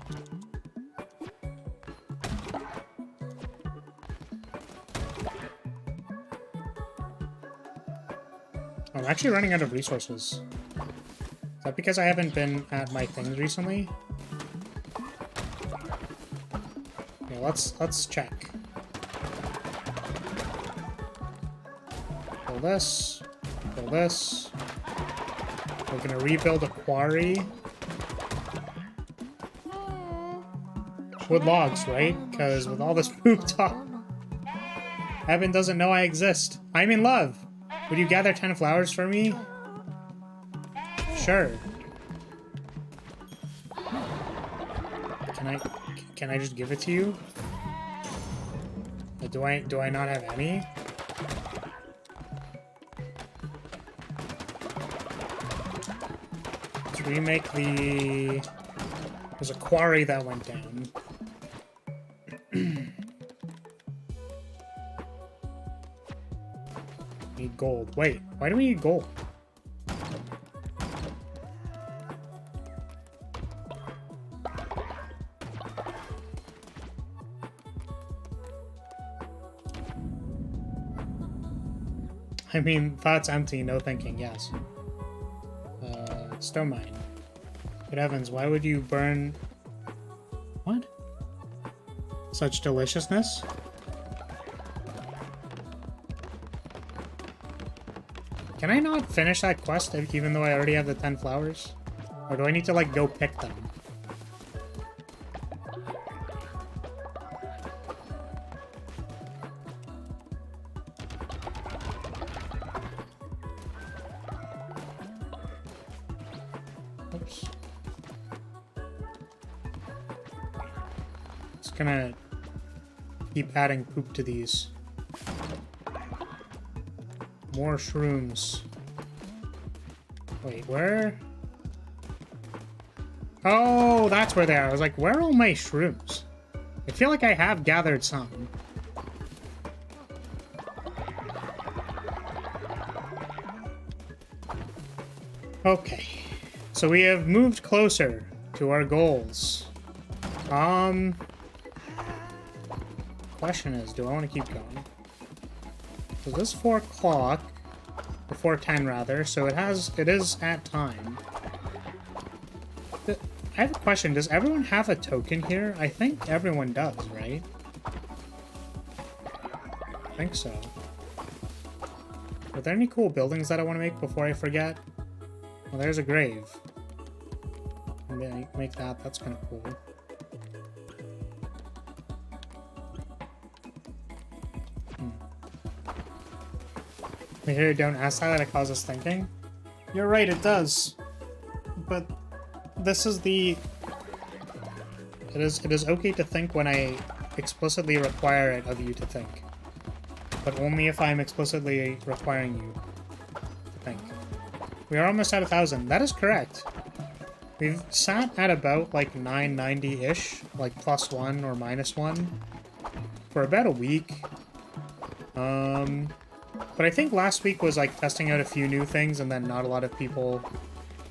I'm actually running out of resources. Is that because I haven't been at my things recently? Yeah, let's check. Pull this. Pull this. We're gonna rebuild a quarry. Wood logs, right? Because with all this poop talk, Evan doesn't know I exist. I'm in love. Would you gather 10 flowers for me? Sure. Can I just give it to you? Do I not have any? Let's remake the... There's a quarry that went down. Need gold. Wait, why do we need gold? I mean, thoughts empty, no thinking, yes. Stone mine. Good heavens, why would you burn... What? Such deliciousness? Can I not finish that quest even though I already have the 10 flowers? Or do I need to, like, go pick them? Oops. Just gonna keep adding poop to these. More shrooms. Wait, where? Oh, that's where they are. I was like, where are all my shrooms? I feel like I have gathered some. Okay. So we have moved closer to our goals. Question is, do I want to keep going? So this is 4 o'clock, or 4:10 rather, so it is at time. I have a question, does everyone have a token here? I think everyone does, right? I think so. Are there any cool buildings that I want to make before I forget? Well, there's a grave. Maybe make that, that's kind of cool. We hear don't ask that it causes thinking. You're right, it does. But this is the... It is okay to think when I explicitly require it of you to think. But only if I'm explicitly requiring you to think. We are almost at 1,000. That is correct. We've sat at about like 990-ish, like +1 or -1, for about a week. But I think last week was like testing out a few new things, and then not a lot of people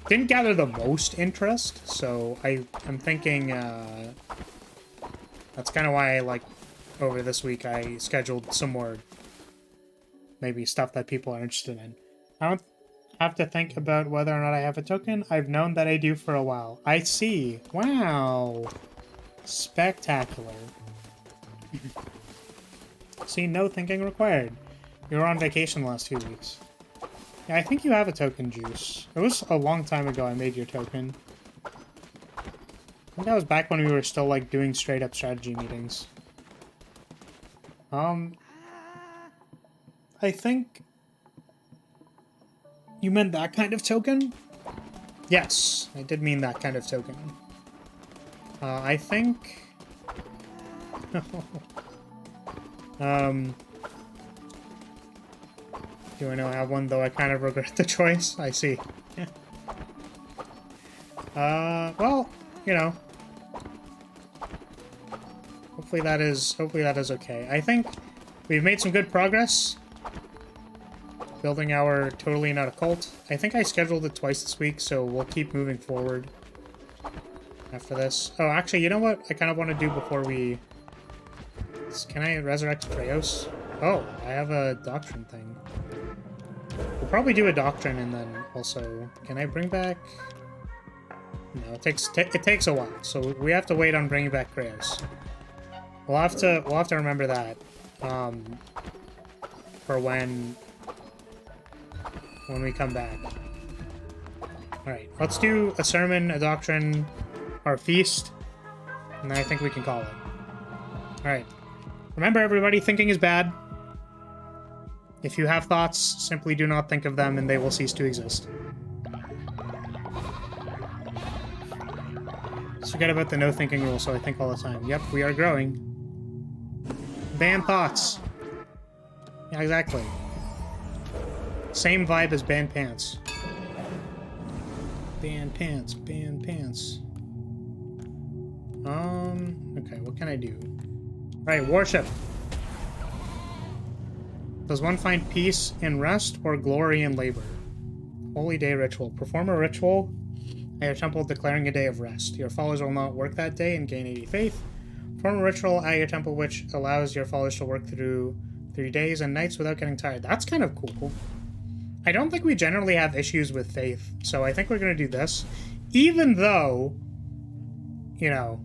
didn't gather the most interest. So I'm thinking that's kind of why I like over this week I scheduled some more maybe stuff that people are interested in. I don't have to think about whether or not I have a token. I've known that I do for a while. I see. Wow. Spectacular. See, no thinking required. You were on vacation the last 2 weeks. Yeah, I think you have a token, Juice. It was a long time ago I made your token. I think that was back when we were still, like, doing straight-up strategy meetings. I think... You meant that kind of token? Yes, I did mean that kind of token. I think... Do I now have one, though I kind of regret the choice? I see. Well, you know. Hopefully that is okay. I think we've made some good progress building our Totally Not a Cult. I think I scheduled it twice this week, so we'll keep moving forward after this. Oh, actually, you know what I kind of want to do before we... Can I resurrect Treos? Oh, I have a doctrine thing. We'll probably do a doctrine and then also... Can I bring back... No, it takes a while, so we have to wait on bringing back Treos. We'll have to remember that for when we come back. Alright, let's do a sermon, a doctrine, our feast, and then I think we can call it. Alright. Remember, everybody, thinking is bad. If you have thoughts, simply do not think of them and they will cease to exist. Just forget about the no thinking rule, so I think all the time. Yep, we are growing. Ban thoughts. Yeah, exactly. Same vibe as ban pants. Ban pants, ban pants. Okay, what can I do? Alright, worship. Does one find peace in rest or glory in labor? Holy day ritual. Perform a ritual at your temple declaring a day of rest. Your followers will not work that day and gain 80 faith. Perform a ritual at your temple which allows your followers to work through 3 days and nights without getting tired. That's kind of cool. I don't think we generally have issues with faith, so I think we're going to do this. Even though, you know,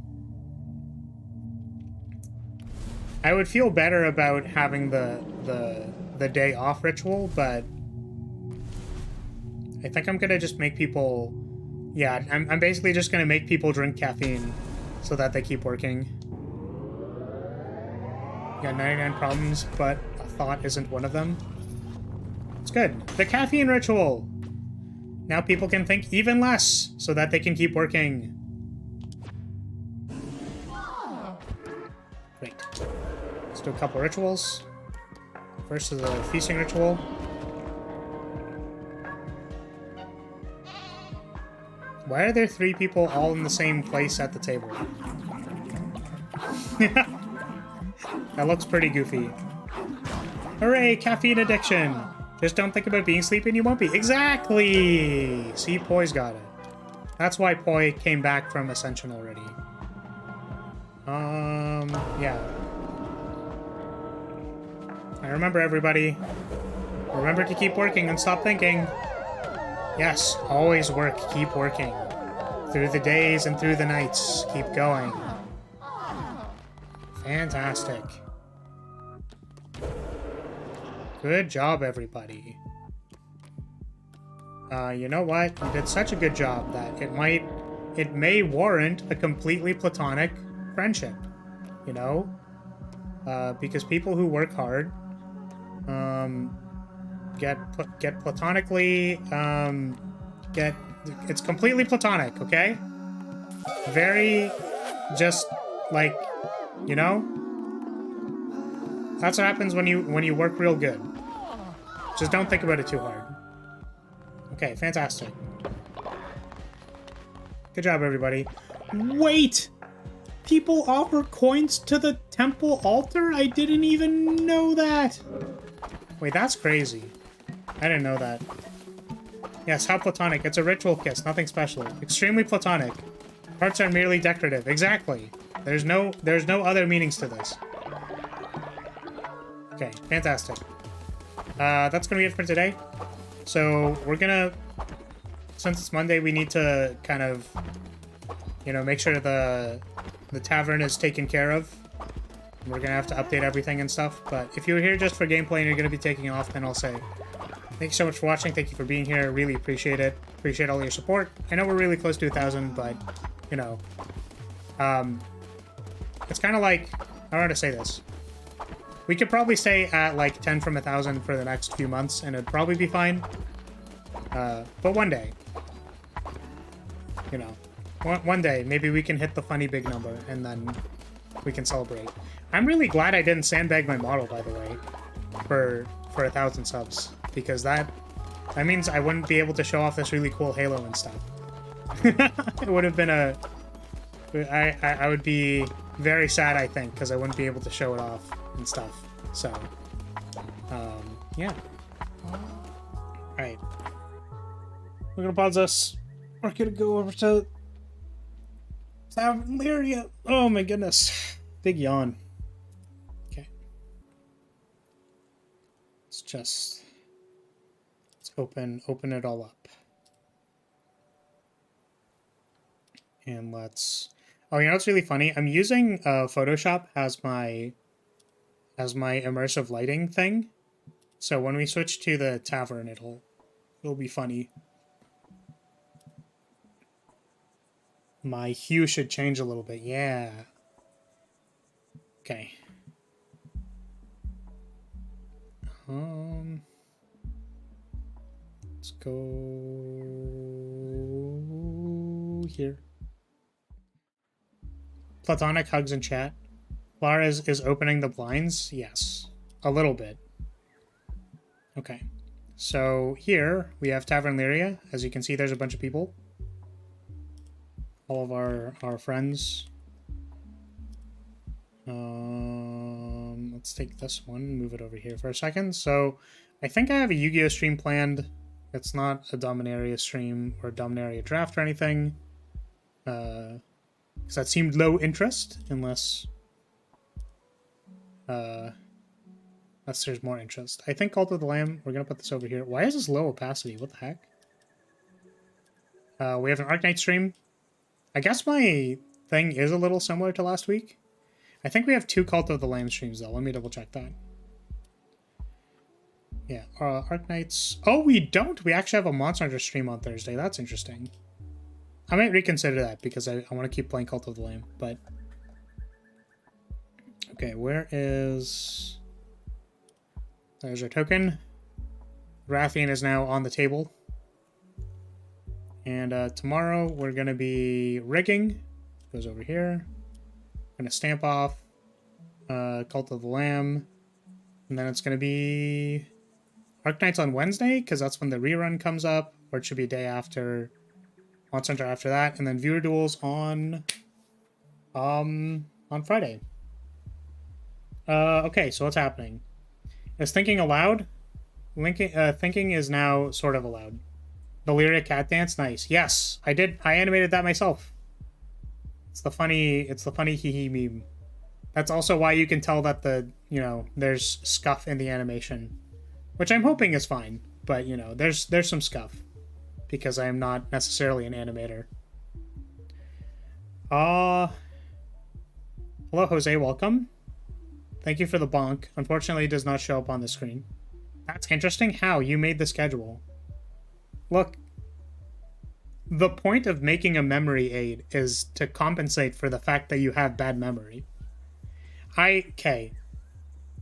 I would feel better about having the day off ritual, but I think I'm going to just make people... Yeah, I'm basically just going to make people drink caffeine so that they keep working. Got 99 problems, but a thought isn't one of them. It's good. The caffeine ritual! Now people can think even less so that they can keep working. Great. Let's do a couple rituals. First is the feasting ritual. Why are there 3 people all in the same place at the table? That looks pretty goofy. Hooray, caffeine addiction! Just don't think about being sleepy and you won't be. Exactly! See, Poi's got it. That's why Poi came back from Ascension already. Yeah. I remember, everybody. Remember to keep working and stop thinking. Yes, always work, keep working. Through the days and through the nights, keep going. Fantastic. Good job, everybody. You know what? You did such a good job that it may warrant a completely platonic friendship. You know? Because people who work hard, get platonically, it's completely platonic, okay? Very, just, like, you know? That's what happens when you work real good. Just don't think about it too hard. Okay, fantastic. Good job, everybody. Wait! People offer coins to the temple altar? I didn't even know that! Wait, that's crazy. I didn't know that. Yes, how platonic. It's a ritual kiss, nothing special. Extremely platonic. Hearts are merely decorative. Exactly. There's no other meanings to this. Okay, fantastic. That's gonna be it for today. So we're gonna, since it's Monday, we need to kind of, you know, make sure the tavern is taken care of. We're gonna have to update everything and stuff. But if you're here just for gameplay and you're gonna be taking off, then I'll say thank you so much for watching. Thank you for being here. Really appreciate it. Appreciate all your support. I know we're really close to 1,000, but you know, it's kind of like, I don't know how to say this. We could probably stay at like 10 from 1,000 for the next few months, and it'd probably be fine. But one day, you know, one day maybe we can hit the funny big number, and then we can celebrate. I'm really glad I didn't sandbag my model, by the way, for 1,000 subs, because that means I wouldn't be able to show off this really cool Halo and stuff. It would have been I would be very sad, I think, because I wouldn't be able to show it off and stuff. So, yeah. Alright. We're gonna pause this. We're gonna go over to House Lyria. Oh my goodness. Big yawn. Okay. Let's open it all up. And let's... Oh, you know what's really funny? I'm using Photoshop as my immersive lighting thing. So when we switch to the tavern, it'll be funny. My hue should change a little bit. Yeah. Okay. Let's go here. Platonic hugs in chat. Lara is opening the blinds? Yes. A little bit. Okay. So here we have Tavern Lyria. As you can see, there's a bunch of people. All of our friends. Let's take this one, move it over here for a second. So I think I have a Yu-Gi-Oh stream planned. It's not a Dominaria stream or a Dominaria draft or anything. Because that seemed low interest, unless there's more interest. I think Cult of the Lamb, we're going to put this over here. Why is this low opacity? What the heck? We have an Arknight stream. I guess my thing is a little similar to last week. I think we have 2 Cult of the Lamb streams, though. Let me double check that. Yeah, Arknights. Oh, we don't! We actually have a Monster Hunter stream on Thursday. That's interesting. I might reconsider that, because I want to keep playing Cult of the Lamb, but... Okay, where is... There's our token. Rathian is now on the table. And tomorrow we're going to be rigging. Goes over here. Going to stamp off Cult of the Lamb. And then it's going to be Arknights on Wednesday, because that's when the rerun comes up. Or it should be a day after Monster Hunter after that. And then viewer duels on Friday. Okay, so what's happening? Is thinking allowed? Thinking is now sort of allowed. The Lyria cat dance, nice. Yes, I did. I animated that myself. It's the funny hee hee meme. That's also why you can tell that there's scuff in the animation, which I'm hoping is fine. But there's some scuff because I am not necessarily an animator. Hello, Jose. Welcome. Thank you for the bonk. Unfortunately, it does not show up on the screen. That's interesting. How? You made the schedule. Look, the point of making a memory aid is to compensate for the fact that you have bad memory. Okay.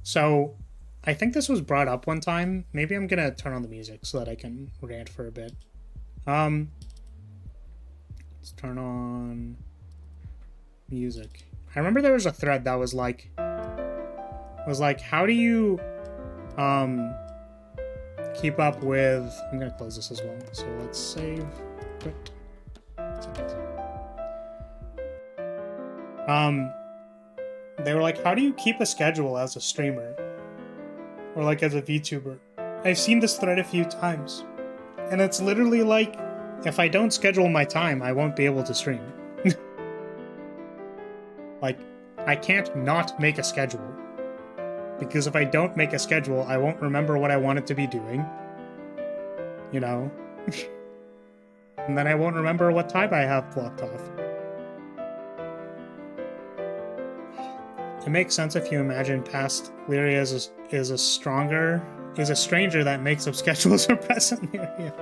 So, I think this was brought up one time. Maybe I'm gonna turn on the music so that I can rant for a bit. Let's turn on music. I remember there was a thread that was like, how do you keep up with... I'm gonna close this as well. So let's save. Quit. They were like, how do you keep a schedule as a streamer? Or like as a VTuber? I've seen this thread a few times. And it's literally like, if I don't schedule my time, I won't be able to stream. Like, I can't not make a schedule. Because if I don't make a schedule, I won't remember what I wanted to be doing. You know? And then I won't remember what time I have blocked off. It makes sense if you imagine past Lyria is a stranger that makes up schedules for present Lyria.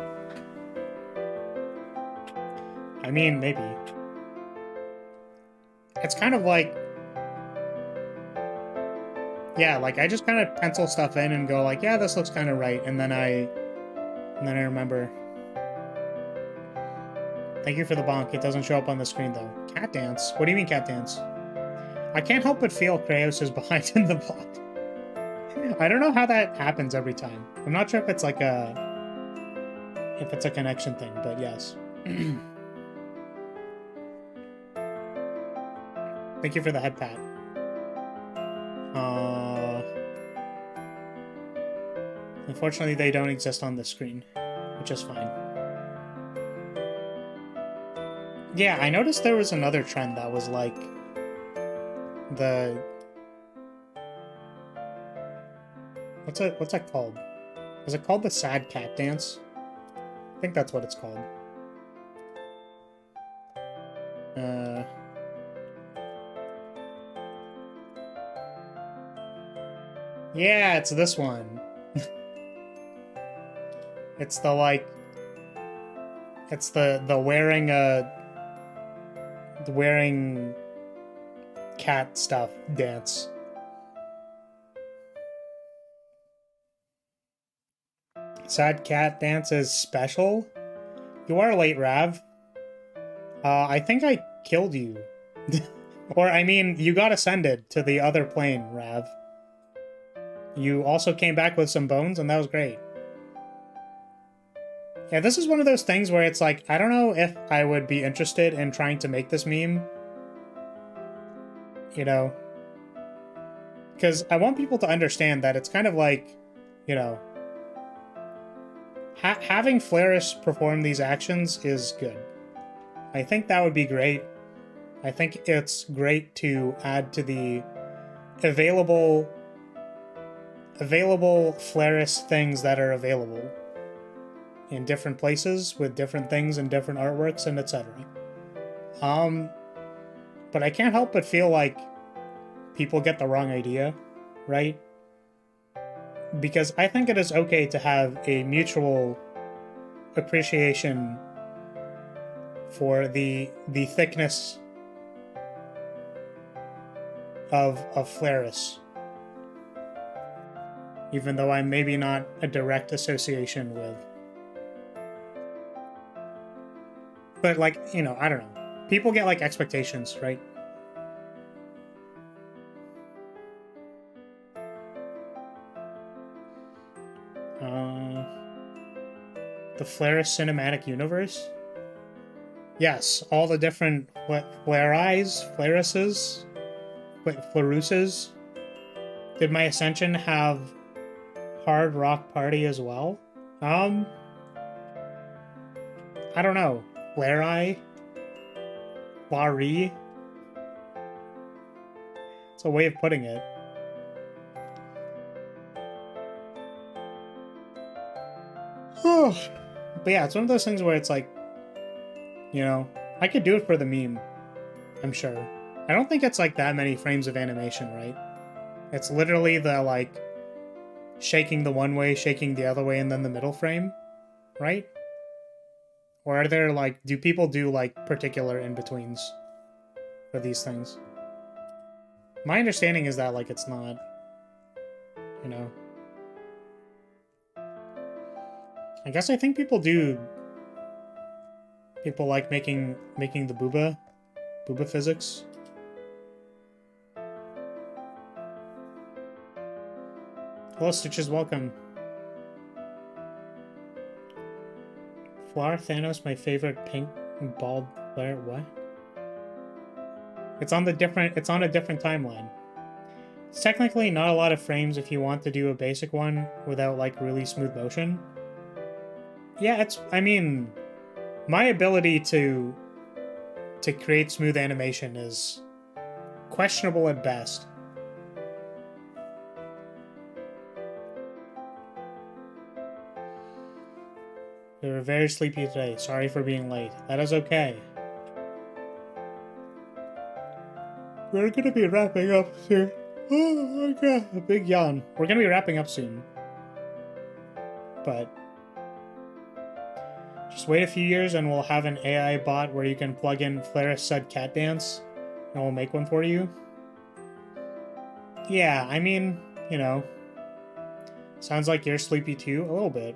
I mean, maybe. It's kind of like... Yeah, like, I just kind of pencil stuff in and go like, yeah, this looks kind of right, and then I remember. Thank you for the bonk. It doesn't show up on the screen, though. Cat dance? What do you mean, cat dance? I can't help but feel Kraos is behind in the bot. I don't know how that happens every time. I'm not sure if it's like a connection thing, but yes. Thank you for the head pat. Unfortunately, they don't exist on the screen, which is fine. Yeah, I noticed there was another trend that was like the... What's that called? Is it called the sad cat dance? I think that's what it's called. Yeah, it's this one. It's the like... It's the wearing cat stuff dance. Sad cat dance is special? You are late, Rav. I think I killed you. Or, I mean, you got ascended to the other plane, Rav. You also came back with some bones, and that was great. Yeah, this is one of those things where it's like, I don't know if I would be interested in trying to make this meme. You know? Because I want people to understand that it's kind of like, you know, having Flaris perform these actions is good. I think that would be great. I think it's great to add to the available Flaris things that are available in different places with different things and different artworks and etc. But I can't help but feel like people get the wrong idea, right? Because I think it is okay to have a mutual appreciation for the thickness of Flaris. Even though I'm maybe not a direct association with. But like, you know, I don't know. People get like expectations, right? The Flaris cinematic universe? Yes, all the different Flarises, Flaruses. Did my Ascension have Hard Rock Party as well? I don't know. Flari? Flari? It's a way of putting it. But yeah, it's one of those things where it's like, you know, I could do it for the meme, I'm sure. I don't think it's like that many frames of animation, right? It's literally the like shaking the one way, shaking the other way, and then the middle frame, right? Or are there like, do people do like particular in-betweens for these things? My understanding is that like it's not, you know. I guess I think people like making the booba physics. Hello, Stitches, welcome. Flower Thanos, my favorite pink bald player. What? It's on a different timeline. It's technically not a lot of frames if you want to do a basic one without like really smooth motion. Yeah, I mean, my ability to create smooth animation is questionable at best. We were very sleepy today. Sorry for being late. That is okay. We're gonna be wrapping up soon. Oh my god, a big yawn. We're gonna be wrapping up soon. But just wait a few years and we'll have an AI bot where you can plug in Flaris said cat dance and we'll make one for you. Yeah, I mean, you know, sounds like you're sleepy too, a little bit.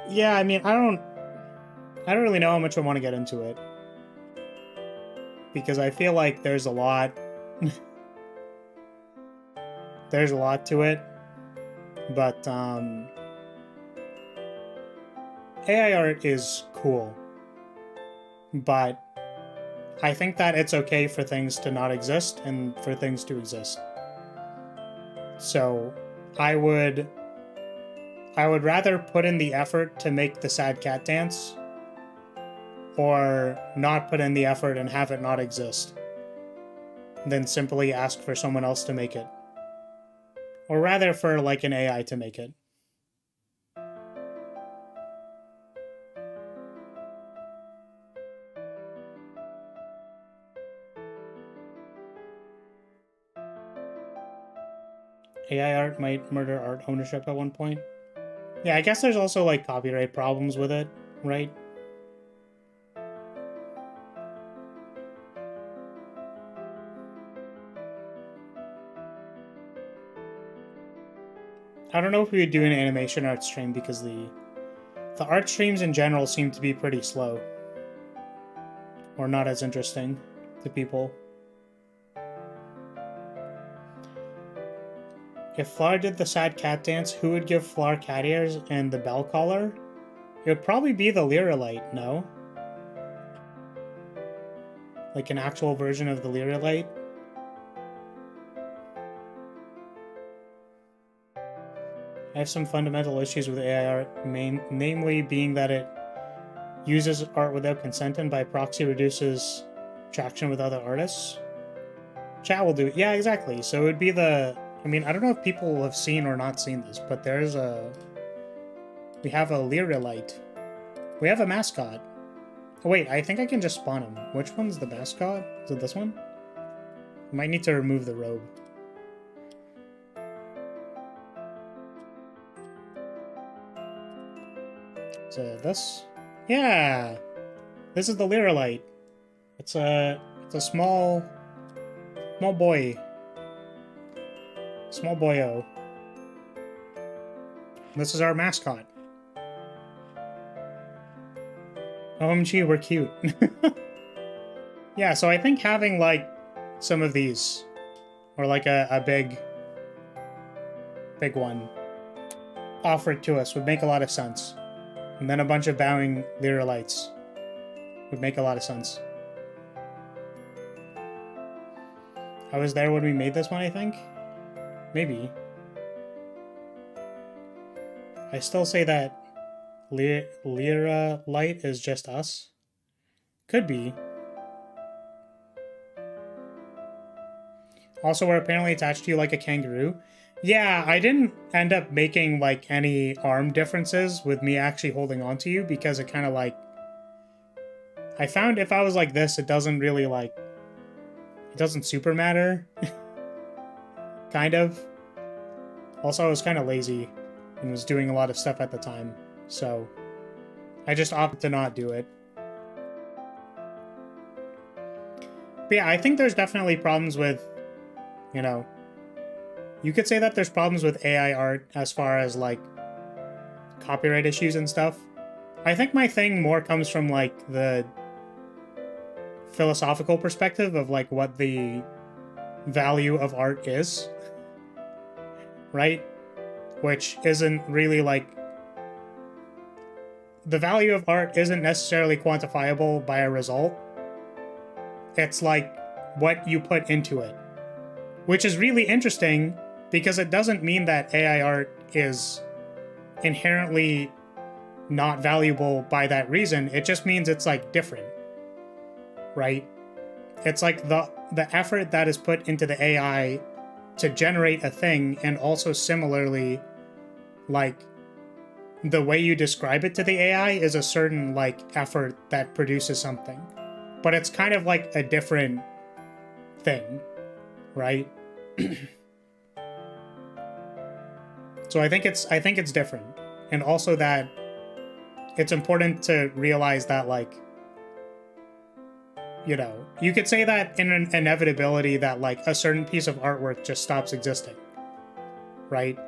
Yeah, I mean, I don't really know how much I want to get into it. Because I feel like there's a lot there's a lot to it. But AI art is cool. But I think that it's okay for things to not exist and for things to exist. So I would rather put in the effort to make the sad cat dance or not put in the effort and have it not exist than simply ask for someone else to make it. Or rather for like an AI to make it. AI art might murder art ownership at one point. Yeah, I guess there's also like copyright problems with it, right? I don't know if we would do an animation art stream because the art streams in general seem to be pretty slow. Or not as interesting to people. If Flower did the sad cat dance, who would give Flower cat ears and the bell collar? It would probably be the Lyria light, no? Like an actual version of the Lyria light? I have some fundamental issues with AI art, namely being that it uses art without consent and by proxy reduces traction with other artists. Chat will do it. Yeah, exactly. So it would be the... I mean, I don't know if people have seen or not seen this, but there's a... We have a Lyria light. We have a mascot. Oh, wait, I think I can just spawn him. Which one's the mascot? Is it this one? I might need to remove the robe. Is it this? Yeah! This is the Lyria light. It's a small boy. Small boyo. This is our mascot. OMG, we're cute. Yeah, so I think having, like, some of these, or like a big one, offered to us would make a lot of sense. And then a bunch of bowing Lyria lights would make a lot of sense. I was there when we made this one, I think? Maybe. I still say that Lyria light is just us. Could be. Also, we're apparently attached to you like a kangaroo. Yeah, I didn't end up making like any arm differences with me actually holding on to you because it kind of like... I found if I was like this, it doesn't really like... It doesn't super matter. Kind of. Also, I was kind of lazy and was doing a lot of stuff at the time, so I just opted to not do it. But yeah, I think there's definitely problems with, you know, you could say that there's problems with AI art as far as like copyright issues and stuff. I think my thing more comes from, like, the philosophical perspective of, like, what the value of art is, right? Which isn't really, like... The value of art isn't necessarily quantifiable by a result. It's, like, what you put into it. Which is really interesting, because it doesn't mean that AI art is inherently not valuable by that reason. It just means it's, like, different, right? It's like the effort that is put into the AI to generate a thing, and also similarly, like, the way you describe it to the AI is a certain, like, effort that produces something. But it's kind of like a different thing, right? So I think it's different. And also that it's important to realize that, like, you know, you could say that in an inevitability that, like, a certain piece of artwork just stops existing, right?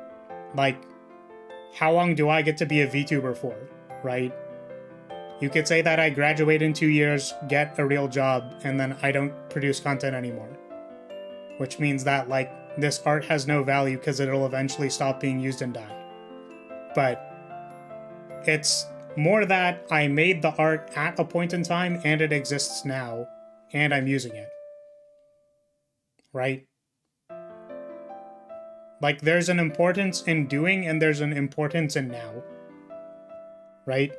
Like, how long do I get to be a VTuber for, right? You could say that I graduate in 2 years, get a real job, and then I don't produce content anymore. Which means that, like, this art has no value because it'll eventually stop being used and die. But it's more that I made the art at a point in time and it exists now, and I'm using it. Right? Like, there's an importance in doing and there's an importance in now. Right?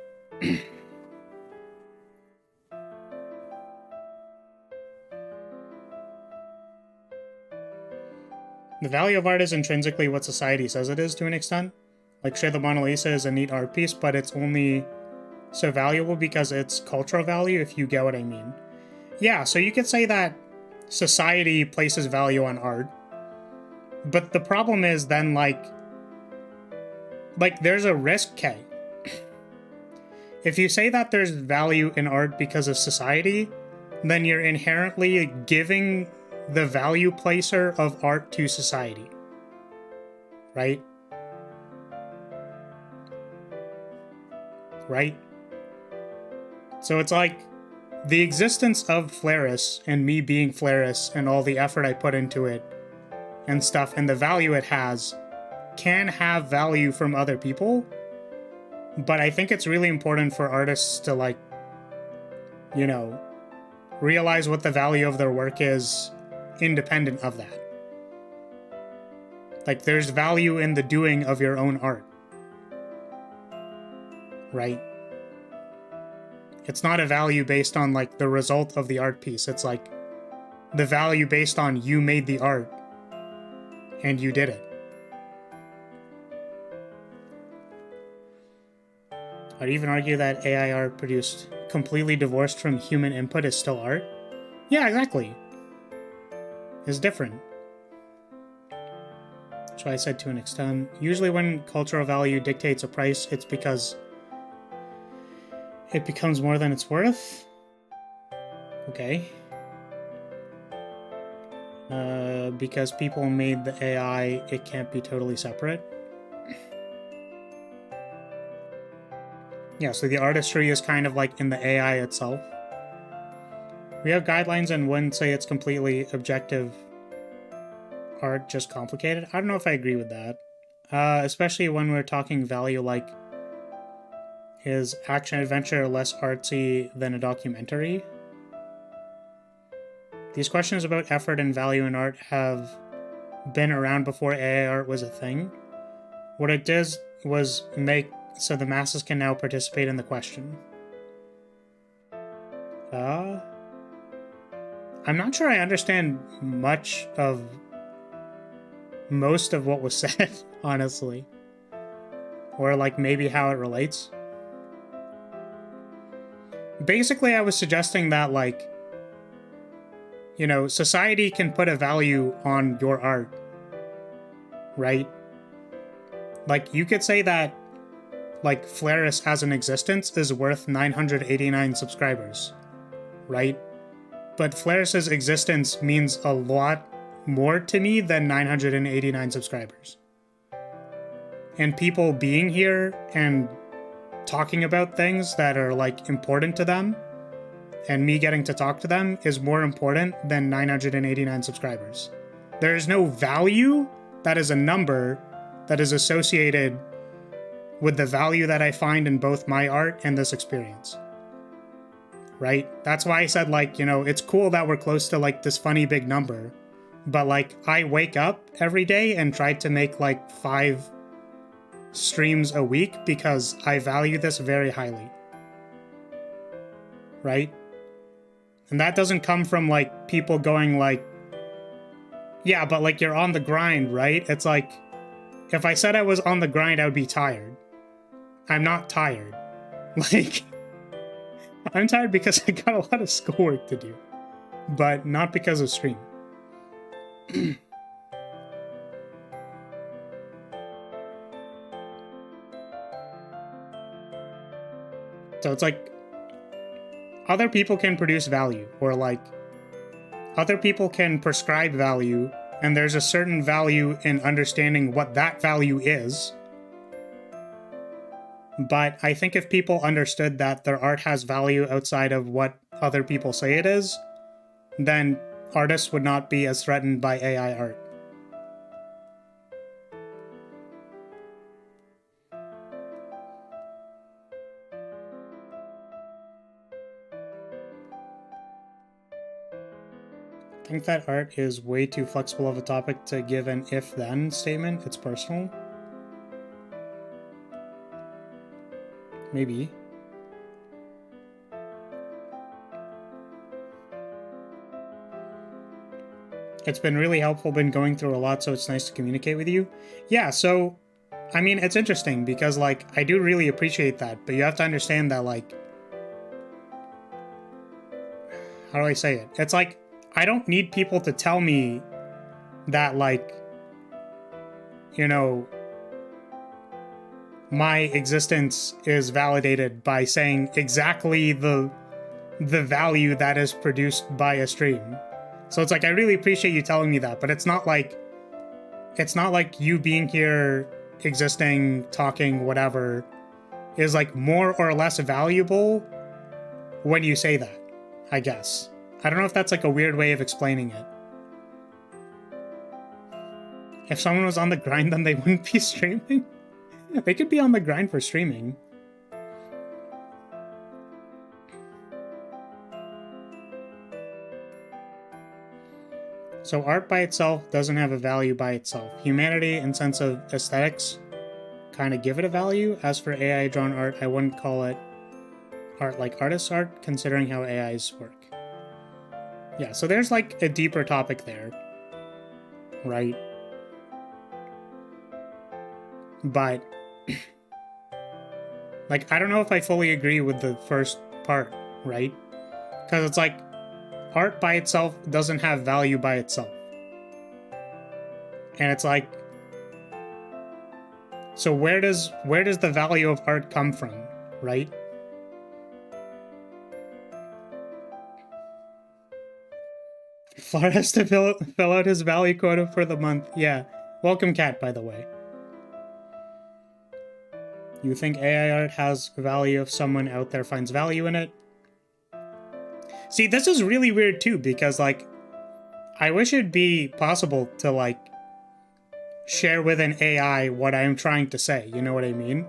The value of art is intrinsically what society says it is to an extent. Like, sure, the Mona Lisa is a neat art piece, but it's only so valuable because it's cultural value, if you get what I mean. Yeah, so you could say that society places value on art. But the problem is then, like there's a risk, okay. If you say that there's value in art because of society, then you're inherently giving the value placer of art to society. Right? Right? So it's like the existence of Flaris and me being Flaris and all the effort I put into it and stuff and the value it has can have value from other people. But I think it's really important for artists to, like, you know, realize what the value of their work is independent of that. Like, there's value in the doing of your own art. Right? It's not a value based on, like, the result of the art piece. It's like the value based on you made the art and you did it. I'd even argue that AI art produced completely divorced from human input is still art. Yeah, exactly. It's different. That's why I said to an extent. Usually when cultural value dictates a price, it's because it becomes more than it's worth. Okay. Because people made the AI, it can't be totally separate. Yeah, so the artistry is kind of like in the AI itself. We have guidelines and wouldn't say it's completely objective art, just complicated. I don't know if I agree with that. Especially when we're talking value, like, is action-adventure less artsy than a documentary? These questions about effort and value in art have been around before AI art was a thing. What it did was make so the masses can now participate in the question. I'm not sure I understand much of most of what was said, honestly. Or, like, maybe how it relates. Basically, I was suggesting that, like, you know, society can put a value on your art, right? Like, you could say that, like, Flaris as an existence is worth 989 subscribers, right? But Flaris's existence means a lot more to me than 989 subscribers. And people being here and talking about things that are like important to them and me getting to talk to them is more important than 989 subscribers. There is no value that is a number that is associated with the value that I find in both my art and this experience. Right? That's why I said, like, you know, it's cool that we're close to like this funny big number, but like I wake up every day and try to make like 5 streams a week because I value this very highly. Right? And that doesn't come from like people going like, yeah, but like you're on the grind, right? It's like, if I said I was on the grind, I would be tired. I'm not tired. Like, I'm tired because I got a lot of schoolwork to do, but not because of stream. So it's like, other people can produce value, or like, other people can prescribe value, and there's a certain value in understanding what that value is. But I think if people understood that their art has value outside of what other people say it is, then artists would not be as threatened by AI art. I think that art is way too flexible of a topic to give an if-then statement. It's personal. Maybe. It's been really helpful, been going through a lot, so it's nice to communicate with you. Yeah, so, I mean, it's interesting because, like, I do really appreciate that, but you have to understand that, like, how do I say it? It's like, I don't need people to tell me that, like, you know, my existence is validated by saying exactly the value that is produced by a stream. So it's like, I really appreciate you telling me that, but it's not like you being here, existing, talking, whatever, is like more or less valuable when you say that, I guess. I don't know if that's like a weird way of explaining it. If someone was on the grind, then they wouldn't be streaming. They could be on the grind for streaming. So art by itself doesn't have a value by itself. Humanity and sense of aesthetics kind of give it a value. As for AI drawn art, I wouldn't call it art like artist art, considering how AIs work. Yeah, so there's like a deeper topic there, right? But like, I don't know if I fully agree with the first part, right? Because it's like, art by itself doesn't have value by itself. And it's like, so where does the value of art come from, right? Flar has to fill out his value quota for the month. Yeah. Welcome, Cat, by the way. You think AI art has value if someone out there finds value in it? See, this is really weird too, because like, I wish it'd be possible to like share with an AI what I'm trying to say, you know what I mean?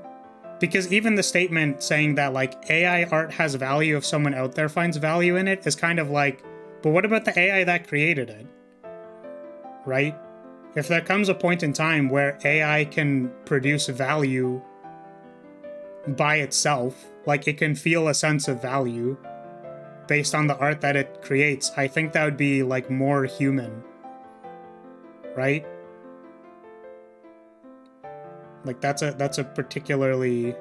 Because even the statement saying that like AI art has value if someone out there finds value in it is kind of like, but what about the AI that created it? Right? If there comes a point in time where AI can produce value by itself, like it can feel a sense of value based on the art that it creates, I think that would be like more human, right? Like that's a particularly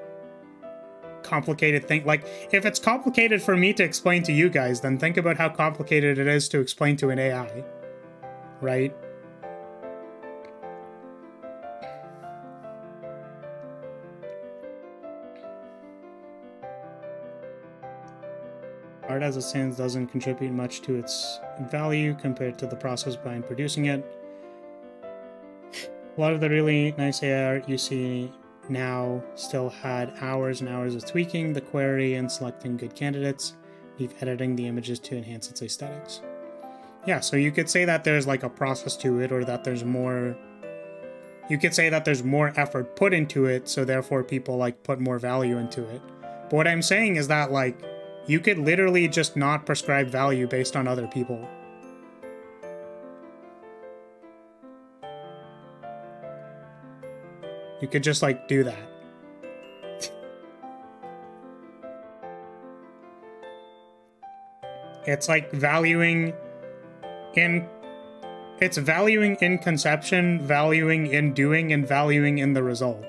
complicated thing. Like if it's complicated for me to explain to you guys, then think about how complicated it is to explain to an AI, right? Art as it stands doesn't contribute much to its value compared to the process behind producing it. A lot of the really nice AI art you see now still had hours and hours of tweaking the query and selecting good candidates, leave editing the images to enhance its aesthetics. Yeah, so you could say that there's like a process to it, or that there's more... You could say that there's more effort put into it, so therefore people like put more value into it. But what I'm saying is that like, you could literally just not prescribe value based on other people. You could just like do that. It's like valuing in... It's valuing in conception, valuing in doing, and valuing in the result.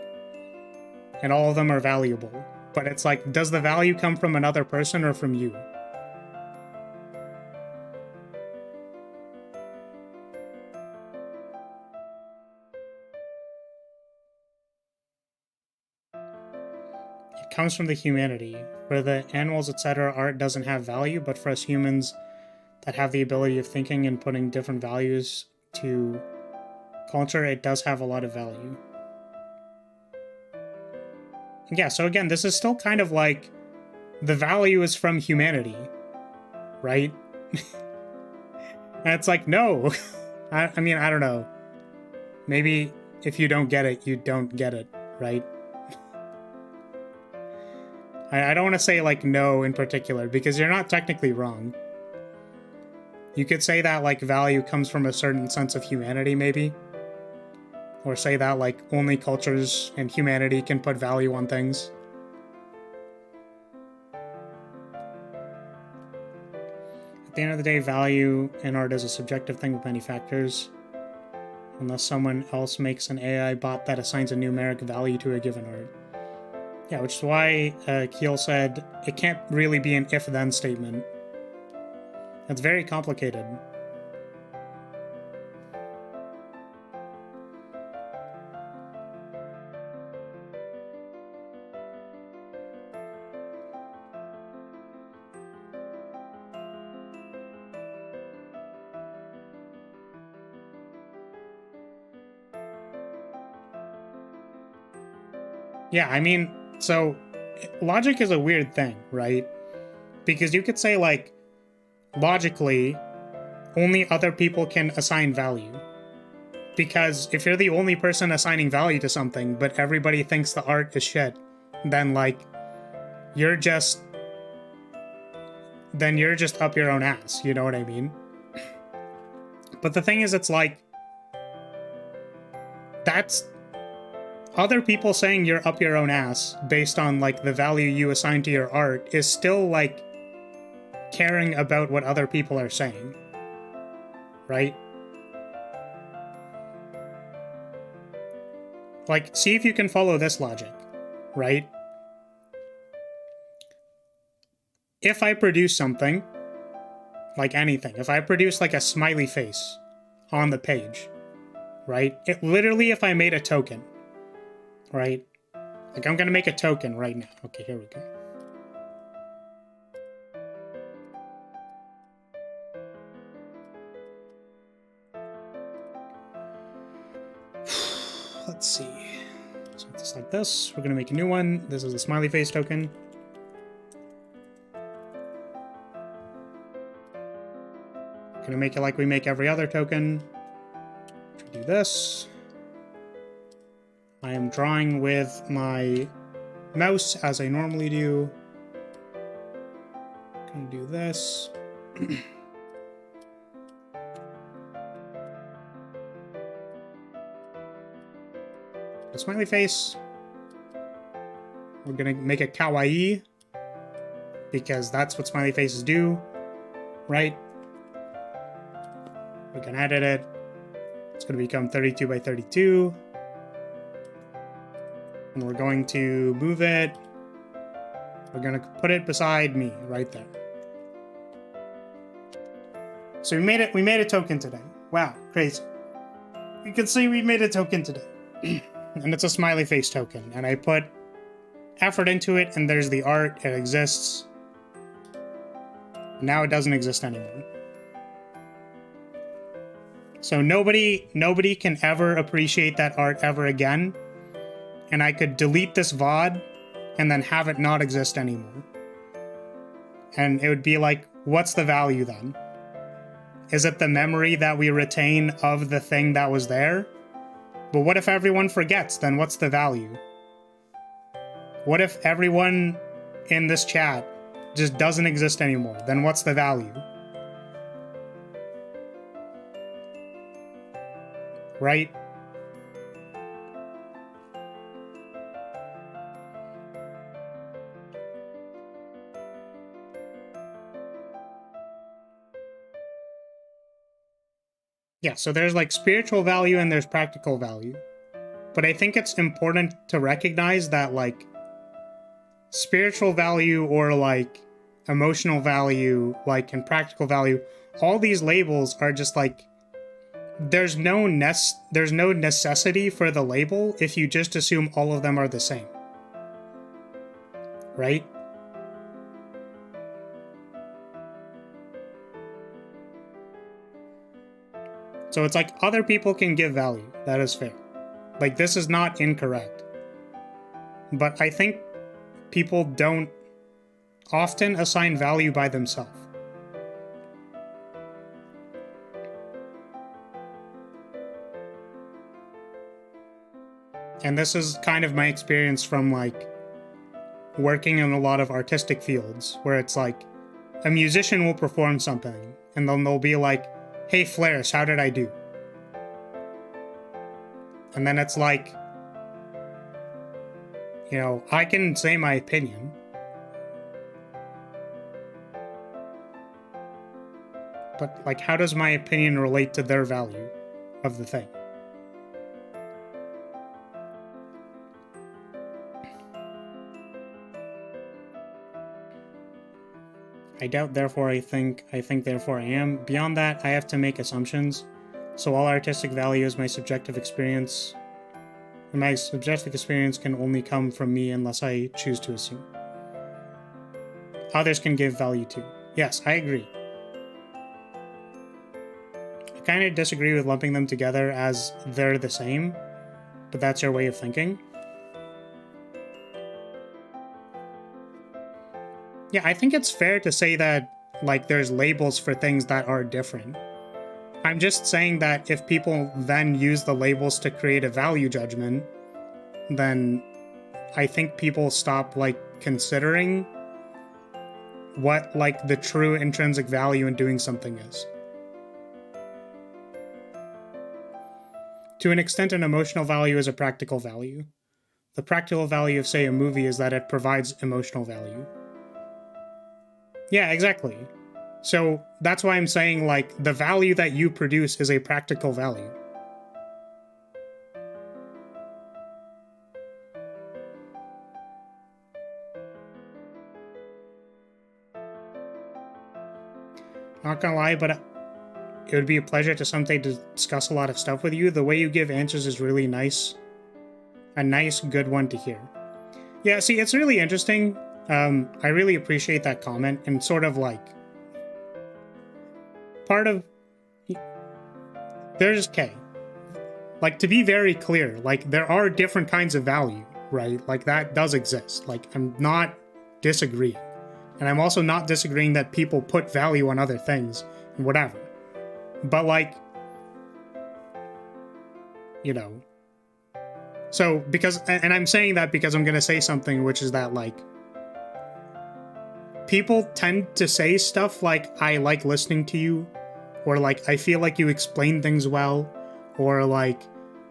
And all of them are valuable. But it's like, does the value come from another person or from you? It comes from the humanity. For the animals, etc., art doesn't have value, but for us humans that have the ability of thinking and putting different values to culture, it does have a lot of value. Yeah, so again, this is still kind of like, the value is from humanity, right? And it's like, no. I mean, I don't know. Maybe if you don't get it, you don't get it, right? I don't want to say like no in particular, because you're not technically wrong. You could say that like value comes from a certain sense of humanity, maybe. Or say that like only cultures and humanity can put value on things. At the end of the day, value in art is a subjective thing with many factors. Unless someone else makes an AI bot that assigns a numeric value to a given art. Yeah, which is why Keel said it can't really be an if-then statement. It's very complicated. Yeah, I mean, so logic is a weird thing, right? Because you could say, like, logically, only other people can assign value. Because if you're the only person assigning value to something, but everybody thinks the art is shit, then, like, you're just up your own ass, you know what I mean? But the thing is, it's like, that's... Other people saying you're up your own ass based on, like, the value you assign to your art is still, like, caring about what other people are saying. Right? Like, see if you can follow this logic, right? If I produce something, like anything, if I produce, like, a smiley face on the page, right? It literally, if I made a token, right? Like, I'm gonna make a token right now. Okay, here we go. Let's see. So just like this, we're gonna make a new one. This is a smiley face token. Gonna make it like we make every other token. Do this. I am drawing with my mouse as I normally do. Gonna do this. A smiley face. We're gonna make it kawaii because that's what smiley faces do, right? We can edit it. It's gonna become 32 by 32. And we're going to move it. We're gonna put it beside me, right there. So we made a token today. Wow, crazy. You can see we made a token today. And it's a smiley face token. And I put effort into it, and there's the art. It exists. Now it doesn't exist anymore. So nobody can ever appreciate that art ever again and I could delete this VOD and then have it not exist anymore. And it would be like, what's the value then? Is it the memory that we retain of the thing that was there? But what if everyone forgets? Then what's the value? What if everyone in this chat just doesn't exist anymore? Then what's the value? Right? Yeah, so there's like spiritual value and there's practical value. But I think it's important to recognize that like spiritual value or like emotional value, like and practical value, all these labels are just like there's no necessity for the label if you just assume all of them are the same. Right? So it's like other people can give value. That is fair. Like this is not incorrect. But I think people don't often assign value by themselves. And this is kind of my experience from like working in a lot of artistic fields where it's like a musician will perform something and then they'll be like, hey Flares, how did I do? And then it's like, you know, I can say my opinion. But like, how does my opinion relate to their value of the thing? I doubt, therefore I think, therefore I am. Beyond that, I have to make assumptions. So all artistic value is my subjective experience. And my subjective experience can only come from me unless I choose to assume. Others can give value too. Yes, I agree. I kind of disagree with lumping them together as they're the same, but that's your way of thinking. Yeah, I think it's fair to say that, like, there's labels for things that are different. I'm just saying that if people then use the labels to create a value judgment, then I think people stop, like, considering what, like, the true intrinsic value in doing something is. To an extent, an emotional value is a practical value. The practical value of, say, a movie is that it provides emotional value. Yeah, exactly. So that's why I'm saying, like, the value that you produce is a practical value. Not gonna lie, but it would be a pleasure to someday discuss a lot of stuff with you. The way you give answers is really nice. A nice, good one to hear. Yeah, see, it's really interesting. I really appreciate that comment, and sort of like part of there's like, to be very clear, like, there are different kinds of value, right? Like, that does exist. Like, I'm not disagreeing, and I'm also not disagreeing that people put value on other things and whatever, but like, you know, so because, and I'm saying that because I'm gonna say something, which is that, like, people tend to say stuff like, I like listening to you, or like, I feel like you explain things well, or like,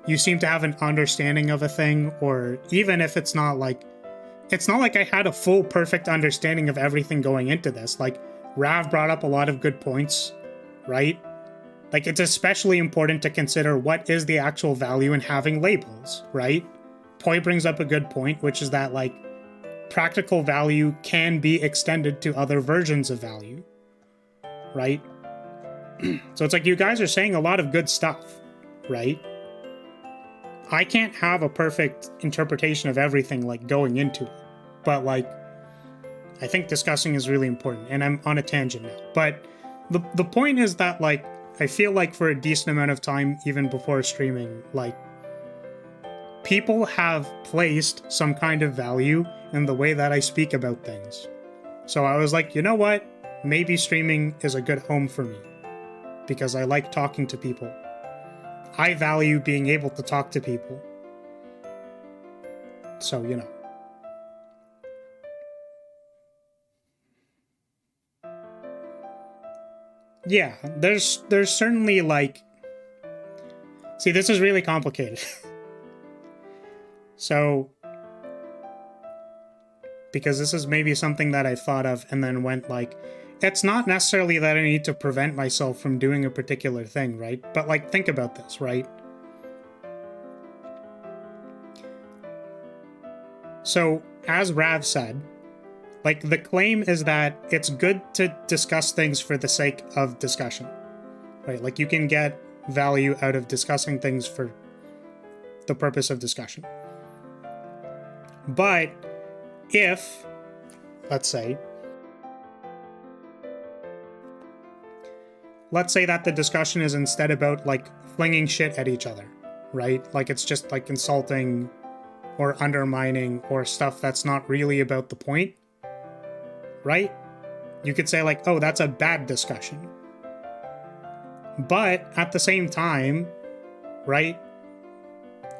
you seem to have an understanding of a thing, or even if it's not like I had a full perfect understanding of everything going into this. Like, Rav brought up a lot of good points, right? Like, it's especially important to consider what is the actual value in having labels, right? Poi brings up a good point, which is that, like, practical value can be extended to other versions of value, right? So it's like, you guys are saying a lot of good stuff, right? I can't have a perfect interpretation of everything, like, going into it, but like, I think discussing is really important, and I'm on a tangent now. But the point is that, like, I feel like for a decent amount of time, even before streaming, like, people have placed some kind of value in the way that I speak about things. So I was like, you know what? Maybe streaming is a good home for me because I like talking to people. I value being able to talk to people. So, you know. Yeah, there's certainly like... See, this is really complicated. So, because this is maybe something that I thought of and then went like, it's not necessarily that I need to prevent myself from doing a particular thing, right? But like, think about this, right? So, as Rav said, like, the claim is that it's good to discuss things for the sake of discussion, right? Like, you can get value out of discussing things for the purpose of discussion. But if, let's say that the discussion is instead about, like, flinging shit at each other, right? Like, it's just, like, insulting or undermining or stuff that's not really about the point, right? You could say, like, oh, that's a bad discussion. But at the same time, right,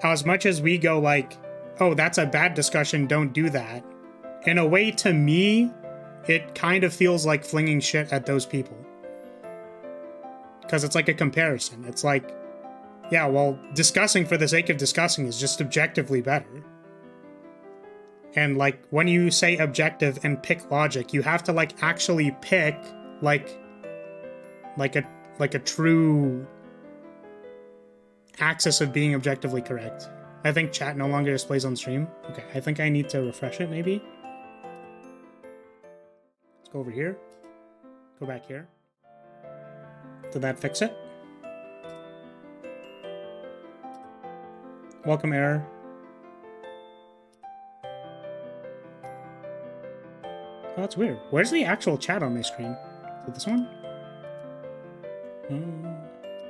as much as we go like, oh, that's a bad discussion, don't do that, in a way, to me, it kind of feels like flinging shit at those people. Because it's like a comparison. It's like, yeah, well, discussing for the sake of discussing is just objectively better. And, like, when you say objective and pick logic, you have to, like, actually pick, like a true axis of being objectively correct. I think chat no longer displays on stream. Okay, I think I need to refresh it, maybe. Let's go over here. Go back here. Did that fix it? Welcome, error. Oh, that's weird. Where's the actual chat on my screen? Is it this one?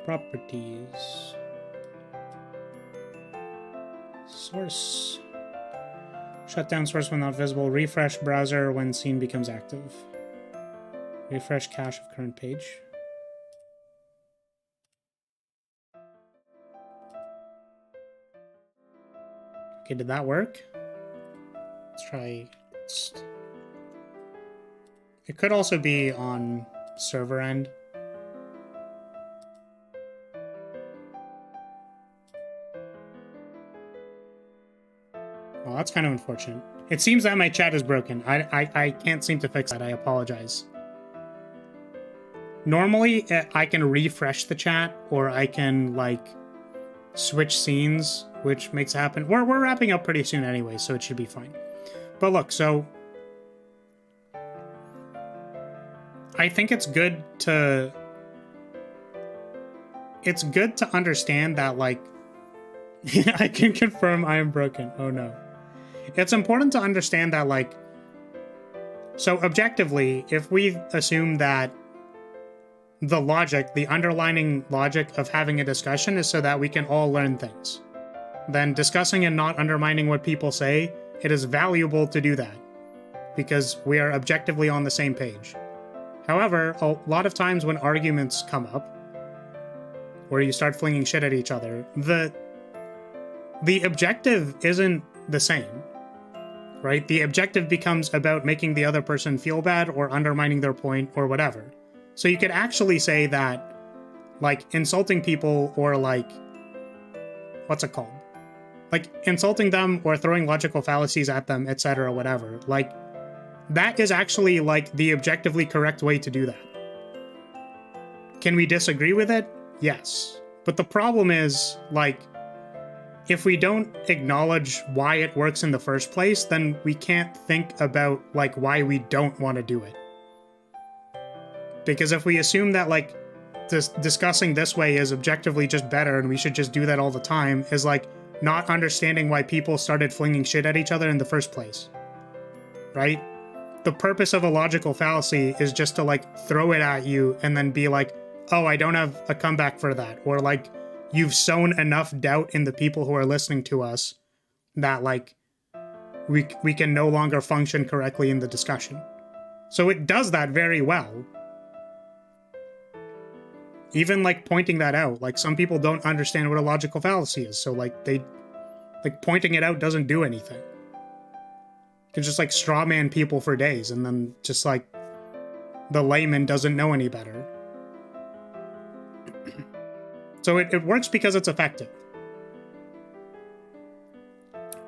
Properties. Source. Shut down source when not visible. Refresh browser when scene becomes active. Refresh cache of current page. Okay, did that work? Let's try... It could also be on server end. Well, that's kind of unfortunate. It seems that my chat is broken. I can't seem to fix that. I apologize. Normally, I can refresh the chat, or I can, like, switch scenes, which makes it happen. We're wrapping up pretty soon anyway, so it should be fine. But look, so... I think it's good to understand that, like, I can confirm I am broken. Oh no. It's important to understand that, like, so objectively, if we assume that the logic, the underlining logic of having a discussion is so that we can all learn things, then discussing and not undermining what people say, it is valuable to do that because we are objectively on the same page. However, a lot of times when arguments come up, where you start flinging shit at each other, the objective isn't the same, right? The objective becomes about making the other person feel bad or undermining their point or whatever. So you could actually say that, like, insulting people or, like, what's it called? Like, insulting them or throwing logical fallacies at them, etc., whatever, like, that is actually, like, the objectively correct way to do that. Can we disagree with it? Yes. But the problem is, like, if we don't acknowledge why it works in the first place, then we can't think about, like, why we don't want to do it. Because if we assume that, like, discussing this way is objectively just better and we should just do that all the time, is, like, not understanding why people started flinging shit at each other in the first place. Right? The purpose of a logical fallacy is just to, like, throw it at you and then be like, oh, I don't have a comeback for that. Or, like, you've sown enough doubt in the people who are listening to us that, like, we can no longer function correctly in the discussion. So it does that very well. Even, like, pointing that out. Like, some people don't understand what a logical fallacy is, so, like, pointing it out doesn't do anything. You can just, like, strawman people for days, and then just, like, the layman doesn't know any better. So it works because it's effective.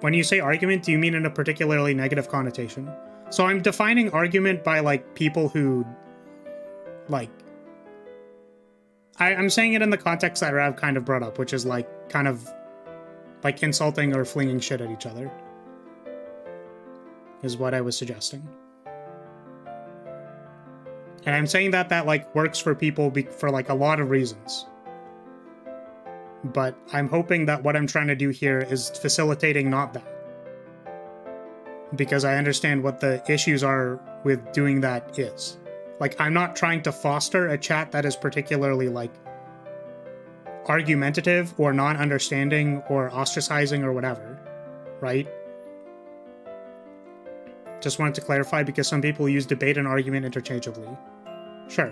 When you say argument, do you mean in a particularly negative connotation? So I'm defining argument by, like, people who, like... I'm saying it in the context that Rav kind of brought up, which is, like, kind of, like, insulting or flinging shit at each other. Is what I was suggesting. And I'm saying that like, works for people for, like, a lot of reasons. But I'm hoping that what I'm trying to do here is facilitating not that. Because I understand what the issues are with doing that is. Like, I'm not trying to foster a chat that is particularly, like, argumentative or non-understanding or ostracizing or whatever, right? Just wanted to clarify because some people use debate and argument interchangeably. Sure.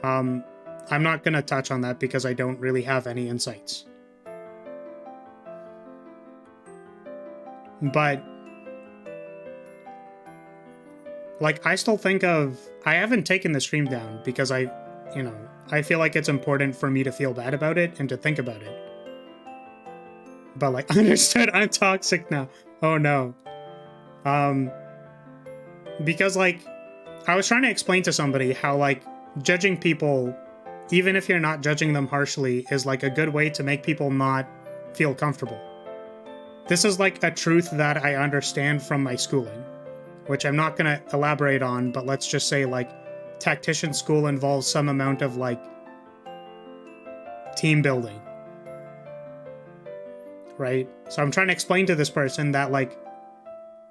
I'm not going to touch on that because I don't really have any insights. But, like, I still think of... I haven't taken the stream down because I feel like it's important for me to feel bad about it and to think about it. But, like, understood, I'm toxic now. Oh, no. Because, like, I was trying to explain to somebody how, like, judging people, even if you're not judging them harshly, is, like, a good way to make people not feel comfortable. This is, like, a truth that I understand from my schooling, which I'm not going to elaborate on, but let's just say, like, tactician school involves some amount of, like, team building. Right? So I'm trying to explain to this person that, like,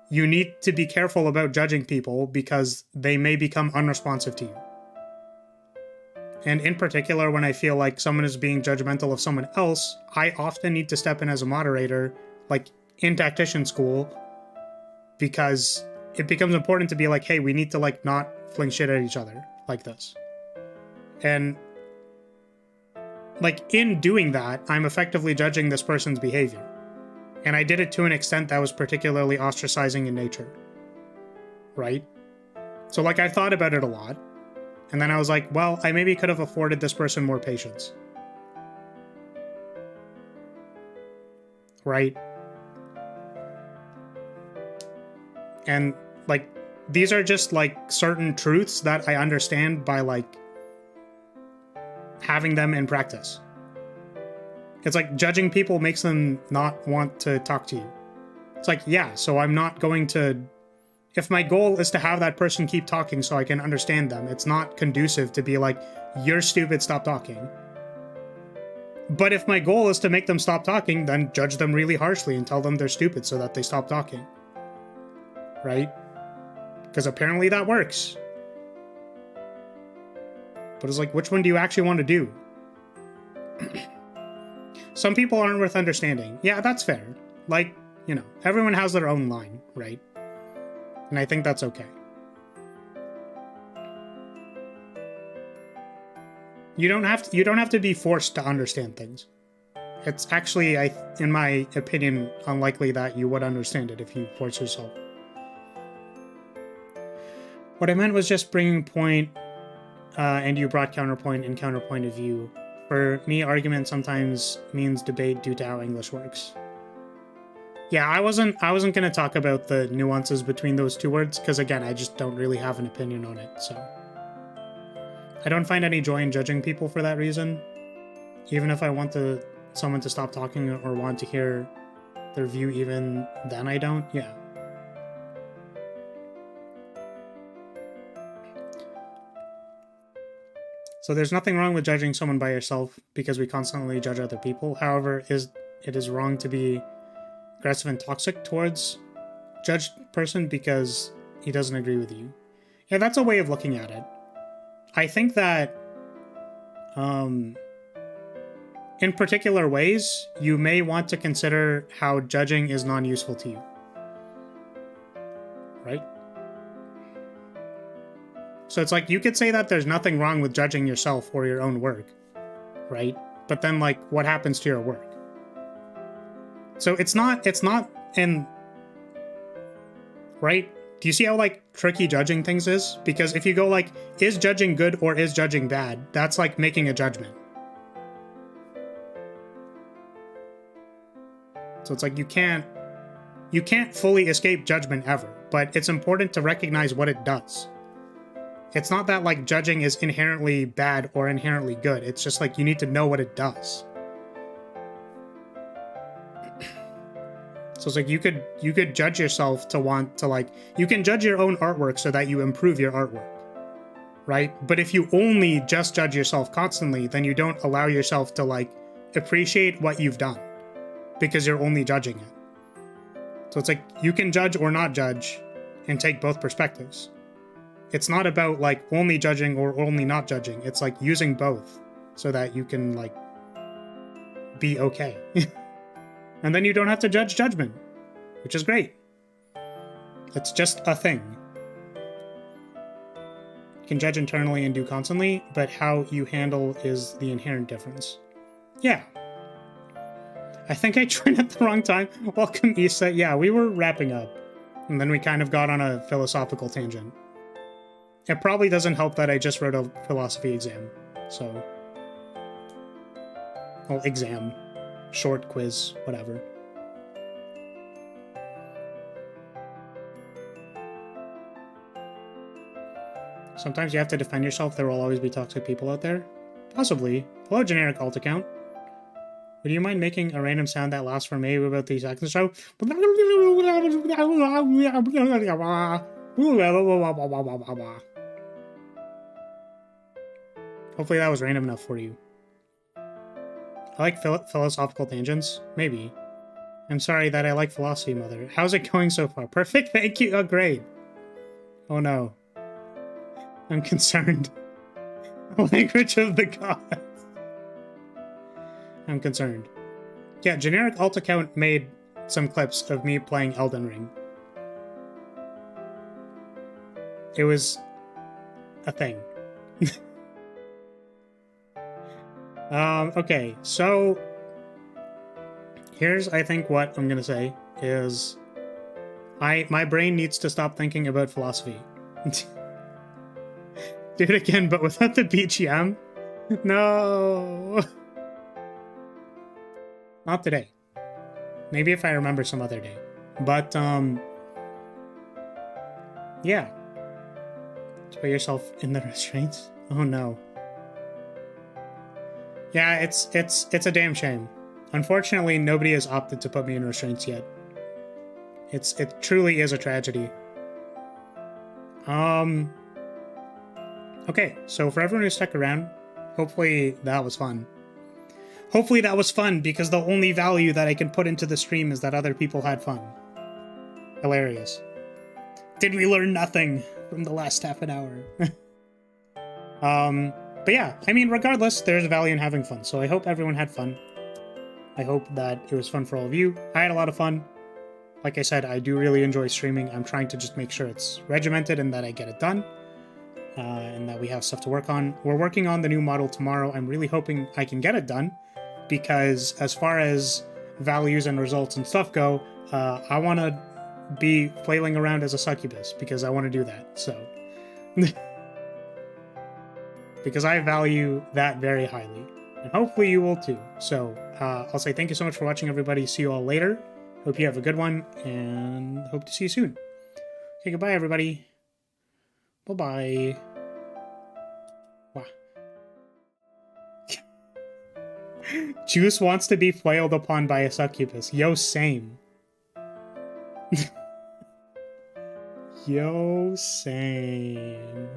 you need to be careful about judging people because they may become unresponsive to you. And in particular, when I feel like someone is being judgmental of someone else, I often need to step in as a moderator, like in tactician school, because it becomes important to be like, hey, we need to, like, not fling shit at each other like this. And, like, in doing that, I'm effectively judging this person's behavior. And I did it to an extent that was particularly ostracizing in nature. Right? So, like, I thought about it a lot. And then I was like, well, I maybe could have afforded this person more patience. Right? And, like, these are just, like, certain truths that I understand by, like, having them in practice. It's like judging people makes them not want to talk to you. It's like, yeah, so I'm not going to... If my goal is to have that person keep talking so I can understand them, it's not conducive to be like, you're stupid, stop talking. But if my goal is to make them stop talking, then judge them really harshly and tell them they're stupid so that they stop talking. Right? Because apparently that works. But it's like, which one do you actually want to do? Some people aren't worth understanding. Yeah, that's fair. Like, you know, everyone has their own line, right? And I think that's okay. You don't have to be forced to understand things. It's actually, in my opinion, unlikely that you would understand it if you force yourself. What I meant was just bringing point, and you brought counterpoint and counterpoint of view. For me, argument sometimes means debate due to how English works. Yeah, I wasn't going to talk about the nuances between those two words, because again, I just don't really have an opinion on it, so. I don't find any joy in judging people for that reason. Even if I want someone to stop talking or want to hear their view, even then I don't, yeah. So there's nothing wrong with judging someone by yourself because we constantly judge other people. However, it is wrong to be aggressive and toxic towards judged person because he doesn't agree with you. Yeah, that's a way of looking at it. I think that in particular ways, you may want to consider how judging is non-useful to you. Right? So it's like, you could say that there's nothing wrong with judging yourself or your own work, right? But then, like, what happens to your work? So it's not in... Right? Do you see how, like, tricky judging things is? Because if you go, like, is judging good or is judging bad, that's like making a judgment. So it's like, you can't fully escape judgment ever, but it's important to recognize what it does. It's not that, like, judging is inherently bad or inherently good. It's just, like, you need to know what it does. So it's like, you could judge yourself to want to, like, you can judge your own artwork so that you improve your artwork, right? But if you only just judge yourself constantly, then you don't allow yourself to, like, appreciate what you've done because you're only judging it. So it's like, you can judge or not judge and take both perspectives. It's not about, like, only judging or only not judging. It's like using both so that you can, like, be okay. And then you don't have to judge judgment, which is great. It's just a thing. You can judge internally and do constantly, but how you handle is the inherent difference. Yeah. I think I joined at the wrong time. Welcome, Issa. Yeah, we were wrapping up. And then we kind of got on a philosophical tangent. It probably doesn't help that I just wrote a philosophy exam, so... Well, exam. Short quiz, whatever. Sometimes you have to defend yourself. There will always be toxic people out there. Possibly. Hello, generic alt account. Would you mind making a random sound that lasts for maybe about 3 seconds or so? Hopefully that was random enough for you. I like philosophical tangents? Maybe. I'm sorry that I like philosophy, Mother. How's it going so far? Perfect, thank you. Oh, great. Oh no. I'm concerned. Language of the gods. I'm concerned. Yeah, generic alt account made some clips of me playing Elden Ring. It was a thing. Okay, so here's, I think, what I'm gonna say is my brain needs to stop thinking about philosophy. Do it again, but without the BGM? No! Not today. Maybe if I remember some other day. But, yeah. Put yourself in the restraints? Oh no. Yeah, it's a damn shame. Unfortunately, nobody has opted to put me in restraints yet. It truly is a tragedy. Okay, so for everyone who stuck around, hopefully that was fun. Hopefully that was fun, because the only value that I can put into the stream is that other people had fun. Hilarious. Did we learn nothing from the last half an hour? But yeah, I mean, regardless, there's value in having fun, so I hope everyone had fun. I hope that it was fun for all of you. I had a lot of fun. Like I said, I do really enjoy streaming. I'm trying to just make sure it's regimented and that I get it done. And that we have stuff to work on. We're working on the new model tomorrow. I'm really hoping I can get it done, because as far as values and results and stuff go, I want to be flailing around as a succubus, because I want to do that, so... because I value that very highly, and hopefully you will too. So, I'll say thank you so much for watching, everybody. See you all later. Hope you have a good one, and hope to see you soon. Okay, goodbye, everybody. Bye-bye. Wow. Juice wants to be flailed upon by a succubus. Yo, same. Yo, same.